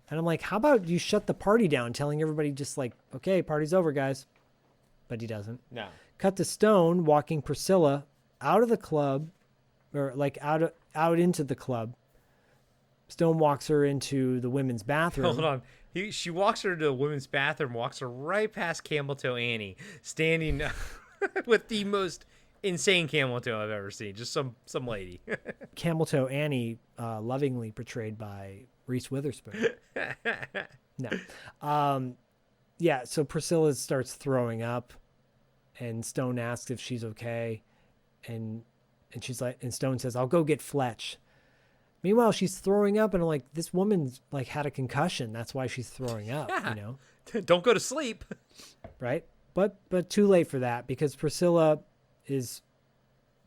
S4: And I'm like, how about you shut the party down, telling everybody just like, okay, party's over, guys. But he doesn't.
S2: No.
S4: Cut to Stone walking Priscilla out of the club, or like out into the club. Stone walks her into the women's bathroom.
S2: Hold on. She walks her to the women's bathroom, walks her right past Camel Toe Annie, standing with the most insane camel toe I've ever seen. Just some lady.
S4: Camel Toe Annie, lovingly portrayed by Reese Witherspoon. No. Yeah, so Priscilla starts throwing up, and Stone asks if she's okay, and she's like, and Stone says, I'll go get Fletch. Meanwhile, she's throwing up, and I'm like, this woman's like had a concussion. That's why she's throwing up,
S2: Yeah.
S4: you know?
S2: Don't go to sleep.
S4: Right? But too late for that, because Priscilla is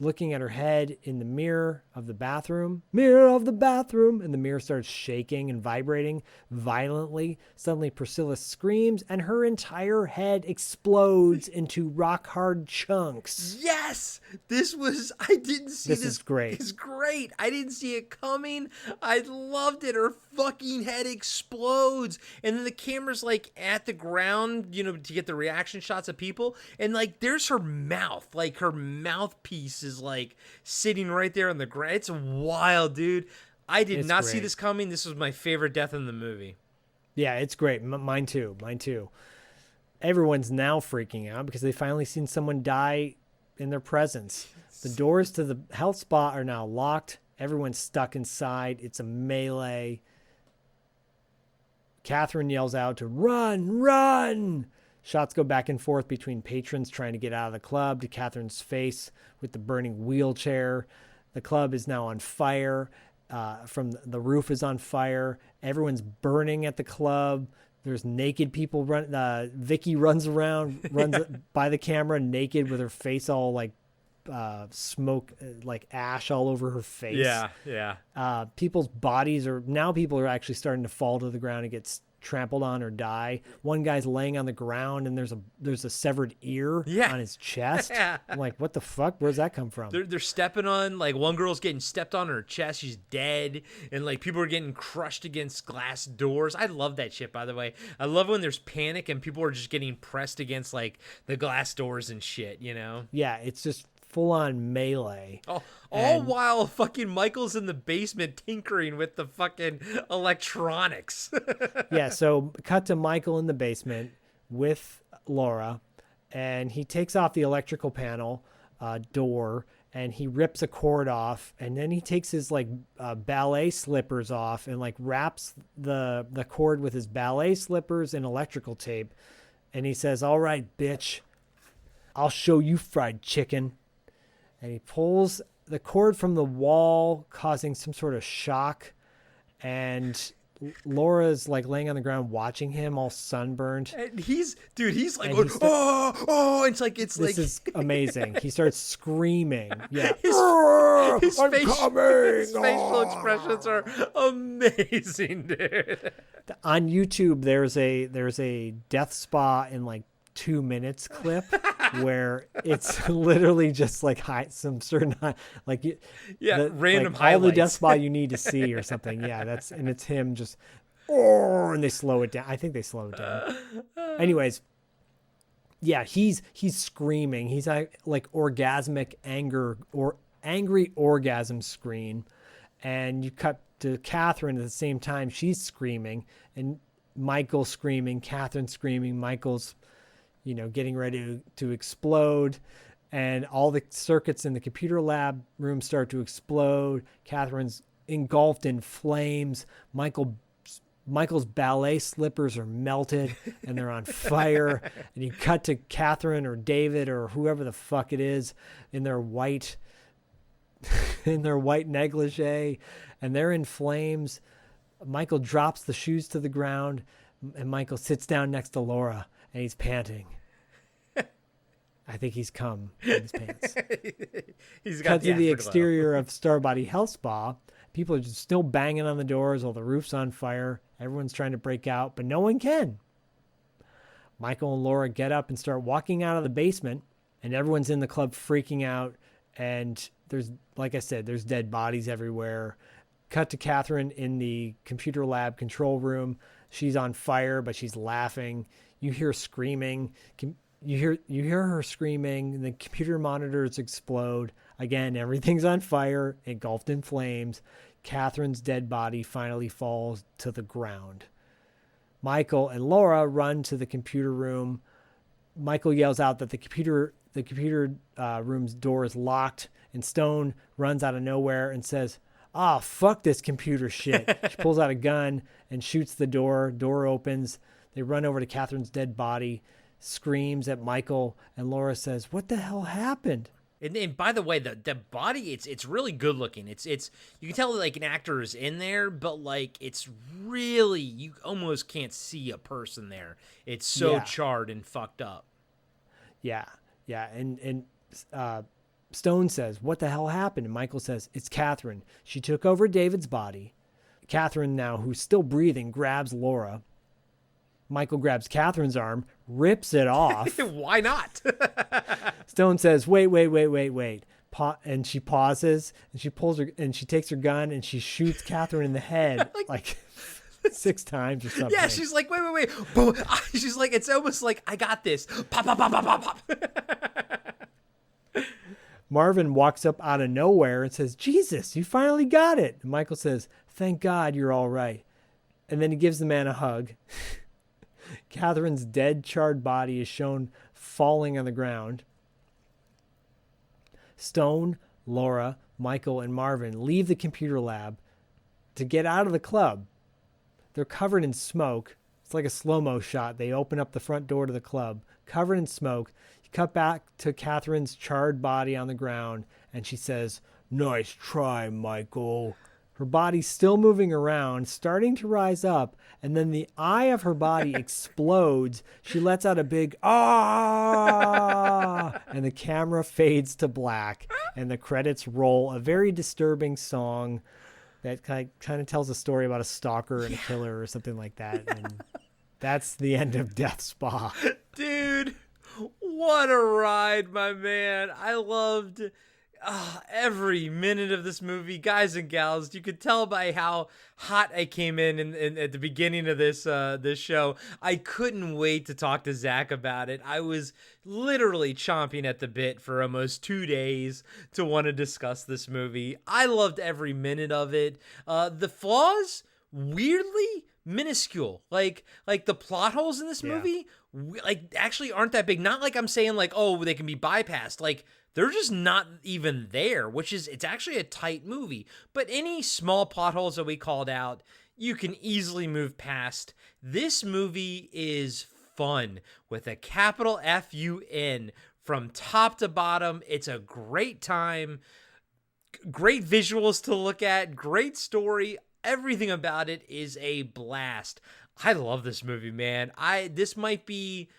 S4: looking at her head in the mirror of the bathroom. Mirror of the bathroom. And the mirror starts shaking and vibrating violently. Suddenly Priscilla screams and her entire head explodes into rock hard chunks.
S2: Yes! I didn't see this.
S4: This is great.
S2: It's great. I didn't see it coming. I loved it. Her fucking head explodes. And then the camera's like at the ground, to get the reaction shots of people. And like there's her mouth. Like her mouthpiece is like sitting right there on the ground. It's wild, dude. I did not see this coming. This was my favorite death in the movie.
S4: Yeah, it's great. Mine too. Everyone's now freaking out because they finally seen someone die in their presence. The doors to the health spa are now locked. Everyone's stuck inside. It's a melee. Catherine yells out to run, run. Shots go back and forth between patrons trying to get out of the club to Catherine's face with the burning wheelchair. The club is now on fire. From the roof is on fire. Everyone's burning at the club. There's naked people run. Vicky runs by the camera naked with her face all like smoke, like ash all over her face.
S2: Yeah.
S4: People's bodies people are actually starting to fall to the ground and get trampled on or die. One guy's laying on the ground and there's a severed ear on his chest. I'm like, what the fuck? Where's that come from?
S2: They're stepping on, like, one girl's getting stepped on her chest. She's dead. And, like, people are getting crushed against glass doors. I love that shit, by the way. I love when there's panic and people are just getting pressed against, like, the glass doors and shit, you know?
S4: Yeah, it's just full-on melee.
S2: All while fucking Michael's in the basement tinkering with the fucking electronics.
S4: Yeah, so cut to Michael in the basement with Laura, and he takes off the electrical panel door, and he rips a cord off, and then he takes his like ballet slippers off and like wraps the cord with his ballet slippers and electrical tape, and he says, "All right, bitch, I'll show you fried chicken." And he pulls the cord from the wall, causing some sort of shock. And Laura's like laying on the ground watching him, all sunburned.
S2: And he's like, oh, this
S4: is amazing. He starts screaming. Yeah.
S2: His
S4: I'm
S2: face,
S4: coming!
S2: his facial expressions are amazing, dude.
S4: On YouTube, there's a death spa in like 2 minutes clip where it's literally just like some certain like
S2: random
S4: like
S2: highlights.
S4: all the death spa you need to see or something. Yeah, and it's him just and they slow it down. I think they slow it down. Anyways, yeah, he's screaming. He's like orgasmic anger or angry orgasm scream, and you cut to Catherine at the same time. She's screaming, and Michael's screaming, Catherine screaming, Michael's getting ready to explode, and all the circuits in the computer lab room start to explode. Catherine's engulfed in flames. Michael's ballet slippers are melted and they're on fire. And you cut to Catherine or David or whoever the fuck it is in their white negligee, and they're in flames. Michael drops the shoes to the ground, and Michael sits down next to Laura. And he's panting. I think he's come in his pants.
S2: He's got
S4: Cut to the exterior of Starbody Health Spa. People are just still banging on the doors while the roof's on fire. Everyone's trying to break out, but no one can. Michael and Laura get up and start walking out of the basement, and everyone's in the club freaking out. And there's, like I said, there's dead bodies everywhere. Cut to Catherine in the computer lab control room. She's on fire, but she's laughing. You hear screaming. You hear her screaming. The computer monitors explode. Again, everything's on fire, engulfed in flames. Catherine's dead body finally falls to the ground. Michael and Laura run to the computer room. Michael yells out that the computer room's door is locked, and Stone runs out of nowhere and says, "Ah, fuck this computer shit." She pulls out a gun and shoots the door. Door opens. They run over to Catherine's dead body, screams at Michael, and Laura says, "What the hell happened?"
S2: And by the way, the body, it's really good looking. It's you can tell like an actor is in there, but like it's really, you almost can't see a person there. It's so charred and fucked up.
S4: Yeah. And Stone says, "What the hell happened?" And Michael says, "It's Catherine. She took over David's body." Catherine, now who's still breathing, grabs Laura. Michael grabs Catherine's arm, rips it off.
S2: Why not?
S4: Stone says, wait. And she pauses, and she pulls her, and she takes her gun, and she shoots Catherine in the head like 6 times or something.
S2: Yeah, she's like, wait. Boom. She's like, it's almost like, I got this. Pop, pop, pop, pop, pop, pop.
S4: Marvin walks up out of nowhere and says, "Jesus, you finally got it." And Michael says, "Thank God you're all right." And then he gives the man a hug. Catherine's dead, charred body is shown falling on the ground. Stone, Laura, Michael, and Marvin leave the computer lab to get out of the club. They're covered in smoke. It's like a slow-mo shot. They open up the front door to the club, covered in smoke. You cut back to Catherine's charred body on the ground, and she says, "Nice try, Michael." Her body's still moving around, starting to rise up, and then the eye of her body explodes. She lets out a big "ah!" and the camera fades to black, and the credits roll. A very disturbing song that kind of tells a story about a stalker and a killer or something like that. And That's the end of Death Spa.
S2: Dude, what a ride, my man. I loved every minute of this movie. Guys and gals, you could tell by how hot I came in at the beginning of this show. I couldn't wait to talk to Zach about it. I was literally chomping at the bit for almost 2 days to want to discuss this movie. I loved every minute of it. The flaws, weirdly minuscule. Like the plot holes in this movie, like actually aren't that big. Not like I'm saying like, oh, they can be bypassed. Like, they're just not even there, it's actually a tight movie. But any small plot holes that we called out, you can easily move past. This movie is fun with a capital F-U-N from top to bottom. It's a great time. Great visuals to look at. Great story. Everything about it is a blast. I love this movie, man. This might be...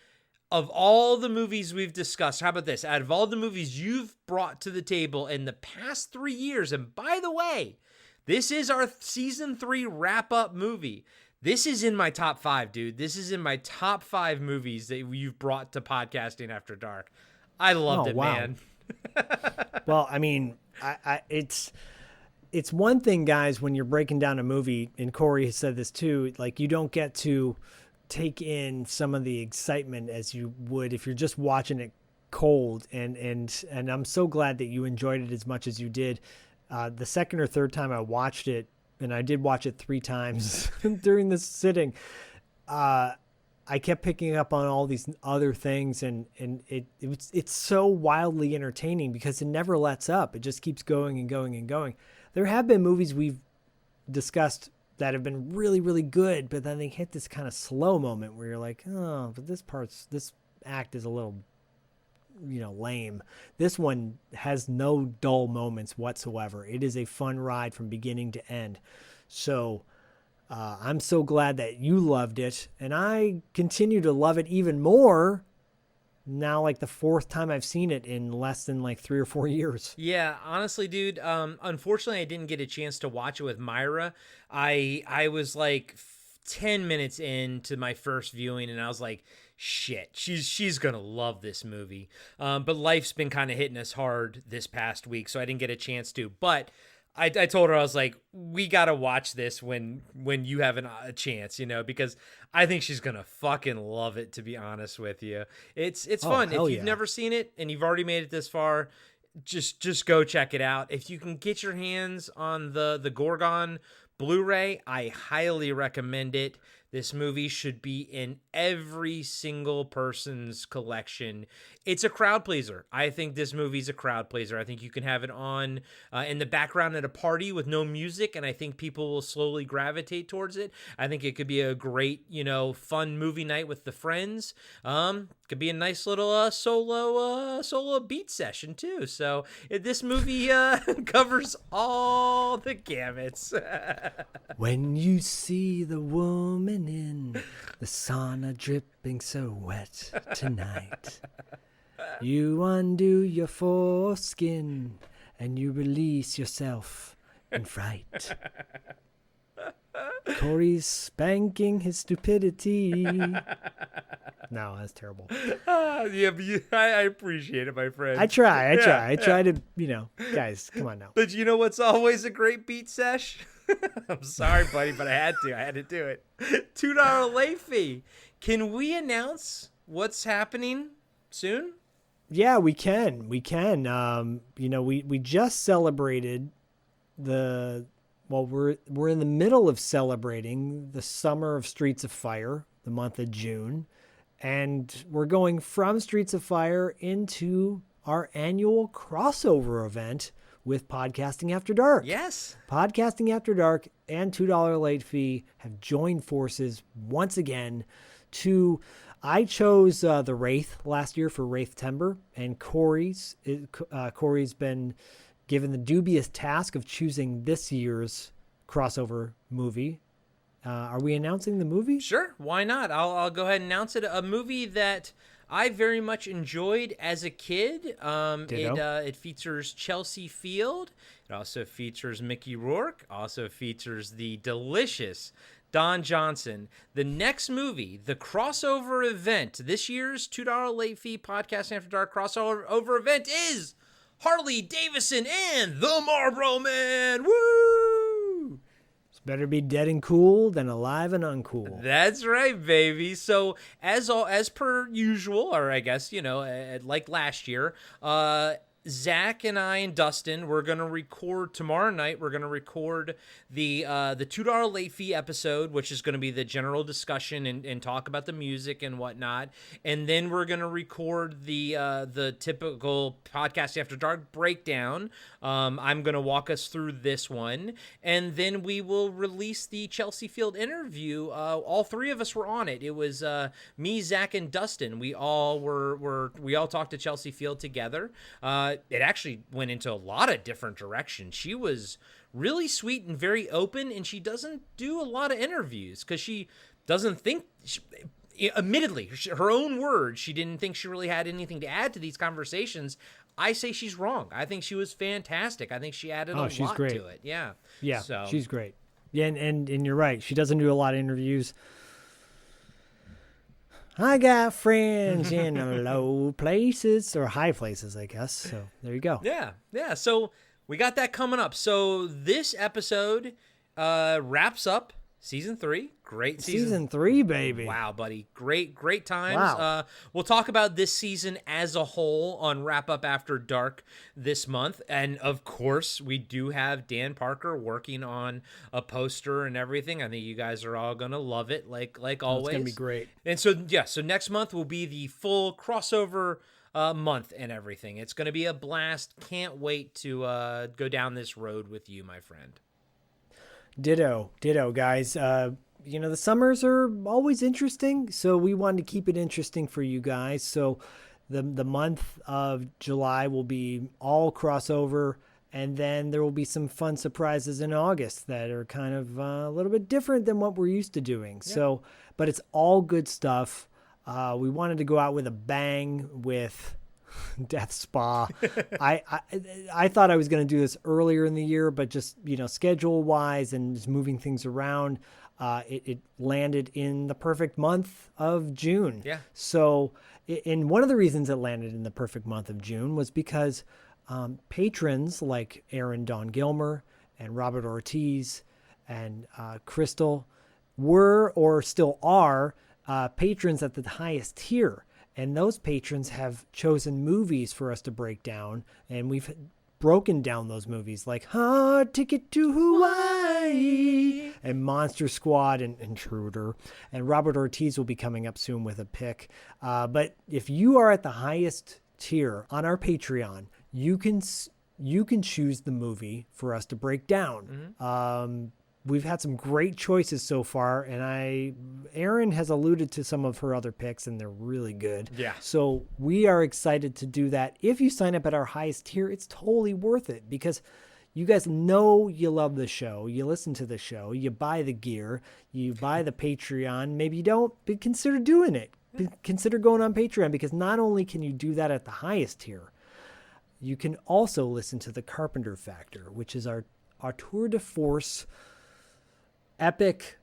S2: Of all the movies we've discussed, how about this? Out of all the movies you've brought to the table in the past 3 years, and by the way, this is our season 3 wrap-up movie. This is in my top 5, dude. This is in my top 5 movies that you've brought to Podcasting After Dark. I loved it, wow. Man.
S4: Well, I mean, it's one thing, guys, when you're breaking down a movie, and Corey has said this too, like you don't get to take in some of the excitement as you would if you're just watching it cold, and I'm so glad that you enjoyed it as much as you did. The second or third time I watched it, and I did watch it 3 times during this sitting, I kept picking up on all these other things, and it's so wildly entertaining because it never lets up. It just keeps going and going and going. There have been movies we've discussed that have been really, really good, but then they hit this kind of slow moment where you're like, oh, but this act is a little, lame. This one has no dull moments whatsoever. It is a fun ride from beginning to end. So I'm so glad that you loved it, and I continue to love it even more now, like the 4th time I've seen it in less than like 3 or 4 years.
S2: Yeah, honestly, dude, unfortunately I didn't get a chance to watch it with Myra. I was like 10 minutes into my first viewing, and I was like, shit, she's gonna love this movie. But life's been kind of hitting us hard this past week, so I didn't get a chance to. But I told her, I was like, we gotta watch this when you have a chance, because I think she's gonna fucking love it, to be honest with you. It's fun. If you've never seen it and you've already made it this far, just go check it out. If you can get your hands on the Gorgon Blu-ray, I highly recommend it. This movie should be in every single person's collection. It's a crowd pleaser. I think this movie's a crowd pleaser. I think you can have it on in the background at a party with no music, and I think people will slowly gravitate towards it. I think it could be a great, fun movie night with the friends. Could be a nice little solo beat session too. So this movie covers all the gamuts.
S4: When you see the woman in the sauna dripping so wet tonight, you undo your foreskin and you release yourself in fright. Corey's spanking his stupidity. No, that's terrible.
S2: Yeah, but I appreciate it, my friend.
S4: I try to, guys, come on now.
S2: But you know what's always a great beat sesh? I'm sorry, buddy, but I had to do it. $2 late fee. Can we announce what's happening soon?
S4: Yeah, we can. We just celebrated we're in the middle of celebrating the summer of Streets of Fire, the month of June, and we're going from Streets of Fire into our annual crossover event with Podcasting After Dark.
S2: Yes.
S4: Podcasting After Dark and $2 late fee have joined forces once again I chose the Wraith last year for Wraith Timber, and Corey's been given the dubious task of choosing this year's crossover movie. Are we announcing the movie?
S2: Sure, why not? I'll go ahead and announce it. A movie that I very much enjoyed as a kid. It features Chelsea Field. It also features Mickey Rourke. Also features the delicious Don Johnson. The next movie, the crossover event, this year's $2 late fee podcast After Dark crossover event is Harley Davidson and the Marlboro Man. Woo!
S4: It's better be dead and cool than alive and uncool.
S2: That's right, baby. So as per usual, or I guess, like last year, Zach and I and Dustin, we're going to record tomorrow night. We're going to record the $2 late fee episode, which is going to be the general discussion and talk about the music and whatnot. And then we're going to record the typical podcast After Dark breakdown. I'm going to walk us through this one. And then we will release the Chelsea Field interview. All three of us were on it. It was me, Zach, and Dustin. We all we all talked to Chelsea Field together. It actually went into a lot of different directions. She was really sweet and very open, and she doesn't do a lot of interviews because she doesn't think, admittedly, her own words, she didn't think she really had anything to add to these conversations. I say she's wrong. I think she was fantastic. I think she added a lot to it. Yeah.
S4: Yeah,
S2: so.
S4: She's great. Yeah, and you're right. She doesn't do a lot of interviews. I got friends in low places or high places, I guess. So there you go.
S2: Yeah. So we got that coming up. So this episode wraps up season 3. Great season.
S4: Season 3, baby.
S2: Wow, buddy. Great times.
S4: Wow.
S2: We'll talk about this season as a whole on Wrap Up After Dark this month. And of course, we do have Dan Parker working on a poster and everything. I think you guys are all going to love it like always.
S4: It's going to be great.
S2: And so, so next month will be the full crossover month and everything. It's going to be a blast. Can't wait to go down this road with you, my friend.
S4: Ditto, guys. The summers are always interesting, so we wanted to keep it interesting for you guys. So the month of July will be all crossover, and then there will be some fun surprises in August that are kind of a little bit different than what we're used to doing. Yeah. So, but it's all good stuff. We wanted to go out with a bang with Death Spa. I thought I was going to do this earlier in the year, but just, schedule wise and just moving things around, it landed in the perfect month of June.
S2: Yeah.
S4: So, and one of the reasons it landed in the perfect month of June was because patrons like Aaron Don Gilmer and Robert Ortiz and Crystal were or still are patrons at the highest tier. And those patrons have chosen movies for us to break down, and we've broken down those movies like Hard Ticket to Hawaii and Monster Squad and Intruder. And Robert Ortiz will be coming up soon with a pick. But if you are at the highest tier on our Patreon, you can choose the movie for us to break down.
S2: Mm-hmm.
S4: We've had some great choices so far, and Erin has alluded to some of her other picks, and they're really good.
S2: Yeah.
S4: So we are excited to do that. If you sign up at our highest tier, it's totally worth it because you guys know you love the show. You listen to the show. You buy the gear. You buy the Patreon. Maybe you don't, but consider doing it. Consider going on Patreon because not only can you do that at the highest tier, you can also listen to the Carpenter Factor, which is our tour de force epic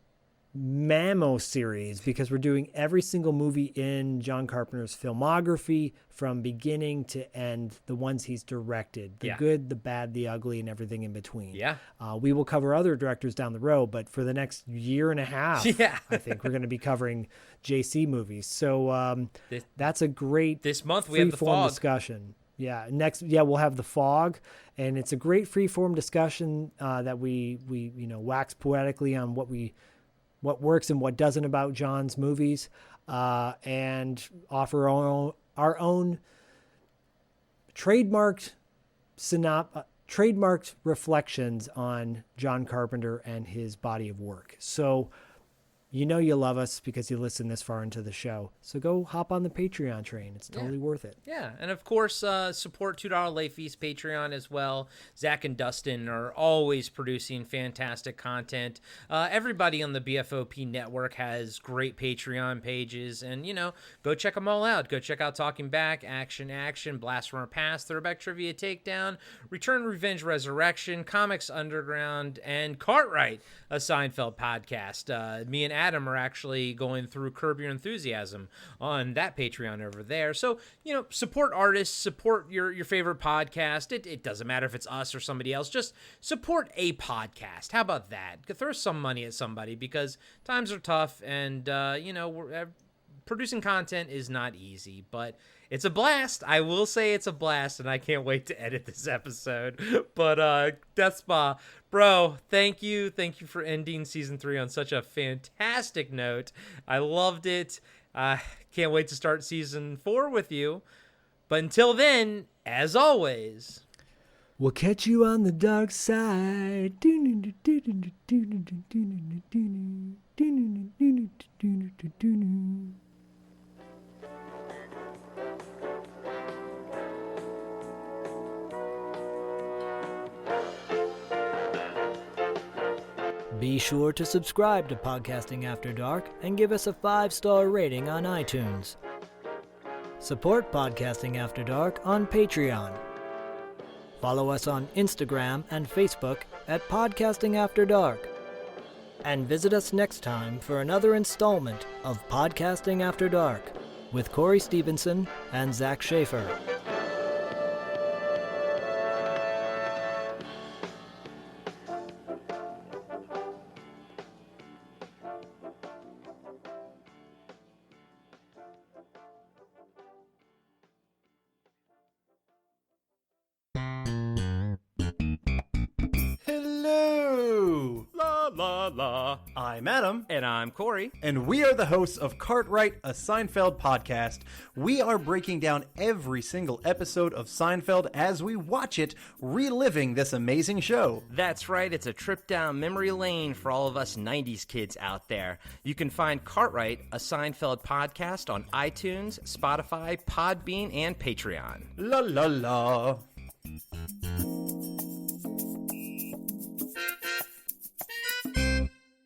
S4: Mammo series, because we're doing every single movie in John Carpenter's filmography from beginning to end, the ones he's directed, the good, the bad, the ugly, and everything in between.
S2: Yeah.
S4: We will cover other directors down the road, but for the next year and a half, I think we're going to be covering JC movies. So that's a great
S2: this month we have the Fog
S4: discussion. Yeah. We'll have The Fog, and it's a great freeform discussion that we wax poetically on what works and what doesn't about John's movies, and offer our own trademarked reflections on John Carpenter and his body of work. So You know you love us because you listen this far into the show. So go hop on the Patreon train. It's totally worth it.
S2: Yeah, and of course, support $2 Late Fees Patreon as well. Zach and Dustin are always producing fantastic content. Everybody on the BFOP network has great Patreon pages, and, go check them all out. Go check out Talking Back, Action, Blast from Our Past, Throwback Trivia Takedown, Return, Revenge, Resurrection, Comics Underground, and Cartwright, a Seinfeld podcast. Me and Adam are actually going through Curb Your Enthusiasm on that Patreon over there. So, support artists, support your favorite podcast. It doesn't matter if it's us or somebody else. Just support a podcast. How about that? Throw some money at somebody because times are tough and, producing content is not easy, but it's a blast. I will say it's a blast, and I can't wait to edit this episode. But Death Spa, bro, thank you. Thank you for ending season 3 on such a fantastic note. I loved it. Can't wait to start season 4 with you. But until then, as always,
S4: we'll catch you on the dark side. Be sure to subscribe to Podcasting After Dark and give us a 5-star rating on iTunes. Support Podcasting After Dark on Patreon. Follow us on Instagram and Facebook at Podcasting After Dark. And visit us next time for another installment of Podcasting After Dark with Corey Stevenson and Zach Schaefer.
S15: I'm Adam.
S2: And I'm Corey.
S15: And we are the hosts of Cartwright, a Seinfeld podcast. We are breaking down every single episode of Seinfeld as we watch it, reliving this amazing show.
S2: That's right. It's a trip down memory lane for all of us 90s kids out there. You can find Cartwright, a Seinfeld podcast on iTunes, Spotify, Podbean, and Patreon.
S15: La la la.